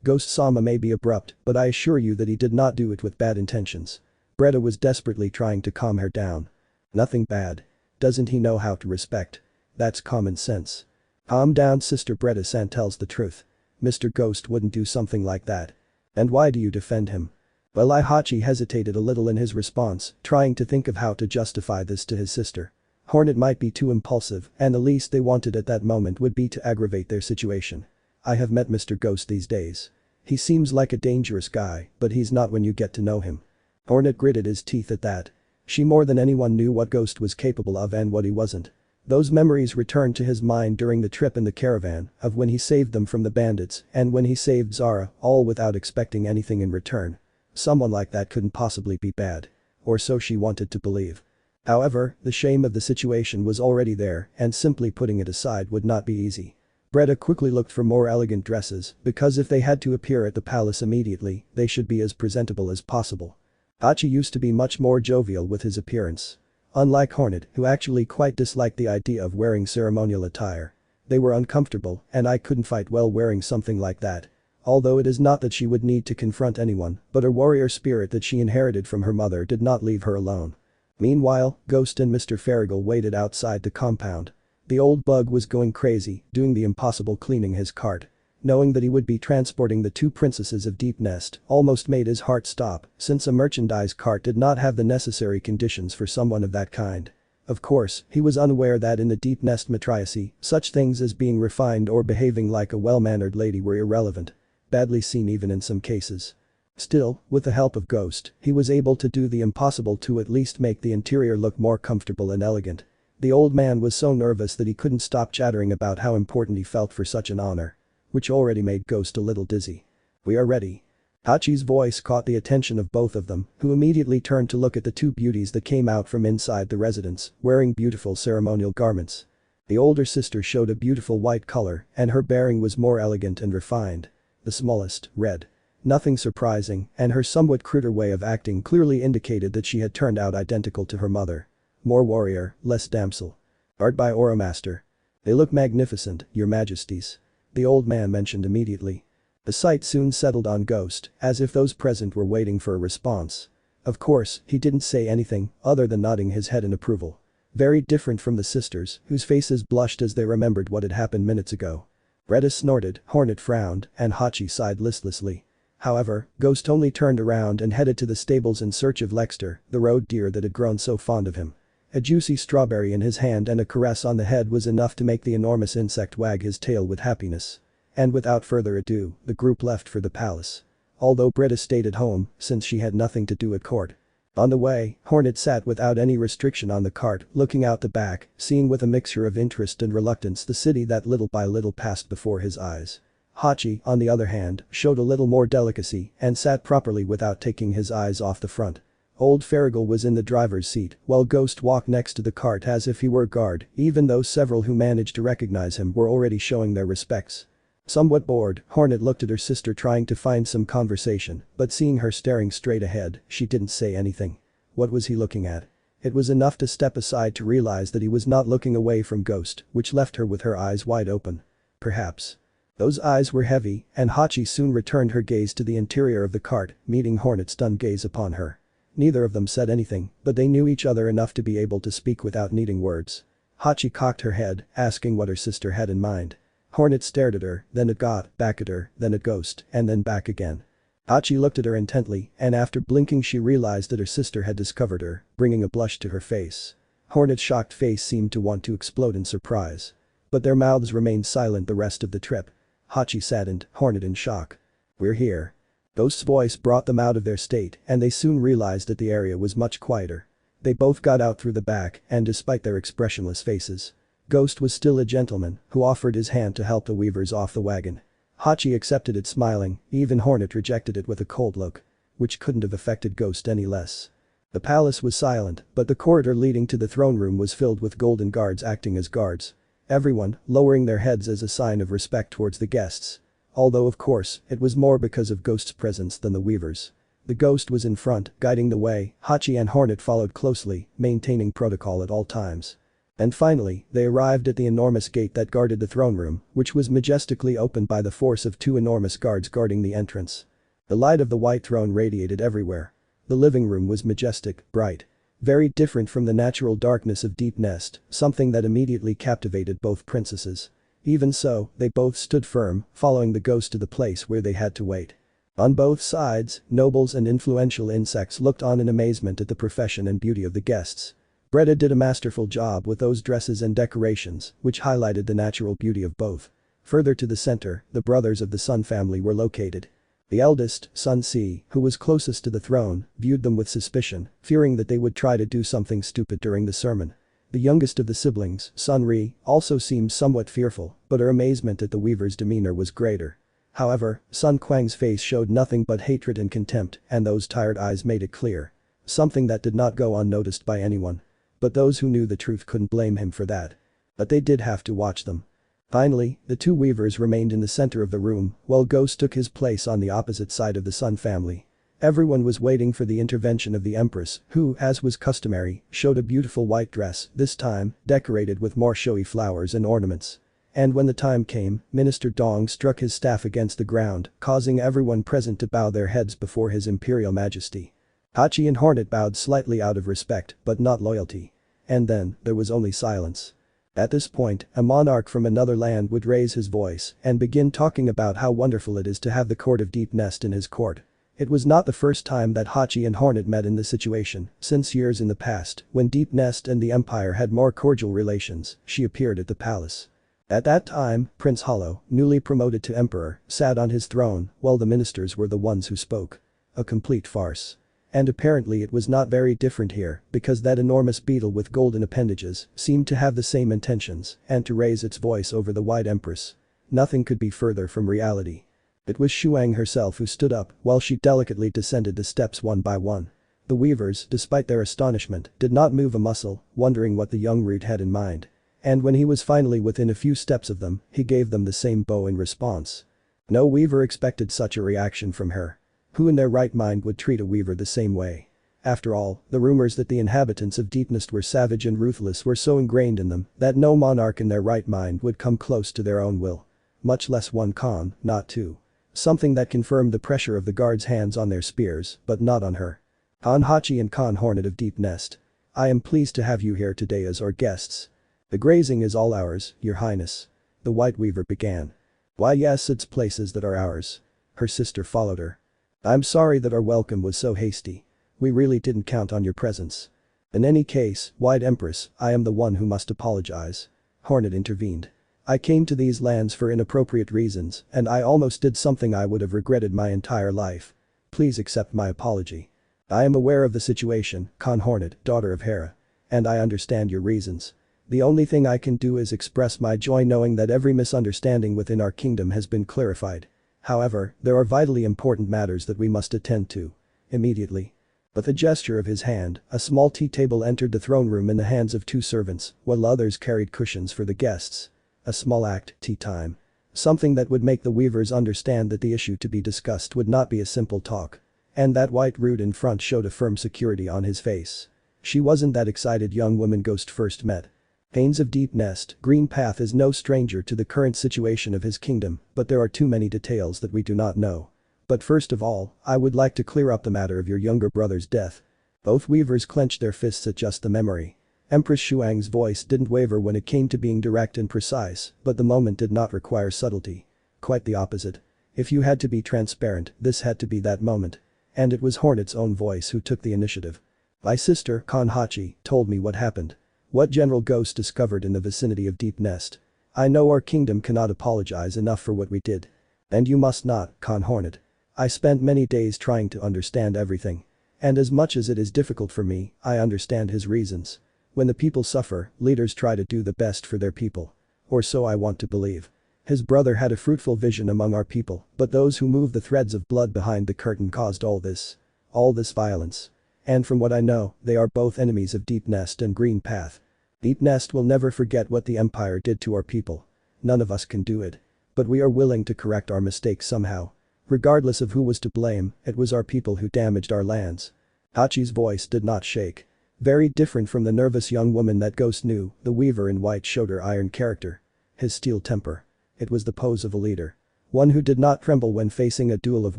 Ghost-sama may be abrupt, but I assure you that he did not do it with bad intentions. Bretta was desperately trying to calm her down. Nothing bad. Doesn't he know how to respect? That's common sense. Calm down, Sister Bretta-san tells the truth. Mr. Ghost wouldn't do something like that. And why do you defend him? Well, Hachi hesitated a little in his response, trying to think of how to justify this to his sister. Hornet might be too impulsive, and the least they wanted at that moment would be to aggravate their situation. I have met Mr. Ghost these days. He seems like a dangerous guy, but he's not when you get to know him. Hornet gritted his teeth at that. She more than anyone knew what Ghost was capable of and what he wasn't. Those memories returned to his mind during the trip in the caravan, of when he saved them from the bandits and when he saved Zara, all without expecting anything in return. Someone like that couldn't possibly be bad. Or so she wanted to believe. However, the shame of the situation was already there, and simply putting it aside would not be easy. Bretta quickly looked for more elegant dresses, because if they had to appear at the palace immediately, they should be as presentable as possible. Hachi used to be much more jovial with his appearance. Unlike Hornet, who actually quite disliked the idea of wearing ceremonial attire. They were uncomfortable, and I couldn't fight well wearing something like that. Although it is not that she would need to confront anyone, but her warrior spirit that she inherited from her mother did not leave her alone. Meanwhile, Ghost and Mr. Farragle waited outside the compound. The old bug was going crazy, doing the impossible cleaning his cart. Knowing that he would be transporting the two princesses of Deep Nest almost made his heart stop, since a merchandise cart did not have the necessary conditions for someone of that kind. Of course, he was unaware that in the Deep Nest matriarchy, such things as being refined or behaving like a well-mannered lady were irrelevant. Badly seen even in some cases. Still, with the help of Ghost, he was able to do the impossible to at least make the interior look more comfortable and elegant. The old man was so nervous that he couldn't stop chattering about how important he felt for such an honor. Which already made Ghost a little dizzy. "We are ready." Hachi's voice caught the attention of both of them, who immediately turned to look at the two beauties that came out from inside the residence, wearing beautiful ceremonial garments. The older sister showed a beautiful white color, and her bearing was more elegant and refined. The smallest, red. Nothing surprising, and her somewhat cruder way of acting clearly indicated that she had turned out identical to her mother. More warrior, less damsel. Art by Aura Master. "They look magnificent, your majesties," the old man mentioned immediately. The sight soon settled on Ghost, as if those present were waiting for a response. Of course, he didn't say anything, other than nodding his head in approval. Very different from the sisters, whose faces blushed as they remembered what had happened minutes ago. Retta snorted, Hornet frowned, and Hachi sighed listlessly. However, Ghost only turned around and headed to the stables in search of Lexter, the road deer that had grown so fond of him. A juicy strawberry in his hand and a caress on the head was enough to make the enormous insect wag his tail with happiness. And without further ado, the group left for the palace. Although Britta stayed at home, since she had nothing to do at court. On the way, Hornet sat without any restriction on the cart, looking out the back, seeing with a mixture of interest and reluctance the city that little by little passed before his eyes. Hachi, on the other hand, showed a little more delicacy and sat properly without taking his eyes off the front. Old Farragle was in the driver's seat, while Ghost walked next to the cart as if he were a guard, even though several who managed to recognize him were already showing their respects. Somewhat bored, Hornet looked at her sister trying to find some conversation, but seeing her staring straight ahead, she didn't say anything. What was he looking at? It was enough to step aside to realize that he was not looking away from Ghost, which left her with her eyes wide open. Perhaps. Those eyes were heavy, and Hachi soon returned her gaze to the interior of the cart, meeting Hornet's stunned gaze upon her. Neither of them said anything, but they knew each other enough to be able to speak without needing words. Hachi cocked her head, asking what her sister had in mind. Hornet stared at her, then at God, back at her, then at Ghost, and then back again. Hachi looked at her intently, and after blinking she realized that her sister had discovered her, bringing a blush to her face. Hornet's shocked face seemed to want to explode in surprise. But their mouths remained silent the rest of the trip. Hachi saddened, Hornet in shock. "We're here." Ghost's voice brought them out of their state, and they soon realized that the area was much quieter. They both got out through the back, and despite their expressionless faces, Ghost was still a gentleman who offered his hand to help the weavers off the wagon. Hachi accepted it smiling, even Hornet rejected it with a cold look. Which couldn't have affected Ghost any less. The palace was silent, but the corridor leading to the throne room was filled with golden guards acting as guards. Everyone, lowering their heads as a sign of respect towards the guests. Although of course, it was more because of Ghost's presence than the weavers. The Ghost was in front, guiding the way, Hachi and Hornet followed closely, maintaining protocol at all times. And finally, they arrived at the enormous gate that guarded the throne room, which was majestically opened by the force of two enormous guards guarding the entrance. The light of the white throne radiated everywhere. The living room was majestic, bright. Very different from the natural darkness of Deep Nest, something that immediately captivated both princesses. Even so, they both stood firm, following the Ghost to the place where they had to wait. On both sides, nobles and influential insects looked on in amazement at the profession and beauty of the guests. Bretta did a masterful job with those dresses and decorations, which highlighted the natural beauty of both. Further to the center, the brothers of the Sun family were located. The eldest, Sun Si, who was closest to the throne, viewed them with suspicion, fearing that they would try to do something stupid during the sermon. The youngest of the siblings, Sun Ri, also seemed somewhat fearful, but her amazement at the weaver's demeanor was greater. However, Sun Quang's face showed nothing but hatred and contempt, and those tired eyes made it clear. Something that did not go unnoticed by anyone. But those who knew the truth couldn't blame him for that. But they did have to watch them. Finally, the two weavers remained in the center of the room, while Ghost took his place on the opposite side of the Sun family. Everyone was waiting for the intervention of the Empress, who, as was customary, showed a beautiful white dress, this time, decorated with more showy flowers and ornaments. And when the time came, Minister Dong struck his staff against the ground, causing everyone present to bow their heads before His Imperial Majesty. Hachi and Hornet bowed slightly out of respect, but not loyalty. And then, there was only silence. At this point, a monarch from another land would raise his voice and begin talking about how wonderful it is to have the court of Deep Nest in his court. It was not the first time that Hachi and Hornet met in this situation, since years in the past, when Deep Nest and the Empire had more cordial relations, she appeared at the palace. At that time, Prince Hollow, newly promoted to emperor, sat on his throne, while the ministers were the ones who spoke. A complete farce. And apparently it was not very different here, because that enormous beetle with golden appendages seemed to have the same intentions and to raise its voice over the White Empress. Nothing could be further from reality. It was Shuang herself who stood up while she delicately descended the steps one by one. The weavers, despite their astonishment, did not move a muscle, wondering what the young root had in mind. And when he was finally within a few steps of them, he gave them the same bow in response. No weaver expected such a reaction from her. Who in their right mind would treat a weaver the same way? After all, the rumors that the inhabitants of Deep Nest were savage and ruthless were so ingrained in them that no monarch in their right mind would come close to their own will. Much less one Khan, not two. Something that confirmed the pressure of the guards' hands on their spears, but not on her. Khan Hachi and Khan Hornet of Deep Nest. I am pleased to have you here today as our guests. The grazing is all ours, your highness. The White Weaver began. Why yes, it's places that are ours. Her sister followed her. I'm sorry that our welcome was so hasty. We really didn't count on your presence. In any case, White Empress, I am the one who must apologize. Hornet intervened. I came to these lands for inappropriate reasons, and I almost did something I would have regretted my entire life. Please accept my apology. I am aware of the situation, Khan Hornet, daughter of Hera. And I understand your reasons. The only thing I can do is express my joy knowing that every misunderstanding within our kingdom has been clarified. However, there are vitally important matters that we must attend to. Immediately. With a gesture of his hand, a small tea table entered the throne room in the hands of two servants, while others carried cushions for the guests. A small act, tea time. Something that would make the weavers understand that the issue to be discussed would not be a simple talk. And that white root in front showed a firm security on his face. She wasn't that excited young woman Ghost first met. Pains of Deep Nest, Green Path is no stranger to the current situation of his kingdom, but there are too many details that we do not know. But first of all, I would like to clear up the matter of your younger brother's death. Both weavers clenched their fists at just the memory. Empress Shuang's voice didn't waver when it came to being direct and precise, but the moment did not require subtlety. Quite the opposite. If you had to be transparent, this had to be that moment. And it was Hornet's own voice who took the initiative. My sister, Khan Hachi, told me what happened. What General Ghost discovered in the vicinity of Deep Nest. I know our kingdom cannot apologize enough for what we did. And you must not, Khan Hornet. I spent many days trying to understand everything. And as much as it is difficult for me, I understand his reasons. When the people suffer, leaders try to do the best for their people. Or so I want to believe. His brother had a fruitful vision among our people, but those who moved the threads of blood behind the curtain caused all this. All this violence. And from what I know, they are both enemies of Deep Nest and Green Path. Deep Nest will never forget what the Empire did to our people. None of us can do it. But we are willing to correct our mistakes somehow. Regardless of who was to blame, it was our people who damaged our lands. Hachi's voice did not shake. Very different from the nervous young woman that Ghost knew, the weaver in white showed her iron character. His steel temper. It was the pose of a leader. One who did not tremble when facing a duel of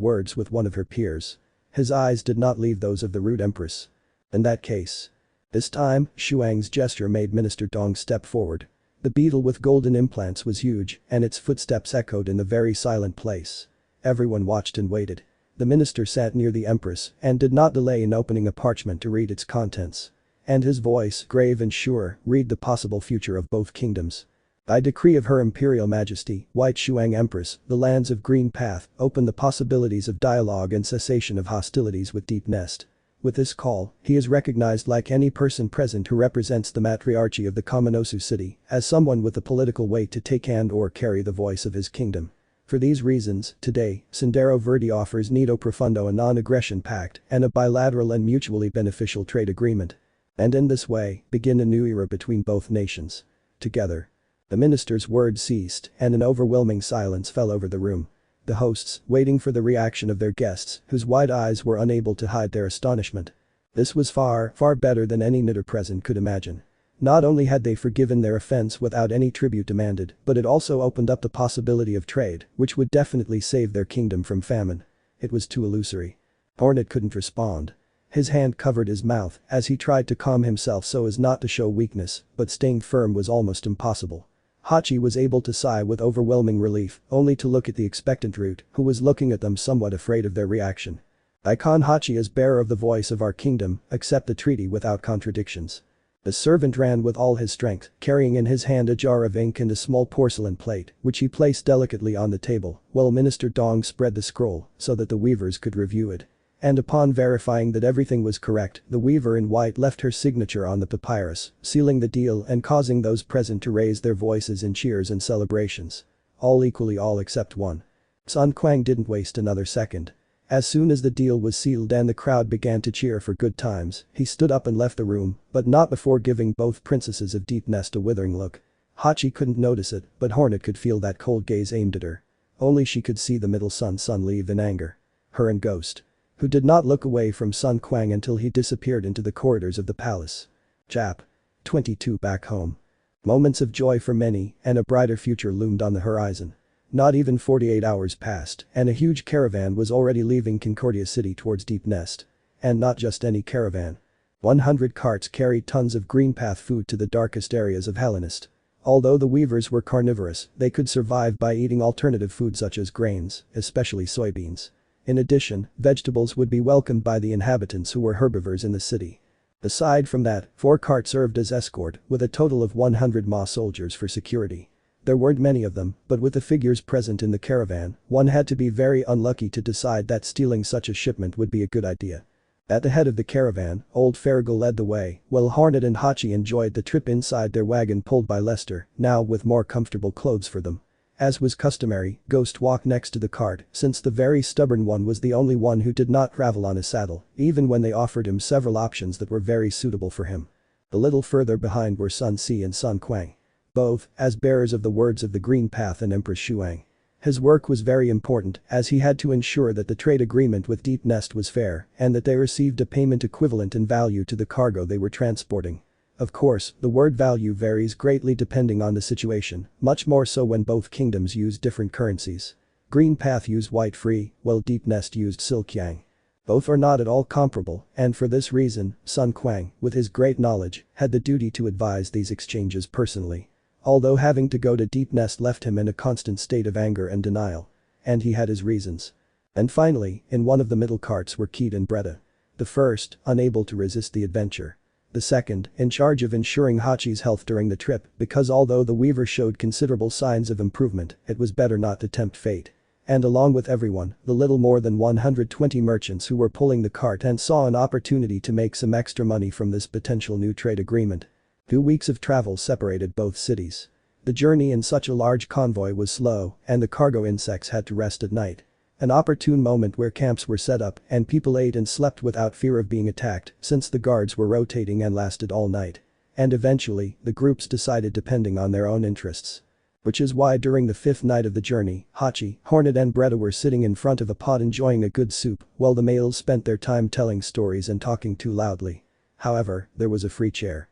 words with one of her peers. His eyes did not leave those of the rude empress. In that case. This time, Shuang's gesture made Minister Dong step forward. The beetle with golden implants was huge, and its footsteps echoed in the very silent place. Everyone watched and waited. The minister sat near the empress and did not delay in opening a parchment to read its contents. And his voice, grave and sure, read the possible future of both kingdoms. By decree of Her Imperial Majesty, White Shuang Empress, the lands of Green Path open the possibilities of dialogue and cessation of hostilities with Deep Nest. With this call, he is recognized like any person present who represents the matriarchy of the Kaminosu city as someone with the political weight to take and or carry the voice of his kingdom. For these reasons, today, Sendero Verde offers Nido Profundo a non-aggression pact and a bilateral and mutually beneficial trade agreement. And in this way, begin a new era between both nations. Together. The minister's words ceased and an overwhelming silence fell over the room. The hosts, waiting for the reaction of their guests, whose wide eyes were unable to hide their astonishment. This was far, far better than any knitter present could imagine. Not only had they forgiven their offense without any tribute demanded, but it also opened up the possibility of trade, which would definitely save their kingdom from famine. It was too illusory. Hornet couldn't respond. His hand covered his mouth as he tried to calm himself so as not to show weakness, but staying firm was almost impossible. Hachi was able to sigh with overwhelming relief, only to look at the expectant Root, who was looking at them somewhat afraid of their reaction. "I con Hachi as bearer of the voice of our kingdom, accept the treaty without contradictions." The servant ran with all his strength, carrying in his hand a jar of ink and a small porcelain plate, which he placed delicately on the table, while Minister Dong spread the scroll so that the weavers could review it. And upon verifying that everything was correct, the weaver in white left her signature on the papyrus, sealing the deal and causing those present to raise their voices in cheers and celebrations. All equally, all except one. Sun Quang didn't waste another second. As soon as the deal was sealed and the crowd began to cheer for good times, he stood up and left the room, but not before giving both princesses of Deep Nest a withering look. Hachi couldn't notice it, but Hornet could feel that cold gaze aimed at her. Only she could see the middle son leave in anger. Her and Ghost, who did not look away from Sun Quang until he disappeared into the corridors of the palace. Chap. 22 back home. Moments of joy for many, and a brighter future loomed on the horizon. Not even 48 hours passed, and a huge caravan was already leaving Concordia City towards Deep Nest. And not just any caravan. 100 carts carried tons of green path food to the darkest areas of Hallownest. Although the weavers were carnivorous, they could survive by eating alternative food such as grains, especially soybeans. In addition, vegetables would be welcomed by the inhabitants who were herbivores in the city. Aside from that, 4 carts served as escort, with a total of 100 Ma soldiers for security. There weren't many of them, but with the figures present in the caravan, one had to be very unlucky to decide that stealing such a shipment would be a good idea. At the head of the caravan, old Farragle led the way, while Hornet and Hachi enjoyed the trip inside their wagon pulled by Lester, now with more comfortable clothes for them. As was customary, Ghost walked next to the cart, since the very stubborn one was the only one who did not travel on a saddle, even when they offered him several options that were very suitable for him. A little further behind were Sun Si and Sun Quang. Both, as bearers of the words of the Green Path and Empress Shuang. His work was very important, as he had to ensure that the trade agreement with Deep Nest was fair, and that they received a payment equivalent in value to the cargo they were transporting. Of course, the word value varies greatly depending on the situation, much more so when both kingdoms use different currencies. Green Path used white free, while Deep Nest used silk yang. Both are not at all comparable, and for this reason, Sun Quang, with his great knowledge, had the duty to advise these exchanges personally. Although having to go to Deep Nest left him in a constant state of anger and denial. And he had his reasons. And finally, in one of the middle carts were Keat and Bretta. The first, unable to resist the adventure. The second, in charge of ensuring Hachi's health during the trip, because although the weaver showed considerable signs of improvement, it was better not to tempt fate. And along with everyone, the little more than 120 merchants who were pulling the cart and saw an opportunity to make some extra money from this potential new trade agreement. 2 weeks of travel separated both cities. The journey in such a large convoy was slow, and the cargo insects had to rest at night. An opportune moment where camps were set up and people ate and slept without fear of being attacked, since the guards were rotating and lasted all night. And eventually, the groups decided depending on their own interests. Which is why during the 5th night of the journey, Hachi, Hornet and Bretta were sitting in front of a pot enjoying a good soup, while the males spent their time telling stories and talking too loudly. However, there was a free chair.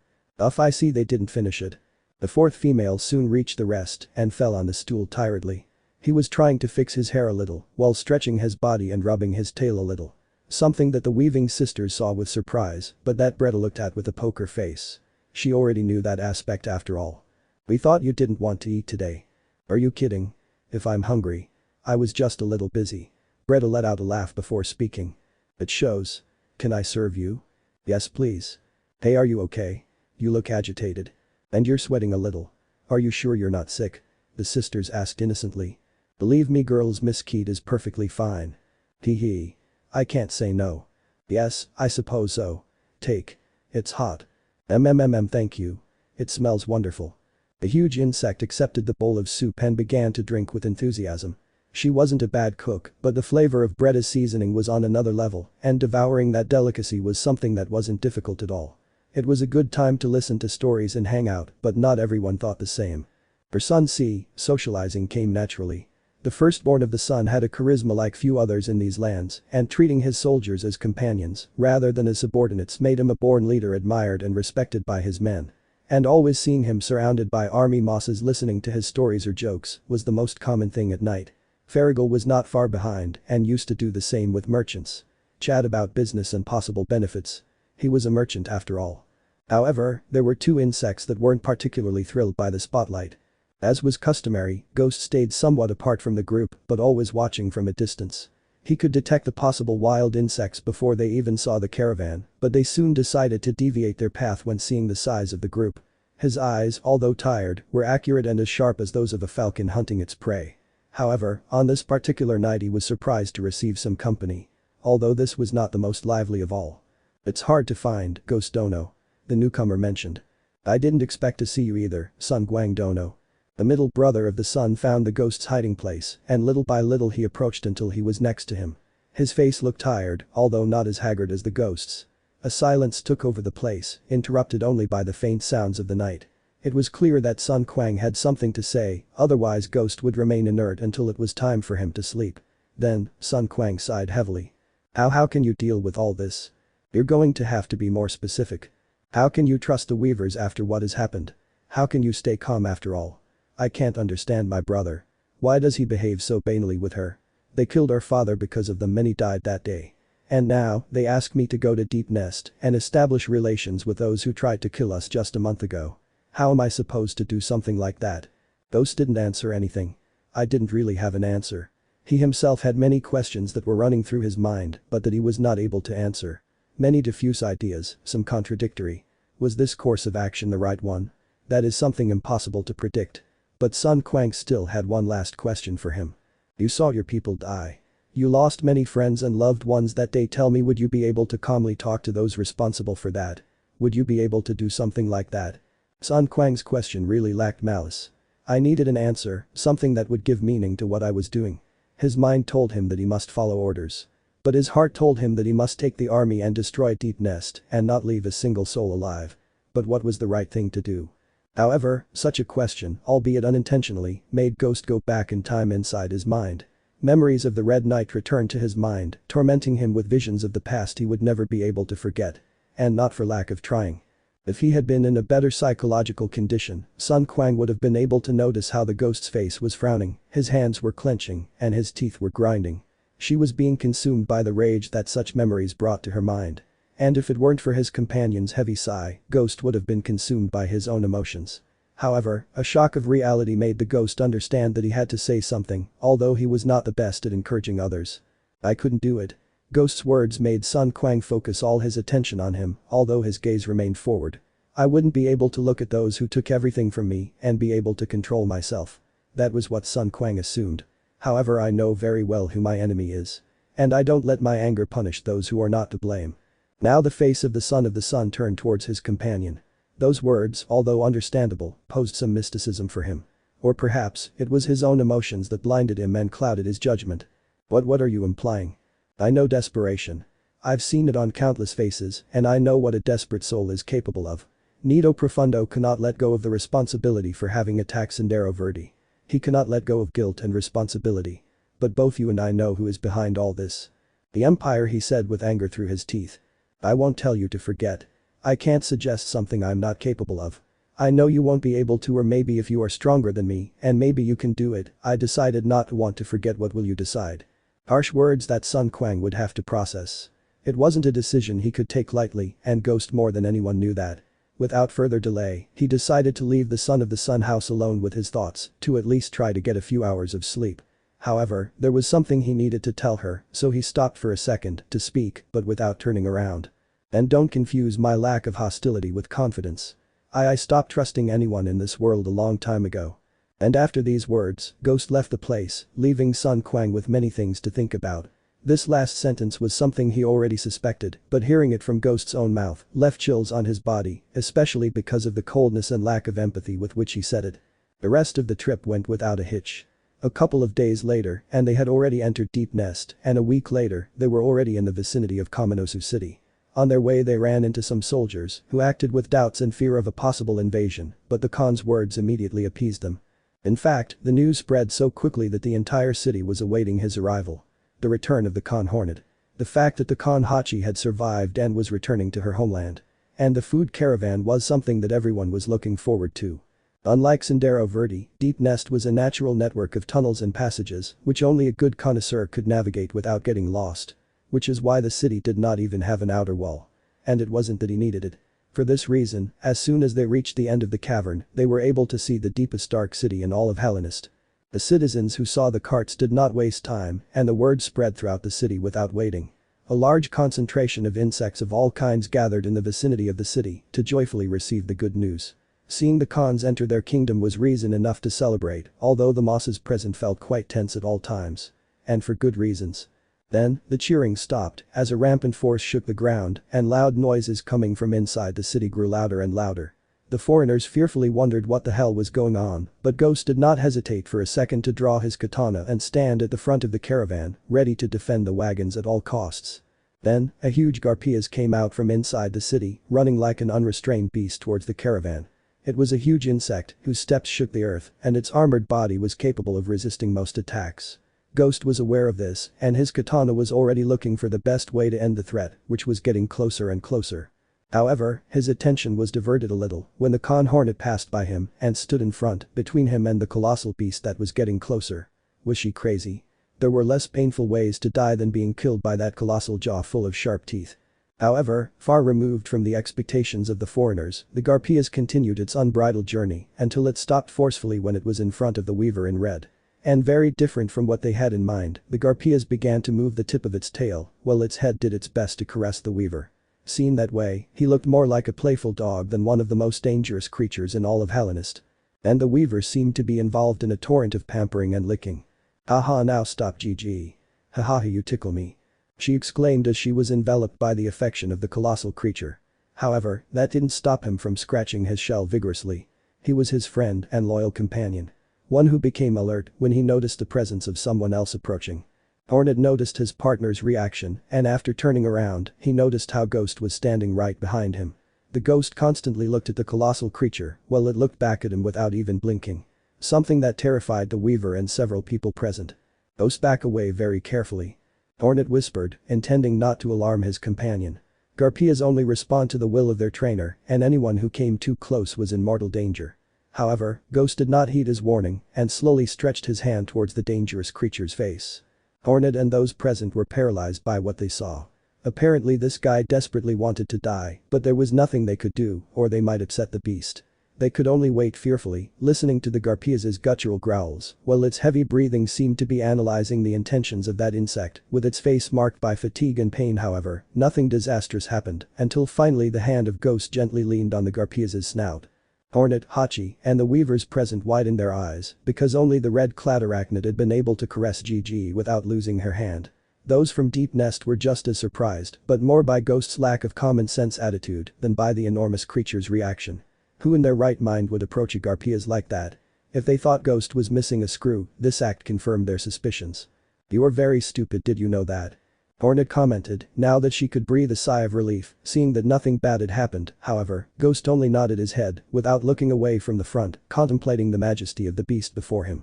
I see they didn't finish it. The 4th female soon reached the rest and fell on the stool tiredly. He was trying to fix his hair a little, while stretching his body and rubbing his tail a little. Something that the weaving sisters saw with surprise, but that Bretta looked at with a poker face. She already knew that aspect after all. "We thought you didn't want to eat today." "Are you kidding? If I'm hungry. I was just a little busy." Bretta let out a laugh before speaking. "It shows. Can I serve you?" "Yes please." "Hey, are you okay? You look agitated. And you're sweating a little. Are you sure you're not sick?" the sisters asked innocently. "Believe me girls, Miss Keat is perfectly fine." "Hee hee. I can't say no." "Yes, I suppose so. Take. It's hot." Thank you. It smells wonderful." The huge insect accepted the bowl of soup and began to drink with enthusiasm. She wasn't a bad cook, but the flavor of Bretta's seasoning was on another level, and devouring that delicacy was something that wasn't difficult at all. It was a good time to listen to stories and hang out, but not everyone thought the same. For Sun Si, socializing came naturally. The firstborn of the sun had a charisma like few others in these lands, and treating his soldiers as companions, rather than as subordinates, made him a born leader admired and respected by his men. And always seeing him surrounded by army mosses listening to his stories or jokes was the most common thing at night. Farragle was not far behind and used to do the same with merchants. chat about business and possible benefits. He was a merchant after all. However, there were two insects that weren't particularly thrilled by the spotlight. As was customary, Ghost stayed somewhat apart from the group but always watching from a distance. He could detect the possible wild insects before they even saw the caravan, but they soon decided to deviate their path when seeing the size of the group. His eyes, although tired, were accurate and as sharp as those of a falcon hunting its prey. However, on this particular night he was surprised to receive some company. Although this was not the most lively of all. "It's hard to find, Ghost Dono," the newcomer mentioned. "I didn't expect to see you either, Sun Guang Dono." The middle brother of the sun found the ghost's hiding place, and little by little he approached until he was next to him. His face looked tired, although not as haggard as the ghost's. A silence took over the place, interrupted only by the faint sounds of the night. It was clear that Sun Quang had something to say, otherwise Ghost would remain inert until it was time for him to sleep. Then, Sun Quang sighed heavily. How can you deal with all this? You're going to have to be more specific. How can you trust the Weavers after what has happened? How can you stay calm after all? I can't understand my brother. Why does he behave so banally with her? They killed our father because of them, many died that day. And now, they ask me to go to Deep Nest and establish relations with those who tried to kill us just a month ago. How am I supposed to do something like that? Ghost didn't answer anything. I didn't really have an answer. He himself had many questions that were running through his mind but that he was not able to answer. Many diffuse ideas, some contradictory. Was this course of action the right one? That is something impossible to predict. But Sun Quang still had one last question for him. You saw your people die. You lost many friends and loved ones that day. Tell me, would you be able to calmly talk to those responsible for that? Would you be able to do something like that? Sun Quang's question really lacked malice. I needed an answer, something that would give meaning to what I was doing. His mind told him that he must follow orders. But his heart told him that he must take the army and destroy Deep Nest and not leave a single soul alive. But what was the right thing to do? However, such a question, albeit unintentionally, made Ghost go back in time inside his mind. Memories of the Red Knight returned to his mind, tormenting him with visions of the past he would never be able to forget. And not for lack of trying. If he had been in a better psychological condition, Sun Quang would have been able to notice how the ghost's face was frowning, his hands were clenching, and his teeth were grinding. She was being consumed by the rage that such memories brought to her mind. And if it weren't for his companion's heavy sigh, Ghost would have been consumed by his own emotions. However, a shock of reality made the ghost understand that he had to say something, although he was not the best at encouraging others. I couldn't do it. Ghost's words made Sun Quang focus all his attention on him, although his gaze remained forward. I wouldn't be able to look at those who took everything from me and be able to control myself. That was what Sun Quang assumed. However, I know very well who my enemy is. And I don't let my anger punish those who are not to blame. Now the face of the Sun turned towards his companion. Those words, although understandable, posed some mysticism for him. Or perhaps, it was his own emotions that blinded him and clouded his judgment. What are you implying? I know desperation. I've seen it on countless faces, and I know what a desperate soul is capable of. Nido Profundo cannot let go of the responsibility for having attacked Sendero Verde. He cannot let go of guilt and responsibility. But both you and I know who is behind all this. The Empire, he said with anger through his teeth. I won't tell you to forget. I can't suggest something I'm not capable of. I know you won't be able to, or maybe if you are stronger than me, and maybe you can do it. I decided not to want to forget. What will you decide? Harsh words that Sun Quang would have to process. It wasn't a decision he could take lightly, and Ghost more than anyone knew that. Without further delay, he decided to leave the Son of the Sun house alone with his thoughts, to at least try to get a few hours of sleep. However, there was something he needed to tell her, so he stopped for a second to speak, but without turning around. And don't confuse my lack of hostility with confidence. I stopped trusting anyone in this world a long time ago. And after these words, Ghost left the place, leaving Sun Quang with many things to think about. This last sentence was something he already suspected, but hearing it from Ghost's own mouth left chills on his body, especially because of the coldness and lack of empathy with which he said it. The rest of the trip went without a hitch. A couple of days later, and they had already entered Deep Nest, and a week later, they were already in the vicinity of Kaminosu City. On their way they ran into some soldiers who acted with doubts and fear of a possible invasion, but the Khan's words immediately appeased them. In fact, the news spread so quickly that the entire city was awaiting his arrival. The return of the Khan Hornet. The fact that the Khan Hachi had survived and was returning to her homeland. And the food caravan was something that everyone was looking forward to. Unlike Sendero Verde, Deep Nest was a natural network of tunnels and passages which only a good connoisseur could navigate without getting lost. which is why the city did not even have an outer wall. And it wasn't that he needed it. For this reason, as soon as they reached the end of the cavern, they were able to see the deepest dark city in all of Hallownest. The citizens who saw the carts did not waste time, and the word spread throughout the city without waiting. A large concentration of insects of all kinds gathered in the vicinity of the city to joyfully receive the good news. Seeing the Khans enter their kingdom was reason enough to celebrate, although the Mosses present felt quite tense at all times. And for good reasons. Then, the cheering stopped as a rampant force shook the ground and loud noises coming from inside the city grew louder and louder. The foreigners fearfully wondered what the hell was going on, but Ghost did not hesitate for a second to draw his katana and stand at the front of the caravan, ready to defend the wagons at all costs. Then, a huge Garpias came out from inside the city, running like an unrestrained beast towards the caravan. It was a huge insect whose steps shook the earth, and its armored body was capable of resisting most attacks. Ghost was aware of this, and his katana was already looking for the best way to end the threat, which was getting closer and closer. However, his attention was diverted a little when the Khan Hornet passed by him and stood in front, between him and the colossal beast that was getting closer. Was she crazy? There were less painful ways to die than being killed by that colossal jaw full of sharp teeth. However, far removed from the expectations of the foreigners, the Garpias continued its unbridled journey until it stopped forcefully when it was in front of the Weaver in red. And very different from what they had in mind, the Garpias began to move the tip of its tail, while its head did its best to caress the Weaver. Seen that way, he looked more like a playful dog than one of the most dangerous creatures in all of Hallownest. And the Weaver seemed to be involved in a torrent of pampering and licking. "Haha, now stop, GG. Haha, you tickle me," she exclaimed as she was enveloped by the affection of the colossal creature. However, that didn't stop him from scratching his shell vigorously. He was his friend and loyal companion. One who became alert when he noticed the presence of someone else approaching. Hornet noticed his partner's reaction, and after turning around, he noticed how Ghost was standing right behind him. The Ghost constantly looked at the colossal creature while it looked back at him without even blinking. Something that terrified the Weaver and several people present. "Ghost, back away very carefully," Hornet whispered, intending not to alarm his companion. Garpias only respond to the will of their trainer, and anyone who came too close was in mortal danger. However, Ghost did not heed his warning and slowly stretched his hand towards the dangerous creature's face. Hornet and those present were paralyzed by what they saw. Apparently this guy desperately wanted to die, but there was nothing they could do or they might upset the beast. They could only wait fearfully, listening to the Garpias' guttural growls, while its heavy breathing seemed to be analyzing the intentions of that insect. With its face marked by fatigue and pain, however, nothing disastrous happened until finally the hand of Ghost gently leaned on the Garpias' snout. Hornet, Hachi, and the Weavers present widened their eyes because only the red-clad arachnid had been able to caress Gigi without losing her hand. Those from Deep Nest were just as surprised, but more by Ghost's lack of common sense attitude than by the enormous creature's reaction. Who in their right mind would approach a Garpias like that? If they thought Ghost was missing a screw, this act confirmed their suspicions. "You're very stupid, did you know that?" Hornet commented, now that she could breathe a sigh of relief, seeing that nothing bad had happened. However, Ghost only nodded his head without looking away from the front, contemplating the majesty of the beast before him.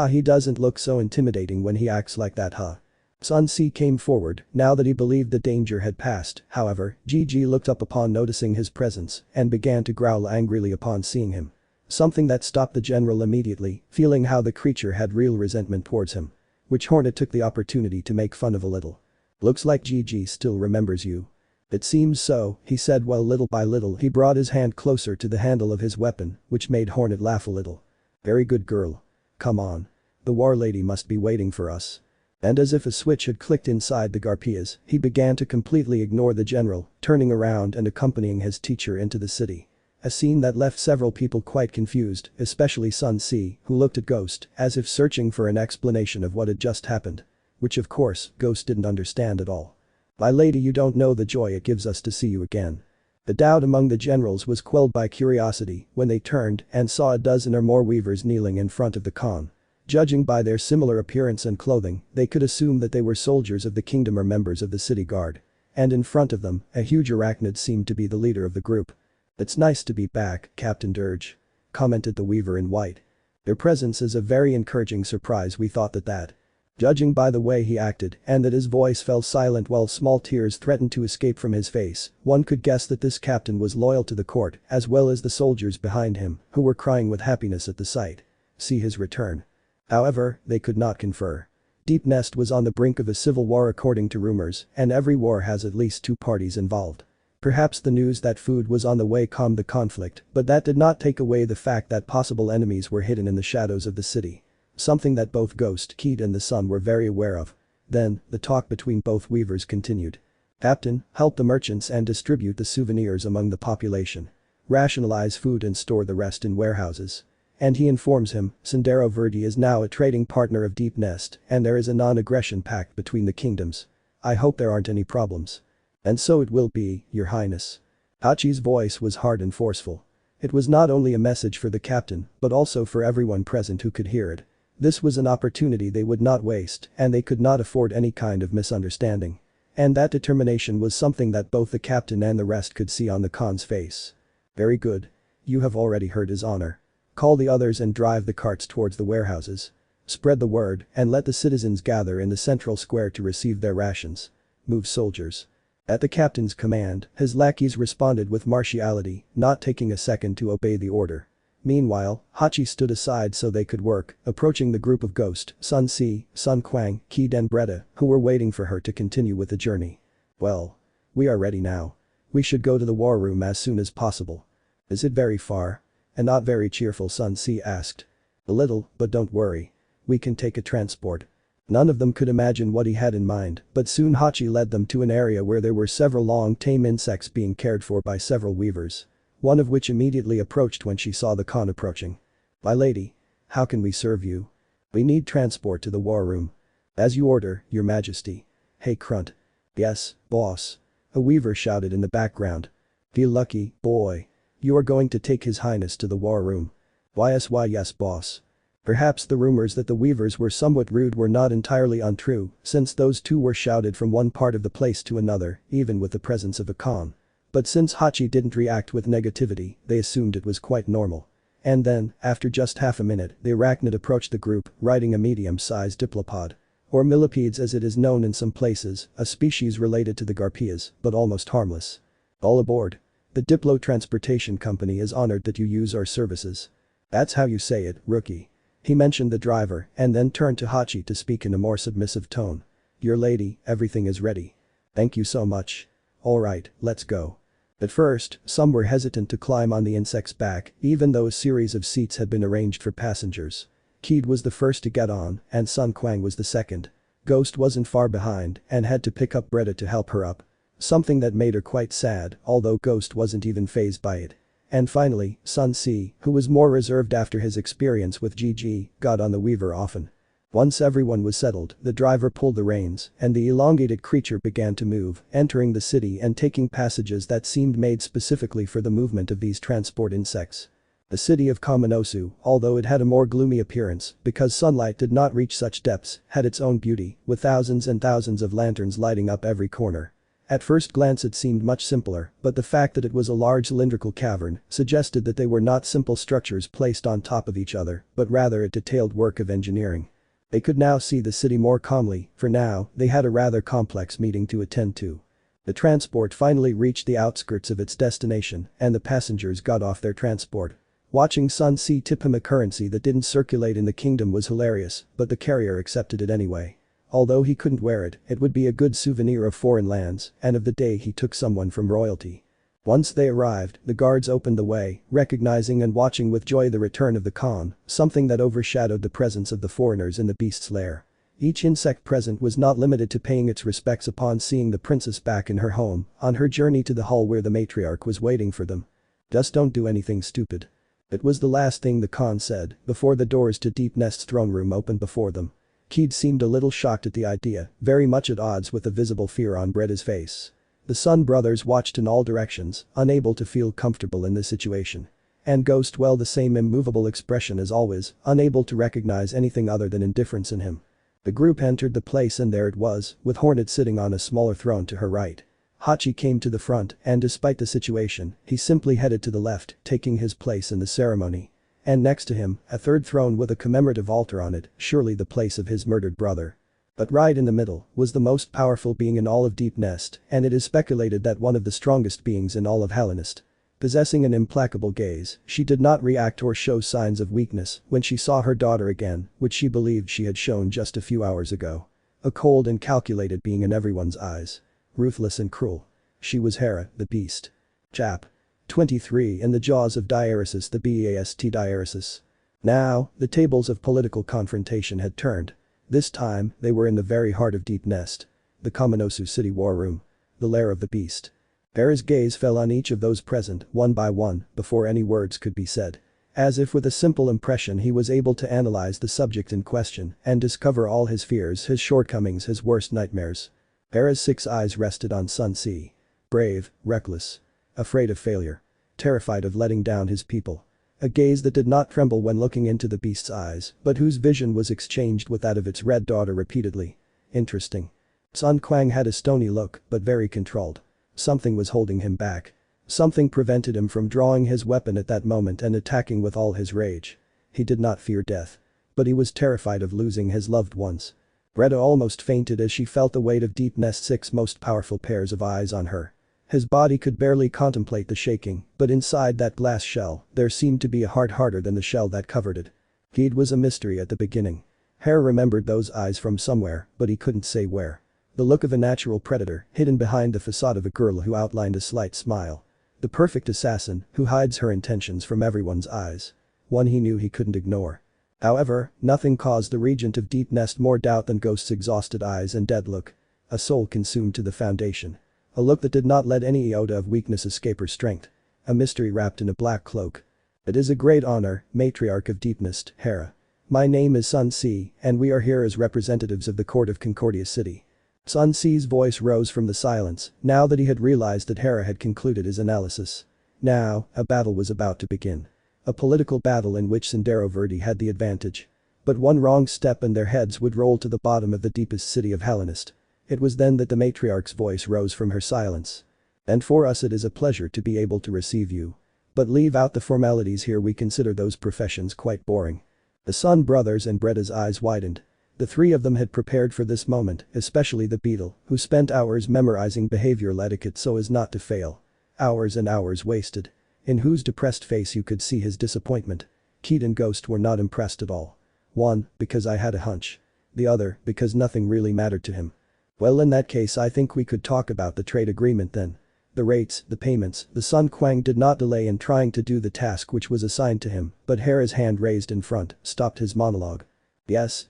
He doesn't look so intimidating when he acts like that, huh? Sun C came forward, now that he believed the danger had passed. However, Gigi looked up upon noticing his presence and began to growl angrily upon seeing him. Something that stopped the general immediately, feeling how the creature had real resentment towards him. Which Hornet took the opportunity to make fun of a little. "Looks like Gigi still remembers you." "It seems so," he said while little by little he brought his hand closer to the handle of his weapon, which made Hornet laugh a little. "Very good girl. Come on. The war lady must be waiting for us." And as if a switch had clicked inside the Garpias, he began to completely ignore the general, turning around and accompanying his teacher into the city. A scene that left several people quite confused, especially Sun C, who looked at Ghost as if searching for an explanation of what had just happened. Which of course, Ghost didn't understand at all. "My lady, you don't know the joy it gives us to see you again." The doubt among the generals was quelled by curiosity when they turned and saw a dozen or more weavers kneeling in front of the Khan. Judging by their similar appearance and clothing, they could assume that they were soldiers of the kingdom or members of the city guard. And in front of them, a huge arachnid seemed to be the leader of the group. "It's nice to be back, Captain Dirge," commented the weaver in white. "Their presence is a very encouraging surprise. We thought that. Judging by the way he acted and that his voice fell silent while small tears threatened to escape from his face, one could guess that this captain was loyal to the court as well as the soldiers behind him who were crying with happiness at the sight. See his return. However, they could not confer. Deep Nest was on the brink of a civil war according to rumors, and every war has at least two parties involved. Perhaps the news that food was on the way calmed the conflict, but that did not take away the fact that possible enemies were hidden in the shadows of the city. Something that both Ghost, Keed and the Sun were very aware of. Then, the talk between both weavers continued. Captain, help the merchants and distribute the souvenirs among the population. Rationalize food and store the rest in warehouses. And he informs him, Sendero Verde is now a trading partner of Deep Nest, and there is a non-aggression pact between the kingdoms. I hope there aren't any problems. And so it will be, Your Highness. Hachi's voice was hard and forceful. It was not only a message for the captain, but also for everyone present who could hear it. This was an opportunity they would not waste, and they could not afford any kind of misunderstanding. And that determination was something that both the captain and the rest could see on the Khan's face. Very good. You have already heard his honor. Call the others and drive the carts towards the warehouses. Spread the word and let the citizens gather in the central square to receive their rations. Move soldiers. At the captain's command, his lackeys responded with martiality, not taking a second to obey the order. Meanwhile, Hachi stood aside so they could work, approaching the group of Ghost, Sun Si, Sun Quang, Keed and Bretta, who were waiting for her to continue with the journey. Well. We are ready now. We should go to the war room as soon as possible. Is it very far? A not very cheerful Sun Si asked. A little, but don't worry. We can take a transport. None of them could imagine what he had in mind, but soon Hachi led them to an area where there were several long tame insects being cared for by several weavers. One of which immediately approached when she saw the Khan approaching. My lady. How can we serve you? We need transport to the war room. As you order, Your Majesty. Hey Crunt. Yes, boss. A weaver shouted in the background. Feel lucky, boy. You are going to take His Highness to the war room. Why yes boss. Perhaps the rumors that the weavers were somewhat rude were not entirely untrue, since those two were shouted from one part of the place to another, even with the presence of a Khan. But since Hachi didn't react with negativity, they assumed it was quite normal. And then, after just half a minute, the arachnid approached the group, riding a medium-sized diplopod. Or millipedes as it is known in some places, a species related to the Garpias, but almost harmless. All aboard. The Diplo Transportation Company is honored that you use our services. That's how you say it, rookie. He mentioned the driver and then turned to Hachi to speak in a more submissive tone. Your lady, everything is ready. Thank you so much. Alright, let's go. At first, some were hesitant to climb on the insect's back, even though a series of seats had been arranged for passengers. Keed was the first to get on, and Sun Quang was the second. Ghost wasn't far behind and had to pick up Bretta to help her up. Something that made her quite sad, although Ghost wasn't even fazed by it. And finally, Sun Si, who was more reserved after his experience with GG, got on the weaver often. Once everyone was settled, the driver pulled the reins, and the elongated creature began to move, entering the city and taking passages that seemed made specifically for the movement of these transport insects. The city of Kaminosu, although it had a more gloomy appearance because sunlight did not reach such depths, had its own beauty, with thousands and thousands of lanterns lighting up every corner. At first glance it seemed much simpler, but the fact that it was a large cylindrical cavern suggested that they were not simple structures placed on top of each other, but rather a detailed work of engineering. They could now see the city more calmly, for now, they had a rather complex meeting to attend to. The transport finally reached the outskirts of its destination, and the passengers got off their transport. Watching Sun Si tip him a currency that didn't circulate in the kingdom was hilarious, but the carrier accepted it anyway. Although he couldn't wear it, it would be a good souvenir of foreign lands and of the day he took someone from royalty. Once they arrived, the guards opened the way, recognizing and watching with joy the return of the Khan, something that overshadowed the presence of the foreigners in the beast's lair. Each insect present was not limited to paying its respects upon seeing the princess back in her home, on her journey to the hall where the matriarch was waiting for them. Just don't do anything stupid. It was the last thing the Khan said before the doors to Deep Nest's throne room opened before them. Keed seemed a little shocked at the idea, very much at odds with the visible fear on Bretta's face. The Sun brothers watched in all directions, unable to feel comfortable in this situation. And Ghost well the same immovable expression as always, unable to recognize anything other than indifference in him. The group entered the place and there it was, with Hornet sitting on a smaller throne to her right. Hachi came to the front and despite the situation, he simply headed to the left, taking his place in the ceremony. And next to him, a third throne with a commemorative altar on it, surely the place of his murdered brother. But right in the middle was the most powerful being in all of Deep Nest, and it is speculated that one of the strongest beings in all of Hallownest. Possessing an implacable gaze, she did not react or show signs of weakness when she saw her daughter again, which she believed she had shown just a few hours ago. A cold and calculated being in everyone's eyes. Ruthless and cruel. She was Hera, the beast. Chap. 23 in the jaws of Diaresis, the beast Diaresis. Now, the tables of political confrontation had turned. This time, they were in the very heart of Deep Nest. The Kaminosu City War Room. The lair of the beast. Hera's gaze fell on each of those present, one by one, before any words could be said. As if with a simple impression he was able to analyze the subject in question and discover all his fears, his shortcomings, his worst nightmares. Hera's 6 eyes rested on Sun Ce. Brave, reckless. Afraid of failure. Terrified of letting down his people. A gaze that did not tremble when looking into the beast's eyes, but whose vision was exchanged with that of its red daughter repeatedly. Interesting. Sun Quang had a stony look, but very controlled. Something was holding him back. Something prevented him from drawing his weapon at that moment and attacking with all his rage. He did not fear death. But he was terrified of losing his loved ones. Breda almost fainted as she felt the weight of Deep Nest's 6 most powerful pairs of eyes on her. His body could barely contemplate the shaking, but inside that glass shell, there seemed to be a heart harder than the shell that covered it. Heed was a mystery at the beginning. Hera remembered those eyes from somewhere, but he couldn't say where. The look of a natural predator, hidden behind the facade of a girl who outlined a slight smile. The perfect assassin, who hides her intentions from everyone's eyes. One he knew he couldn't ignore. However, nothing caused the regent of Deep Nest more doubt than Ghost's exhausted eyes and dead look. A soul consumed to the foundation. A look that did not let any iota of weakness escape her strength. A mystery wrapped in a black cloak. It is a great honor, matriarch of Deep Nest, Hera. My name is Sun Ce, and we are here as representatives of the court of Concordia City. Sun Ce's voice rose from the silence, now that he had realized that Hera had concluded his analysis. Now, a battle was about to begin. A political battle in which Sendero Verde had the advantage. But one wrong step and their heads would roll to the bottom of the deepest city of Hallownest. It was then that the matriarch's voice rose from her silence. And for us it is a pleasure to be able to receive you. But leave out the formalities here, we consider those professions quite boring. The Sun brothers and Bretta's eyes widened. The 3 of them had prepared for this moment, especially the beetle, who spent hours memorizing behavioral etiquette so as not to fail. Hours and hours wasted. In whose depressed face you could see his disappointment. Keat and Ghost were not impressed at all. One, because I had a hunch. The other, because nothing really mattered to him. Well, in that case I think we could talk about the trade agreement then. The rates, the payments. The Sun Quang did not delay in trying to do the task which was assigned to him, but Hera's hand raised in front stopped his monologue. Yes.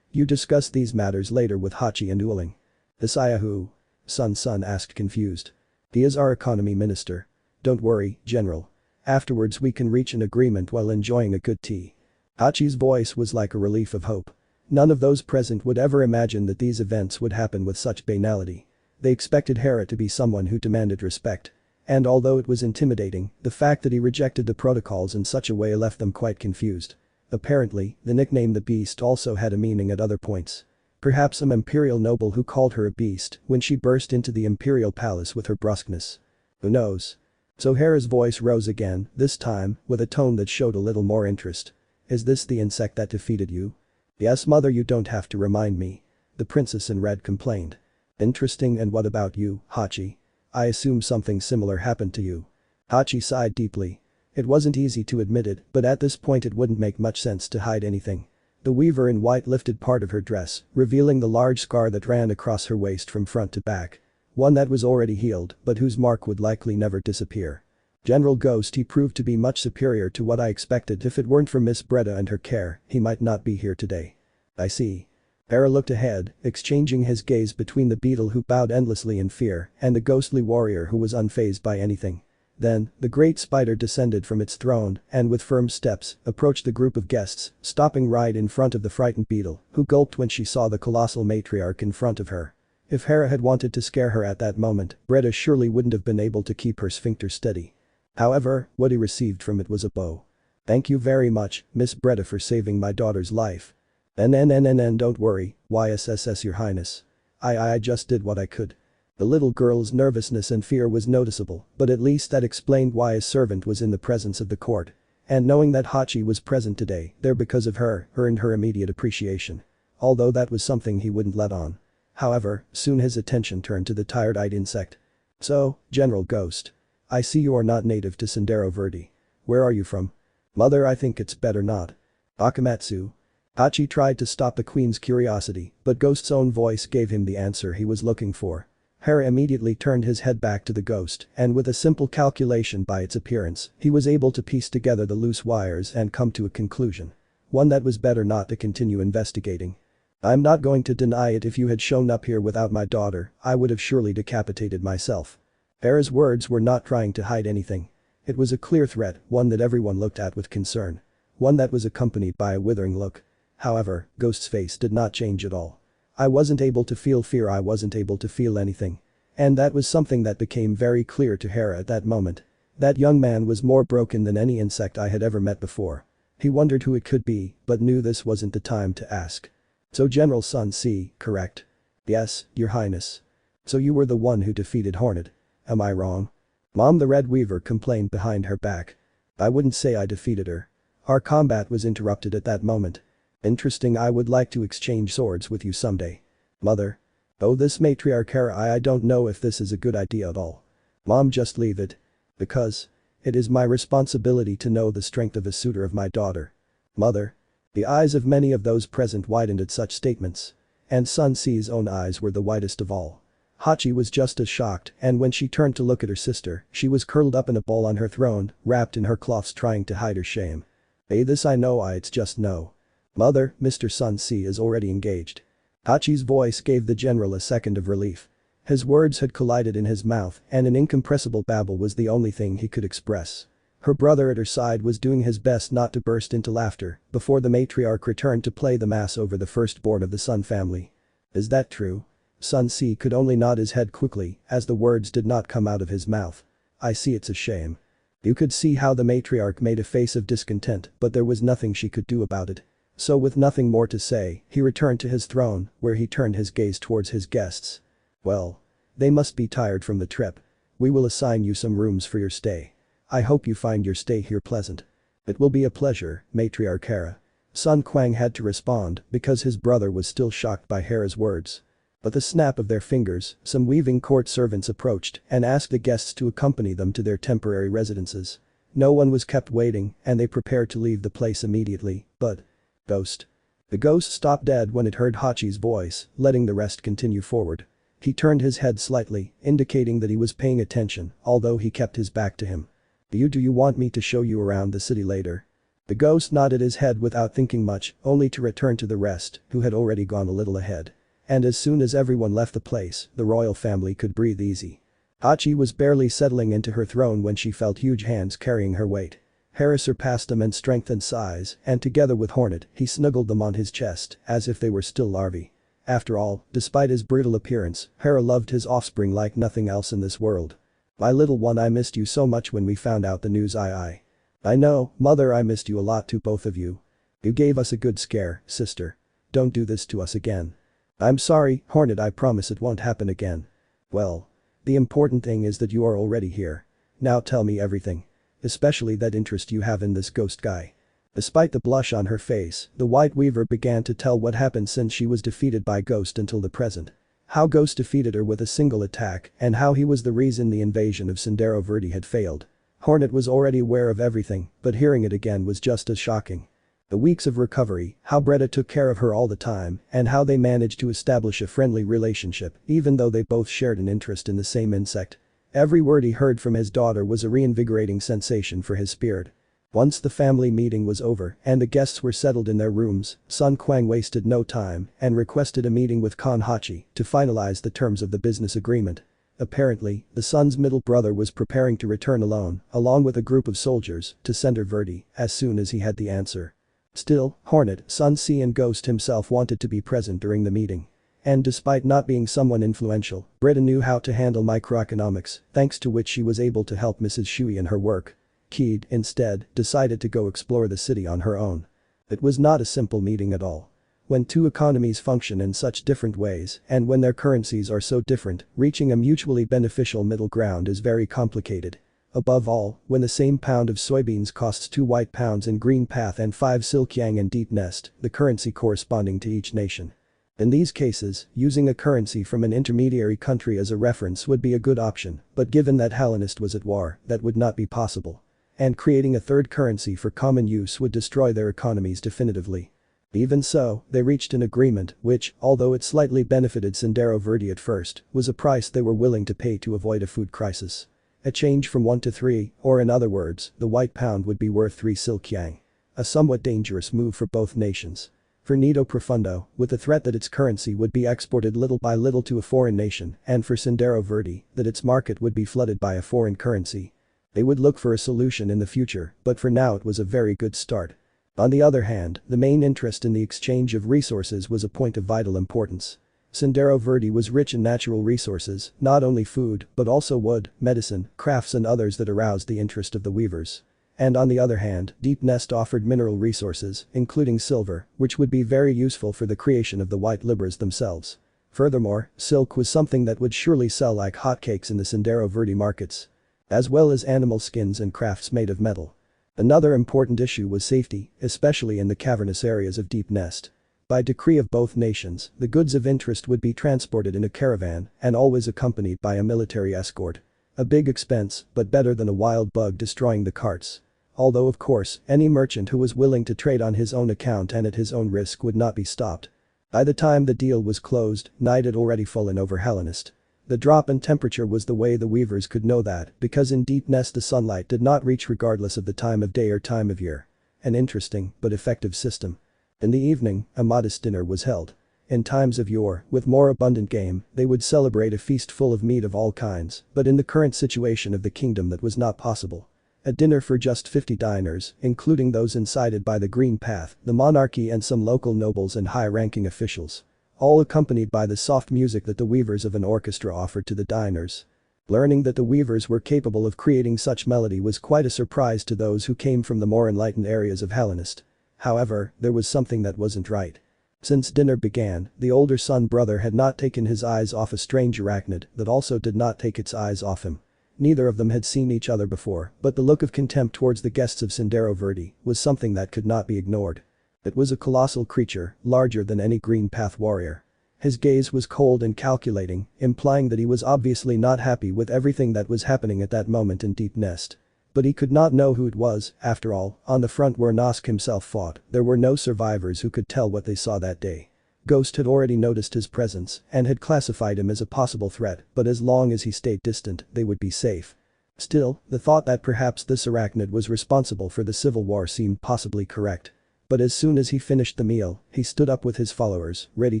You discuss these matters later with Hachi and Uling. Issei who? Sun asked confused. He is our economy minister. Don't worry, General. Afterwards we can reach an agreement while enjoying a good tea. Hachi's voice was like a relief of hope. None of those present would ever imagine that these events would happen with such banality. They expected Hera to be someone who demanded respect. And although it was intimidating, the fact that he rejected the protocols in such a way left them quite confused. Apparently, the nickname the Beast also had a meaning at other points. Perhaps some imperial noble who called her a beast when she burst into the imperial palace with her brusqueness. Who knows? So Hera's voice rose again, this time, with a tone that showed a little more interest. Is this the insect that defeated you? Yes, mother, you don't have to remind me. The princess in red complained. Interesting, and what about you, Hachi? I assume something similar happened to you. Hachi sighed deeply. It wasn't easy to admit it, but at this point it wouldn't make much sense to hide anything. The weaver in white lifted part of her dress, revealing the large scar that ran across her waist from front to back. One that was already healed, but whose mark would likely never disappear. General Ghost, he proved to be much superior to what I expected. If it weren't for Miss Breda and her care, he might not be here today. I see. Hera looked ahead, exchanging his gaze between the beetle who bowed endlessly in fear and the ghostly warrior who was unfazed by anything. Then, the great spider descended from its throne and with firm steps, approached the group of guests, stopping right in front of the frightened beetle, who gulped when she saw the colossal matriarch in front of her. If Hera had wanted to scare her at that moment, Breda surely wouldn't have been able to keep her sphincter steady. However, what he received from it was a bow. Thank you very much, Miss Breda, for saving my daughter's life. Don't worry, YSSS, your highness. I just did what I could. The little girl's nervousness and fear was noticeable, but at least that explained why his servant was in the presence of the court. And knowing that Hachi was present today, there because of her and her immediate appreciation. Although that was something he wouldn't let on. However, soon his attention turned to the tired-eyed insect. So, General Ghost. I see you are not native to Sendero Verde. Where are you from? Mother, I think it's better not. Akamatsu. Hachi tried to stop the queen's curiosity, but Ghost's own voice gave him the answer he was looking for. Hera immediately turned his head back to the ghost, and with a simple calculation by its appearance, he was able to piece together the loose wires and come to a conclusion. One that was better not to continue investigating. I'm not going to deny it, if you had shown up here without my daughter, I would have surely decapitated myself. Hera's words were not trying to hide anything. It was a clear threat, one that everyone looked at with concern. One that was accompanied by a withering look. However, Ghost's face did not change at all. I wasn't able to feel fear, I wasn't able to feel anything. And that was something that became very clear to Hera at that moment. That young man was more broken than any insect I had ever met before. He wondered who it could be, but knew this wasn't the time to ask. So General Sun Ce, correct? Yes, Your Highness. So you were the one who defeated Hornet. Am I wrong? Mom, the Red Weaver complained behind her back. I wouldn't say I defeated her. Our combat was interrupted at that moment. Interesting, I would like to exchange swords with you someday. Mother. Oh, this matriarch Hera, I don't know if this is a good idea at all. Mom, just leave it. Because it is my responsibility to know the strength of a suitor of my daughter. Mother. The eyes of many of those present widened at such statements. And Sun Ce's own eyes were the widest of all. Hachi was just as shocked, and when she turned to look at her sister, she was curled up in a ball on her throne, wrapped in her cloths, trying to hide her shame. Hey, this I know, it's just no. Mother, Mr. Sun Ce is already engaged. Hachi's voice gave the general a second of relief. His words had collided in his mouth, and an incompressible babble was the only thing he could express. Her brother at her side was doing his best not to burst into laughter before the matriarch returned to play the mass over the firstborn of the Sun family. Is that true? Sun Ce could only nod his head quickly, as the words did not come out of his mouth. I see, it's a shame. You could see how the matriarch made a face of discontent, but there was nothing she could do about it. So with nothing more to say, he returned to his throne, where he turned his gaze towards his guests. Well. They must be tired from the trip. We will assign you some rooms for your stay. I hope you find your stay here pleasant. It will be a pleasure, Matriarch Hera. Sun Quang had to respond because his brother was still shocked by Hera's words. But the snap of their fingers, some weaving court servants approached and asked the guests to accompany them to their temporary residences. No one was kept waiting, and they prepared to leave the place immediately, but… Ghost. The ghost stopped dead when it heard Hachi's voice, letting the rest continue forward. He turned his head slightly, indicating that he was paying attention, although he kept his back to him. Do you want me to show you around the city later? The ghost nodded his head without thinking much, only to return to the rest, who had already gone a little ahead. And as soon as everyone left the place, the royal family could breathe easy. Hachi was barely settling into her throne when she felt huge hands carrying her weight. Hera surpassed them in strength and size, and together with Hornet, he snuggled them on his chest, as if they were still larvae. After all, despite his brutal appearance, Hera loved his offspring like nothing else in this world. My little one, I missed you so much when we found out the news. I know, mother, I missed you a lot too, both of you. You gave us a good scare, sister. Don't do this to us again. I'm sorry, Hornet, I promise it won't happen again. Well. The important thing is that you are already here. Now tell me everything. Especially that interest you have in this ghost guy. Despite the blush on her face, the White Weaver began to tell what happened since she was defeated by Ghost until the present. How Ghost defeated her with a single attack, and how he was the reason the invasion of Sendero Verde had failed. Hornet was already aware of everything, but hearing it again was just as shocking. The weeks of recovery, how Bretta took care of her all the time, and how they managed to establish a friendly relationship even though they both shared an interest in the same insect. Every word he heard from his daughter was a reinvigorating sensation for his spirit. Once the family meeting was over and the guests were settled in their rooms, Sun Quang wasted no time and requested a meeting with Khan Hachi to finalize the terms of the business agreement. Apparently, the son's middle brother was preparing to return alone, along with a group of soldiers, to Sender Verde as soon as he had the answer. Still, Hornet, Sun Ce and Ghost himself wanted to be present during the meeting. And despite not being someone influential, Britta knew how to handle microeconomics, thanks to which she was able to help Mrs. Shui in her work. Keed, instead, decided to go explore the city on her own. It was not a simple meeting at all. When two economies function in such different ways, and when their currencies are so different, reaching a mutually beneficial middle ground is very complicated. Above all, when the same pound of soybeans costs 2 white pounds in Green Path and 5 silk yang in Deep Nest, the currency corresponding to each nation. In these cases, using a currency from an intermediary country as a reference would be a good option, but given that Hallownest was at war, that would not be possible. And creating a third currency for common use would destroy their economies definitively. Even so, they reached an agreement which, although it slightly benefited Sendero Verde at first, was a price they were willing to pay to avoid a food crisis. A change from 1 to 3, or in other words, the white pound would be worth 3 silk yang. A somewhat dangerous move for both nations. For Nido Profundo, with the threat that its currency would be exported little by little to a foreign nation, and for Sendero Verde, that its market would be flooded by a foreign currency. They would look for a solution in the future, but for now it was a very good start. On the other hand, the main interest in the exchange of resources was a point of vital importance. Sendero Verde was rich in natural resources, not only food, but also wood, medicine, crafts and others that aroused the interest of the weavers. And on the other hand, Deep Nest offered mineral resources, including silver, which would be very useful for the creation of the white libras themselves. Furthermore, silk was something that would surely sell like hotcakes in the Sendero Verde markets. As well as animal skins and crafts made of metal. Another important issue was safety, especially in the cavernous areas of Deep Nest. By decree of both nations, the goods of interest would be transported in a caravan and always accompanied by a military escort. A big expense, but better than a wild bug destroying the carts. Although of course, any merchant who was willing to trade on his own account and at his own risk would not be stopped. By the time the deal was closed, night had already fallen over Hallownest. The drop in temperature was the way the weavers could know that, because in Deep Nest the sunlight did not reach regardless of the time of day or time of year. An interesting, but effective system. In the evening, a modest dinner was held. In times of yore, with more abundant game, they would celebrate a feast full of meat of all kinds, but in the current situation of the kingdom that was not possible. A dinner for just 50 diners, including those incited by the Green Path, the monarchy and some local nobles and high-ranking officials. All accompanied by the soft music that the weavers of an orchestra offered to the diners. Learning that the weavers were capable of creating such melody was quite a surprise to those who came from the more enlightened areas of Hallownest. However, there was something that wasn't right. Since dinner began, the older son brother had not taken his eyes off a strange arachnid that also did not take its eyes off him. Neither of them had seen each other before, but the look of contempt towards the guests of Sendero Verde was something that could not be ignored. It was a colossal creature, larger than any Green Path warrior. His gaze was cold and calculating, implying that he was obviously not happy with everything that was happening at that moment in Deep Nest. But he could not know who it was, after all, on the front where Nosk himself fought, there were no survivors who could tell what they saw that day. Ghost had already noticed his presence and had classified him as a possible threat, but as long as he stayed distant, they would be safe. Still, the thought that perhaps this arachnid was responsible for the civil war seemed possibly correct. But as soon as he finished the meal, he stood up with his followers, ready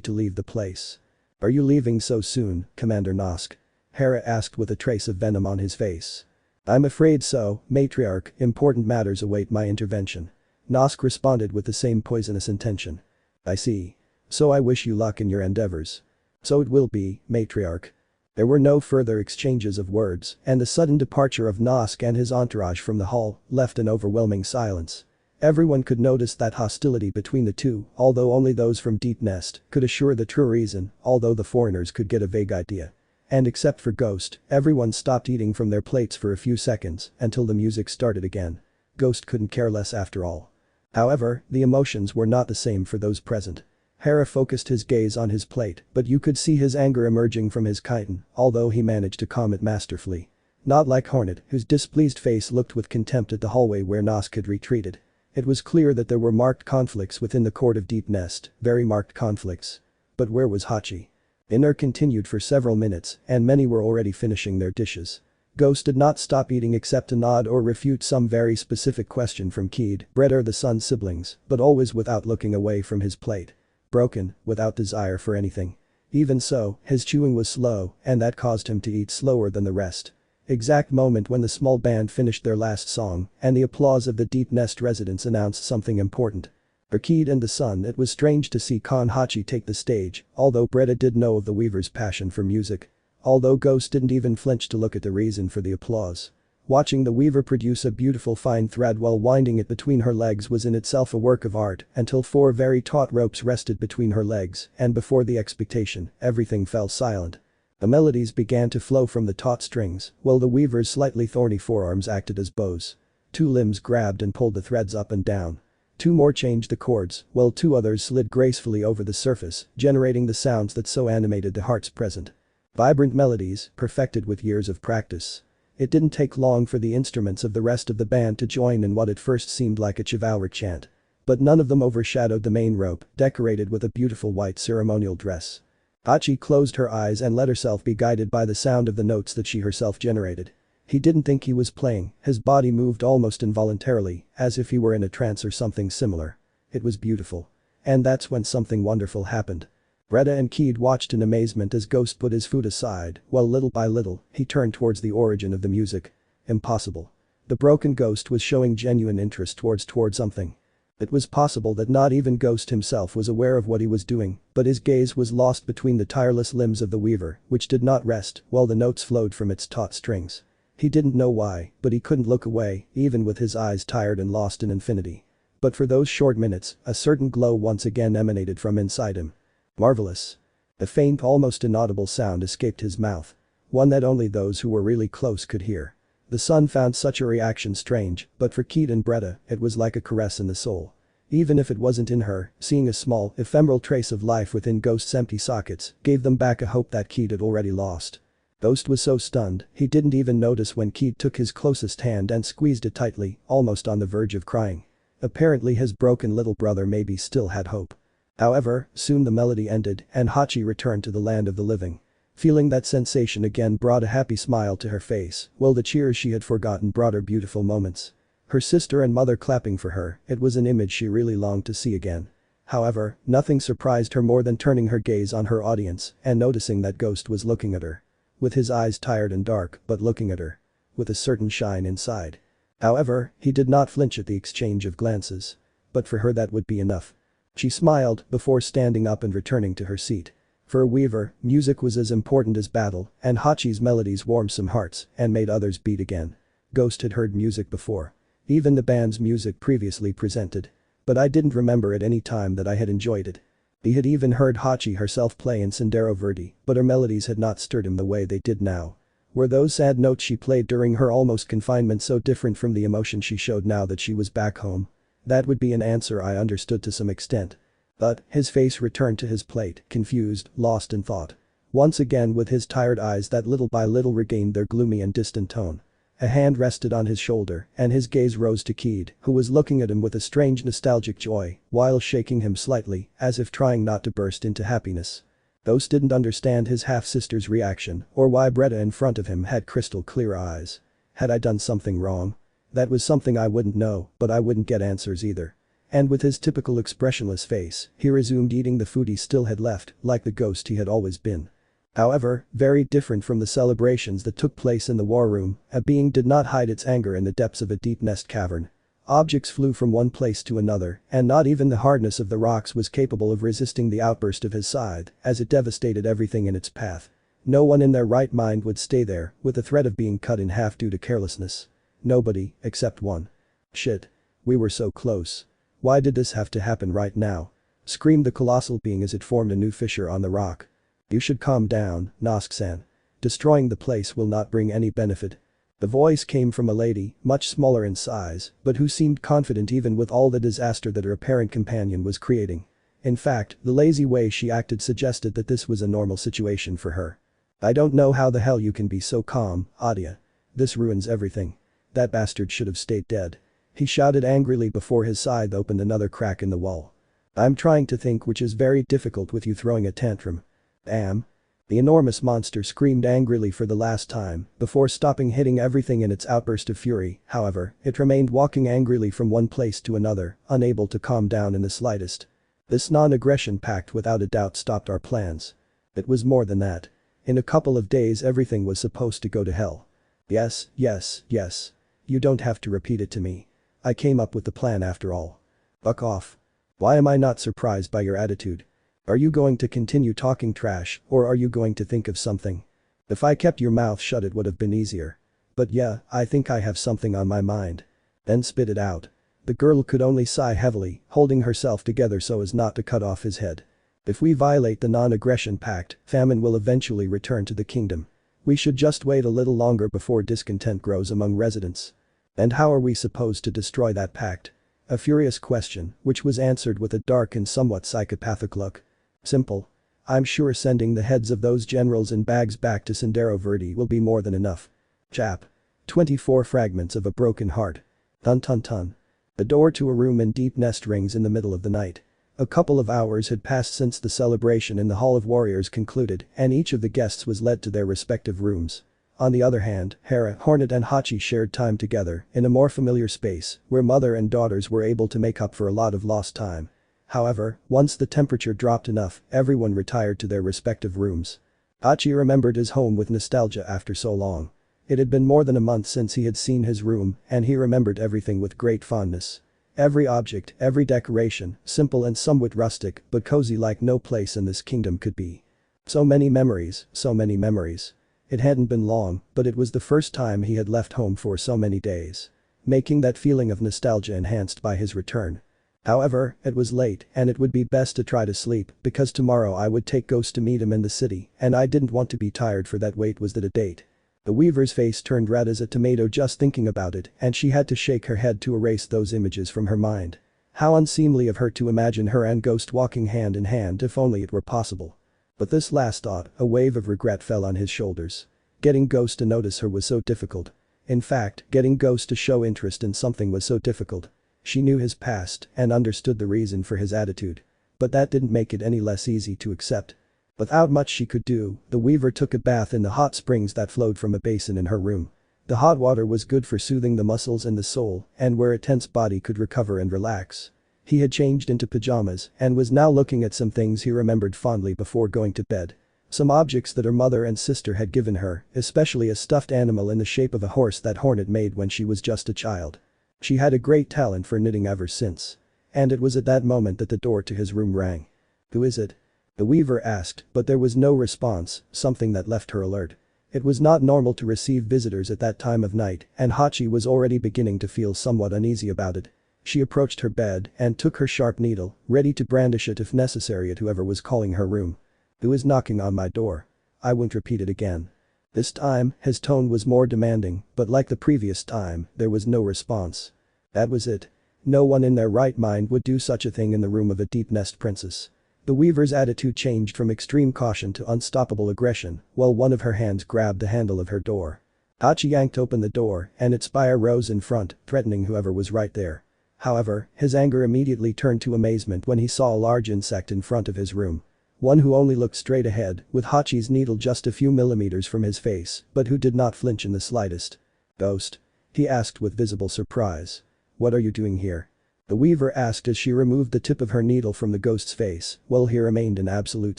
to leave the place. "Are you leaving so soon, Commander Nosk?" Hera asked with a trace of venom on his face. "I'm afraid so, Matriarch, important matters await my intervention." Nosk responded with the same poisonous intention. "I see. So I wish you luck in your endeavors." "So it will be, Matriarch." There were no further exchanges of words, and the sudden departure of Nosk and his entourage from the hall left an overwhelming silence. Everyone could notice that hostility between the two, although only those from Deep Nest could assure the true reason, although the foreigners could get a vague idea. And except for Ghost, everyone stopped eating from their plates for a few seconds until the music started again. Ghost couldn't care less after all. However, the emotions were not the same for those present. Hera focused his gaze on his plate, but you could see his anger emerging from his chitin, although he managed to calm it masterfully. Not like Hornet, whose displeased face looked with contempt at the hallway where Nosk had retreated. It was clear that there were marked conflicts within the court of Deep Nest, very marked conflicts. But where was Hachi? Dinner continued for several minutes, and many were already finishing their dishes. Ghost did not stop eating except to nod or refute some very specific question from Keed, Brett or the Sun siblings, but always without looking away from his plate. Broken, without desire for anything. Even so, his chewing was slow, and that caused him to eat slower than the rest. Exact moment when the small band finished their last song, and the applause of the Deep Nest residents announced something important. For Keed and the Sun, it was strange to see Kon Hachi take the stage, although Bretta did know of the weaver's passion for music. Although Ghost didn't even flinch to look at the reason for the applause. Watching the weaver produce a beautiful fine thread while winding it between her legs was in itself a work of art until 4 very taut ropes rested between her legs, and before the expectation, everything fell silent. The melodies began to flow from the taut strings, while the weaver's slightly thorny forearms acted as bows. 2 limbs grabbed and pulled the threads up and down. Two more changed the chords, while two others slid gracefully over the surface, generating the sounds that so animated the hearts present. Vibrant melodies, perfected with years of practice. It didn't take long for the instruments of the rest of the band to join in what at first seemed like a chivalric chant. But none of them overshadowed the main rope, decorated with a beautiful white ceremonial dress. Hachi closed her eyes and let herself be guided by the sound of the notes that she herself generated. He didn't think he was playing, his body moved almost involuntarily, as if he were in a trance or something similar. It was beautiful. And that's when something wonderful happened. Breda and Keed watched in amazement as Ghost put his food aside, while little by little, he turned towards the origin of the music. Impossible. The broken Ghost was showing genuine interest towards something. It was possible that not even Ghost himself was aware of what he was doing, but his gaze was lost between the tireless limbs of the weaver, which did not rest, while the notes flowed from its taut strings. He didn't know why, but he couldn't look away, even with his eyes tired and lost in infinity. But for those short minutes, a certain glow once again emanated from inside him. Marvelous. A faint, almost inaudible sound escaped his mouth. One that only those who were really close could hear. The sun found such a reaction strange, but for Keed and Breda, it was like a caress in the soul. Even if it wasn't in her, seeing a small, ephemeral trace of life within Ghost's empty sockets gave them back a hope that Keed had already lost. Ghost was so stunned, he didn't even notice when Keed took his closest hand and squeezed it tightly, almost on the verge of crying. Apparently his broken little brother maybe still had hope. However, soon the melody ended and Hachi returned to the land of the living. Feeling that sensation again brought a happy smile to her face, while the cheers she had forgotten brought her beautiful moments. Her sister and mother clapping for her, it was an image she really longed to see again. However, nothing surprised her more than turning her gaze on her audience and noticing that Ghost was looking at her. With his eyes tired and dark, but looking at her. With a certain shine inside. However, he did not flinch at the exchange of glances. But for her that would be enough. She smiled before standing up and returning to her seat. For a weaver, music was as important as battle, and Hachi's melodies warmed some hearts and made others beat again. Ghost had heard music before. Even the band's music previously presented. But I didn't remember at any time that I had enjoyed it. He had even heard Hachi herself play in Sendero Verde, but her melodies had not stirred him the way they did now. Were those sad notes she played during her almost confinement so different from the emotion she showed now that she was back home? That would be an answer I understood to some extent. But, his face returned to his plate, confused, lost in thought. Once again with his tired eyes that little by little regained their gloomy and distant tone. A hand rested on his shoulder, and his gaze rose to Keed, who was looking at him with a strange nostalgic joy, while shaking him slightly, as if trying not to burst into happiness. Ghost didn't understand his half-sister's reaction, or why Breda in front of him had crystal clear eyes. Had I done something wrong? That was something I wouldn't know, but I wouldn't get answers either. And with his typical expressionless face, he resumed eating the food he still had left, like the Ghost he had always been. However, very different from the celebrations that took place in the war room, a being did not hide its anger in the depths of a deep nest cavern. Objects flew from one place to another, and not even the hardness of the rocks was capable of resisting the outburst of his scythe, as it devastated everything in its path. No one in their right mind would stay there, with the threat of being cut in half due to carelessness. Nobody, except one. Shit. We were so close. Why did this have to happen right now? Screamed the colossal being as it formed a new fissure on the rock. You should calm down, Nosk-san. Destroying the place will not bring any benefit. The voice came from a lady, much smaller in size, but who seemed confident even with all the disaster that her apparent companion was creating. In fact, the lazy way she acted suggested that this was a normal situation for her. I don't know how the hell you can be so calm, Adia. This ruins everything. That bastard should have stayed dead. He shouted angrily before his scythe opened another crack in the wall. I'm trying to think, which is very difficult with you throwing a tantrum. The enormous monster screamed angrily for the last time, before stopping hitting everything in its outburst of fury. However, it remained walking angrily from one place to another, unable to calm down in the slightest. This non-aggression pact without a doubt stopped our plans. It was more than that. In a couple of days everything was supposed to go to hell. Yes, yes, yes. You don't have to repeat it to me. I came up with the plan after all. Fuck off. Why am I not surprised by your attitude? Are you going to continue talking trash, or are you going to think of something? If I kept your mouth shut it would have been easier. But yeah, I think I have something on my mind. Then spit it out. The girl could only sigh heavily, holding herself together so as not to cut off his head. If we violate the non-aggression pact, famine will eventually return to the kingdom. We should just wait a little longer before discontent grows among residents. And how are we supposed to destroy that pact? A furious question, which was answered with a dark and somewhat psychopathic look. Simple. I'm sure sending the heads of those generals in bags back to Sendero Verde will be more than enough. Chap. 24 fragments of a broken heart. Tun tun tun. The door to a room in Deep Nest rings in the middle of the night. A couple of hours had passed since the celebration in the Hall of Warriors concluded and each of the guests was led to their respective rooms. On the other hand, Hera, Hornet and Hachi shared time together in a more familiar space where mother and daughters were able to make up for a lot of lost time. However, once the temperature dropped enough, everyone retired to their respective rooms. Hachi remembered his home with nostalgia after so long. It had been more than a month since he had seen his room and he remembered everything with great fondness. Every object, every decoration, simple and somewhat rustic but cozy like no place in this kingdom could be. So many memories, so many memories. It hadn't been long, but it was the first time he had left home for so many days. Making that feeling of nostalgia enhanced by his return. However, it was late and it would be best to try to sleep because tomorrow I would take Ghost to meet him in the city and I didn't want to be tired for that wait was that a date. The weaver's face turned red as a tomato just thinking about it and she had to shake her head to erase those images from her mind. How unseemly of her to imagine her and Ghost walking hand in hand if only it were possible. But this last thought, a wave of regret fell on his shoulders. Getting Ghost to notice her was so difficult. In fact, getting Ghost to show interest in something was so difficult. She knew his past and understood the reason for his attitude. But that didn't make it any less easy to accept. Without much she could do, the weaver took a bath in the hot springs that flowed from a basin in her room. The hot water was good for soothing the muscles and the soul and where a tense body could recover and relax. He had changed into pajamas and was now looking at some things he remembered fondly before going to bed. Some objects that her mother and sister had given her, especially a stuffed animal in the shape of a horse that Hornet made when she was just a child. She had a great talent for knitting ever since. And it was at that moment that the door to his room rang. "Who is it?" the weaver asked, but there was no response, something that left her alert. It was not normal to receive visitors at that time of night and Hachi was already beginning to feel somewhat uneasy about it. She approached her bed and took her sharp needle, ready to brandish it if necessary at whoever was calling her room. "Who is knocking on my door?" I won't repeat it again. This time, his tone was more demanding, but like the previous time, there was no response. That was it. No one in their right mind would do such a thing in the room of a Deep Nest princess. The weaver's attitude changed from extreme caution to unstoppable aggression, while one of her hands grabbed the handle of her door. Hachi yanked open the door and its spire rose in front, threatening whoever was right there. However, his anger immediately turned to amazement when he saw a large insect in front of his room. One who only looked straight ahead, with Hachi's needle just a few millimeters from his face, but who did not flinch in the slightest. "Ghost?" he asked with visible surprise. "What are you doing here?" the weaver asked as she removed the tip of her needle from the ghost's face, while he remained in absolute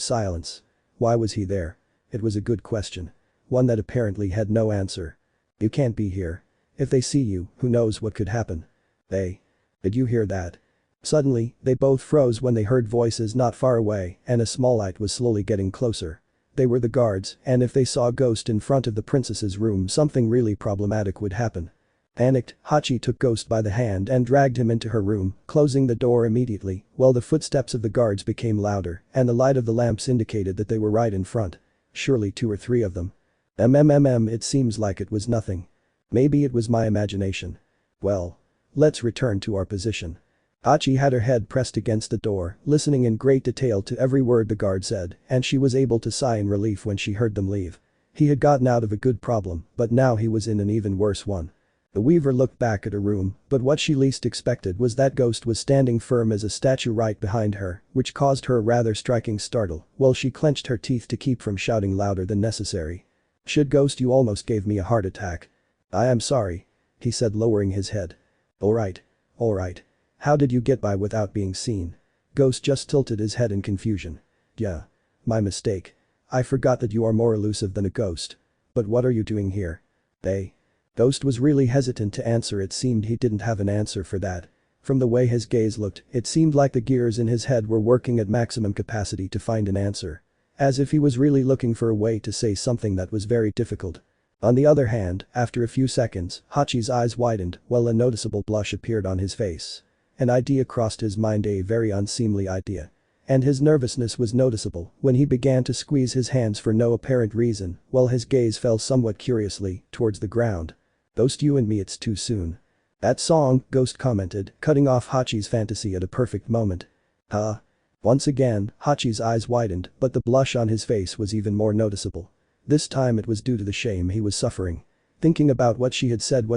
silence. Why was he there? It was a good question. One that apparently had no answer. "You can't be here. If they see you, who knows what could happen." Did you hear that?" Suddenly, they both froze when they heard voices not far away and a small light was slowly getting closer. They were the guards and if they saw a ghost in front of the princess's room something really problematic would happen. Panicked, Hachi took Ghost by the hand and dragged him into her room, closing the door immediately, while the footsteps of the guards became louder and the light of the lamps indicated that they were right in front. Surely 2 or 3 of them. It seems like it was nothing. Maybe it was my imagination. Well. Let's return to our position. Hachi had her head pressed against the door, listening in great detail to every word the guard said, and she was able to sigh in relief when she heard them leave. He had gotten out of a good problem, but now he was in an even worse one. The weaver looked back at her room, but what she least expected was that Ghost was standing firm as a statue right behind her, which caused her a rather striking startle, while she clenched her teeth to keep from shouting louder than necessary. "Should Ghost, you almost gave me a heart attack." "I am sorry," he said, lowering his head. Alright. How did you get by without being seen?" Ghost just tilted his head in confusion. "Yeah. My mistake. I forgot that you are more elusive than a ghost. But what are you doing here?" Ghost was really hesitant to answer. It seemed he didn't have an answer for that. From the way his gaze looked, it seemed like the gears in his head were working at maximum capacity to find an answer. As if he was really looking for a way to say something that was very difficult. On the other hand, after a few seconds, Hachi's eyes widened while a noticeable blush appeared on his face. An idea crossed his mind, a very unseemly idea. And his nervousness was noticeable when he began to squeeze his hands for no apparent reason while his gaze fell somewhat curiously towards the ground. "Ghost, you and me, it's too soon." That song, Ghost commented, cutting off Hachi's fantasy at a perfect moment. Huh? Once again, Hachi's eyes widened, but the blush on his face was even more noticeable. This time it was due to the shame he was suffering. Thinking about what she had said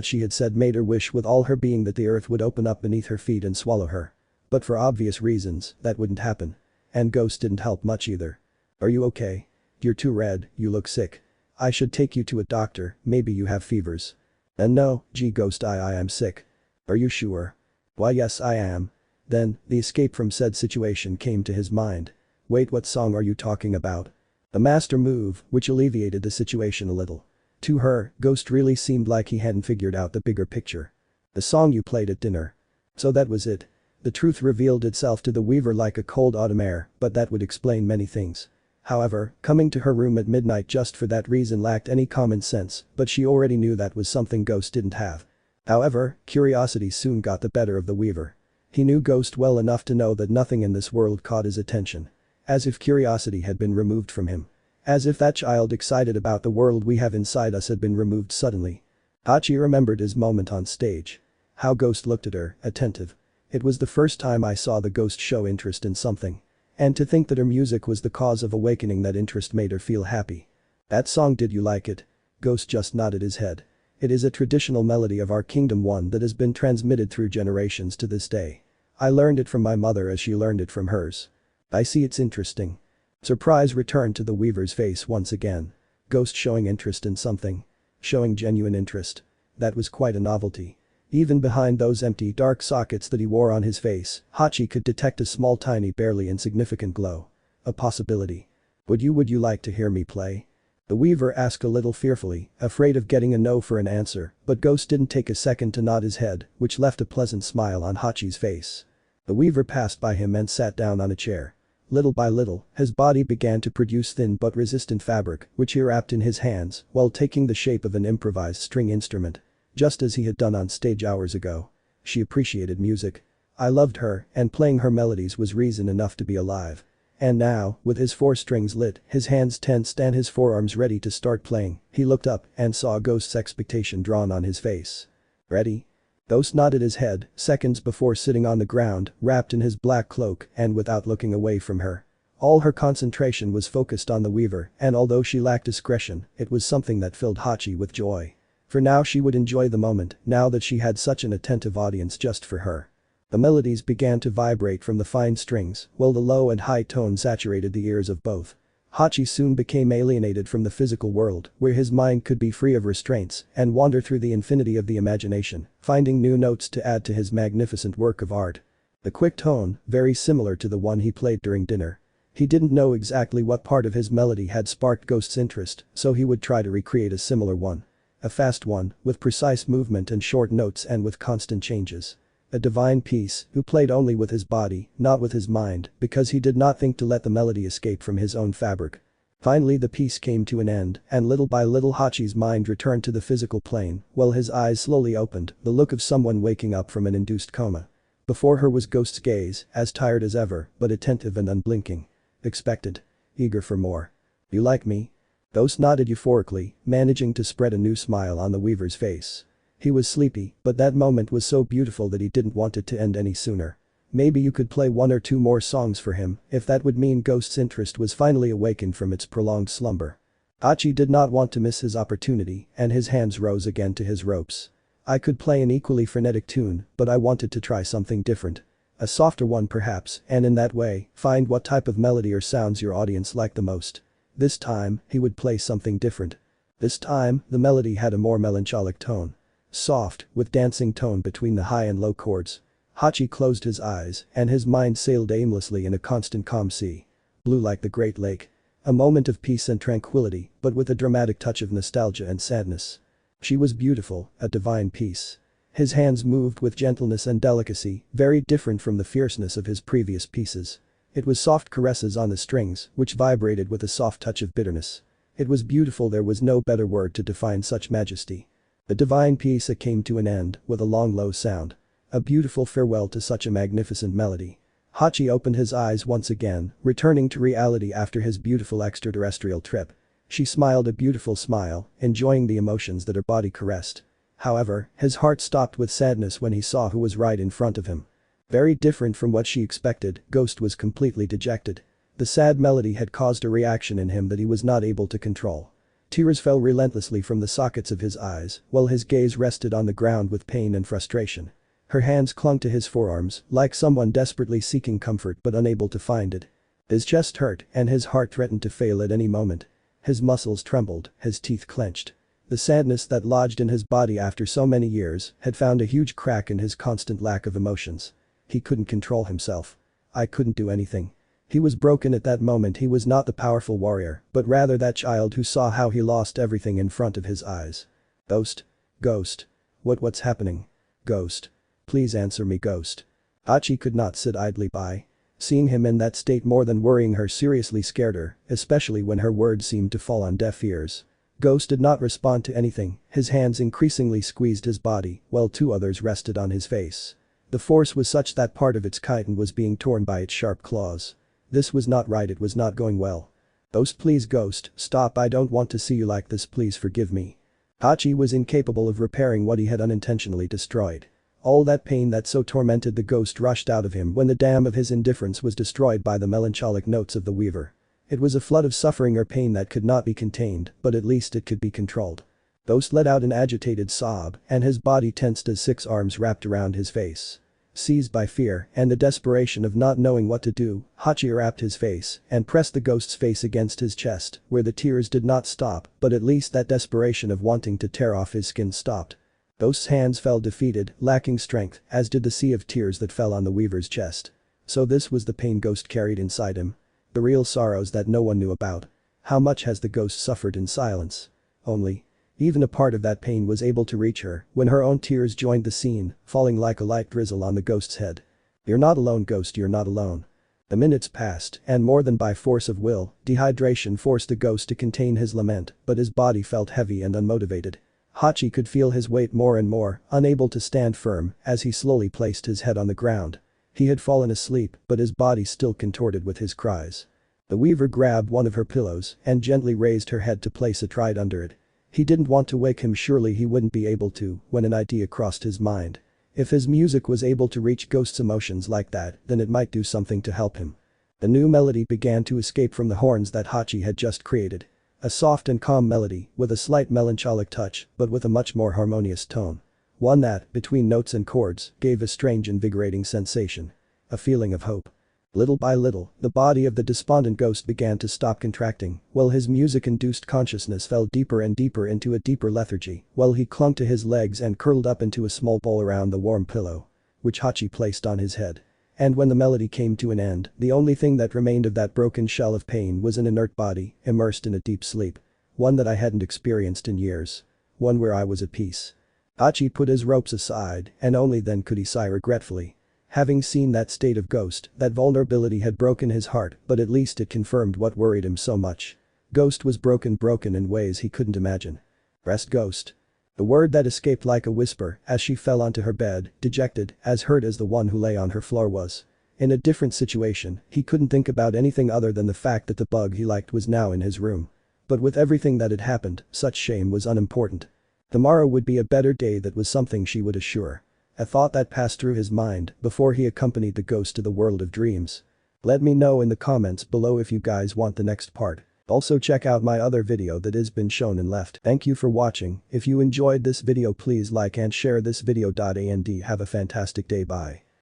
made her wish with all her being that the earth would open up beneath her feet and swallow her. But for obvious reasons, that wouldn't happen. And Ghost didn't help much either. Are you okay? You're too red, you look sick. I should take you to a doctor, maybe you have fevers. And no, gee Ghost I am sick. Are you sure? Why yes I am. Then, the escape from said situation came to his mind. Wait, what song are you talking about? A master move, which alleviated the situation a little. To her, Ghost really seemed like he hadn't figured out the bigger picture. The song you played at dinner. So that was it. The truth revealed itself to the weaver like a cold autumn air, but that would explain many things. However, coming to her room at midnight just for that reason lacked any common sense, but she already knew that was something Ghost didn't have. However, curiosity soon got the better of the weaver. He knew Ghost well enough to know that nothing in this world caught his attention. As if curiosity had been removed from him. As if that child excited about the world we have inside us had been removed suddenly. Hachi remembered his moment on stage. How Ghost looked at her, attentive. It was the first time I saw the Ghost show interest in something. And to think that her music was the cause of awakening that interest made her feel happy. That song, did you like it? Ghost just nodded his head. It is a traditional melody of our kingdom, one that has been transmitted through generations to this day. I learned it from my mother as she learned it from hers. I see, it's interesting. Surprise returned to the weaver's face once again. Ghost showing interest in something. Showing genuine interest. That was quite a novelty. Even behind those empty dark sockets that he wore on his face, Hachi could detect a small tiny barely insignificant glow. A possibility. Would you like to hear me play? The weaver asked a little fearfully, afraid of getting a no for an answer, but Ghost didn't take a second to nod his head, which left a pleasant smile on Hachi's face. The weaver passed by him and sat down on a chair. Little by little, his body began to produce thin but resistant fabric, which he wrapped in his hands, while taking the shape of an improvised string instrument. Just as he had done on stage hours ago. She appreciated music. I loved her, and playing her melodies was reason enough to be alive. And now, with his 4 strings lit, his hands tensed and his forearms ready to start playing, he looked up and saw Ghost's expectation drawn on his face. Ready? Ghost nodded his head, seconds before sitting on the ground, wrapped in his black cloak and without looking away from her. All her concentration was focused on the weaver, and although she lacked discretion, it was something that filled Hachi with joy. For now she would enjoy the moment, now that she had such an attentive audience just for her. The melodies began to vibrate from the fine strings, while the low and high tones saturated the ears of both. Hachi soon became alienated from the physical world, where his mind could be free of restraints and wander through the infinity of the imagination, finding new notes to add to his magnificent work of art. The quick tone, very similar to the one he played during dinner. He didn't know exactly what part of his melody had sparked Ghost's interest, so he would try to recreate a similar one. A fast one, with precise movement and short notes and with constant changes. A divine piece, who played only with his body, not with his mind, because he did not think to let the melody escape from his own fabric. Finally the piece came to an end, and little by little Hachi's mind returned to the physical plane, while his eyes slowly opened, the look of someone waking up from an induced coma. Before her was Ghost's gaze, as tired as ever, but attentive and unblinking. Expectant. Eager for more. You like me? Ghost nodded euphorically, managing to spread a new smile on the weaver's face. He was sleepy, but that moment was so beautiful that he didn't want it to end any sooner. Maybe you could play 1 or 2 more songs for him, if that would mean Ghost's interest was finally awakened from its prolonged slumber. Hachi did not want to miss his opportunity, and his hands rose again to his ropes. I could play an equally frenetic tune, but I wanted to try something different. A softer one perhaps, and in that way, find what type of melody or sounds your audience liked the most. This time, he would play something different. This time, the melody had a more melancholic tone. Soft, with dancing tone between the high and low chords. Hachi closed his eyes, and his mind sailed aimlessly in a constant calm sea. Blue like the Great Lake. A moment of peace and tranquility, but with a dramatic touch of nostalgia and sadness. She was beautiful, a divine piece. His hands moved with gentleness and delicacy, very different from the fierceness of his previous pieces. It was soft caresses on the strings, which vibrated with a soft touch of bitterness. It was beautiful, there was no better word to define such majesty. The divine piece came to an end, with a long low sound. A beautiful farewell to such a magnificent melody. Hachi opened his eyes once again, returning to reality after his beautiful extraterrestrial trip. She smiled a beautiful smile, enjoying the emotions that her body caressed. However, his heart stopped with sadness when he saw who was right in front of him. Very different from what she expected, Ghost was completely dejected. The sad melody had caused a reaction in him that he was not able to control. Tears fell relentlessly from the sockets of his eyes, while his gaze rested on the ground with pain and frustration. Her hands clung to his forearms, like someone desperately seeking comfort but unable to find it. His chest hurt, and his heart threatened to fail at any moment. His muscles trembled, his teeth clenched. The sadness that lodged in his body after so many years had found a huge crack in his constant lack of emotions. He couldn't control himself. I couldn't do anything. He was broken at that moment. He was not the powerful warrior, but rather that child who saw how he lost everything in front of his eyes. Ghost? Ghost? What's happening? Ghost? Please answer me, Ghost. Hachi could not sit idly by. Seeing him in that state more than worrying her seriously scared her, especially when her words seemed to fall on deaf ears. Ghost did not respond to anything, his hands increasingly squeezed his body, while two others rested on his face. The force was such that part of its chitin was being torn by its sharp claws. This was not right, it was not going well. Ghost, please, Ghost, stop, I don't want to see you like this, please forgive me. Hachi was incapable of repairing what he had unintentionally destroyed. All that pain that so tormented the ghost rushed out of him when the dam of his indifference was destroyed by the melancholic notes of the weaver. It was a flood of suffering or pain that could not be contained, but at least it could be controlled. Ghost let out an agitated sob, and his body tensed as 6 arms wrapped around his face. Seized by fear and the desperation of not knowing what to do, Hachi wrapped his face and pressed the ghost's face against his chest, where the tears did not stop, but at least that desperation of wanting to tear off his skin stopped. Ghost's hands fell defeated, lacking strength, as did the sea of tears that fell on the weaver's chest. So this was the pain Ghost carried inside him. The real sorrows that no one knew about. How much has the ghost suffered in silence? Only. Even a part of that pain was able to reach her when her own tears joined the scene, falling like a light drizzle on the ghost's head. You're not alone, Ghost, you're not alone. The minutes passed, and more than by force of will, dehydration forced the ghost to contain his lament, but his body felt heavy and unmotivated. Hachi could feel his weight more and more, unable to stand firm, as he slowly placed his head on the ground. He had fallen asleep, but his body still contorted with his cries. The weaver grabbed one of her pillows and gently raised her head to place a trident under it. He didn't want to wake him, surely he wouldn't be able to, when an idea crossed his mind. If his music was able to reach Ghost's emotions like that, then it might do something to help him. The new melody began to escape from the horns that Hachi had just created. A soft and calm melody, with a slight melancholic touch, but with a much more harmonious tone. One that, between notes and chords, gave a strange invigorating sensation. A feeling of hope. Little by little, the body of the despondent ghost began to stop contracting, while his music-induced consciousness fell deeper and deeper into a deeper lethargy, while he clung to his legs and curled up into a small ball around the warm pillow. Which Hachi placed on his head. And when the melody came to an end, the only thing that remained of that broken shell of pain was an inert body, immersed in a deep sleep. One that I hadn't experienced in years. One where I was at peace. Hachi put his ropes aside, and only then could he sigh regretfully. Having seen that state of Ghost, that vulnerability had broken his heart, but at least it confirmed what worried him so much. Ghost was broken in ways he couldn't imagine. Rest, Ghost. The word that escaped like a whisper as she fell onto her bed, dejected, as hurt as the one who lay on her floor was. In a different situation, he couldn't think about anything other than the fact that the bug he liked was now in his room. But with everything that had happened, such shame was unimportant. Tomorrow would be a better day, that was something she would assure. A thought that passed through his mind before he accompanied the ghost to the world of dreams. Let me know in the comments below if you guys want the next part. Also check out my other video that has been shown and left. Thank you for watching. If you enjoyed this video, please like and share this video. And have a fantastic day. Bye.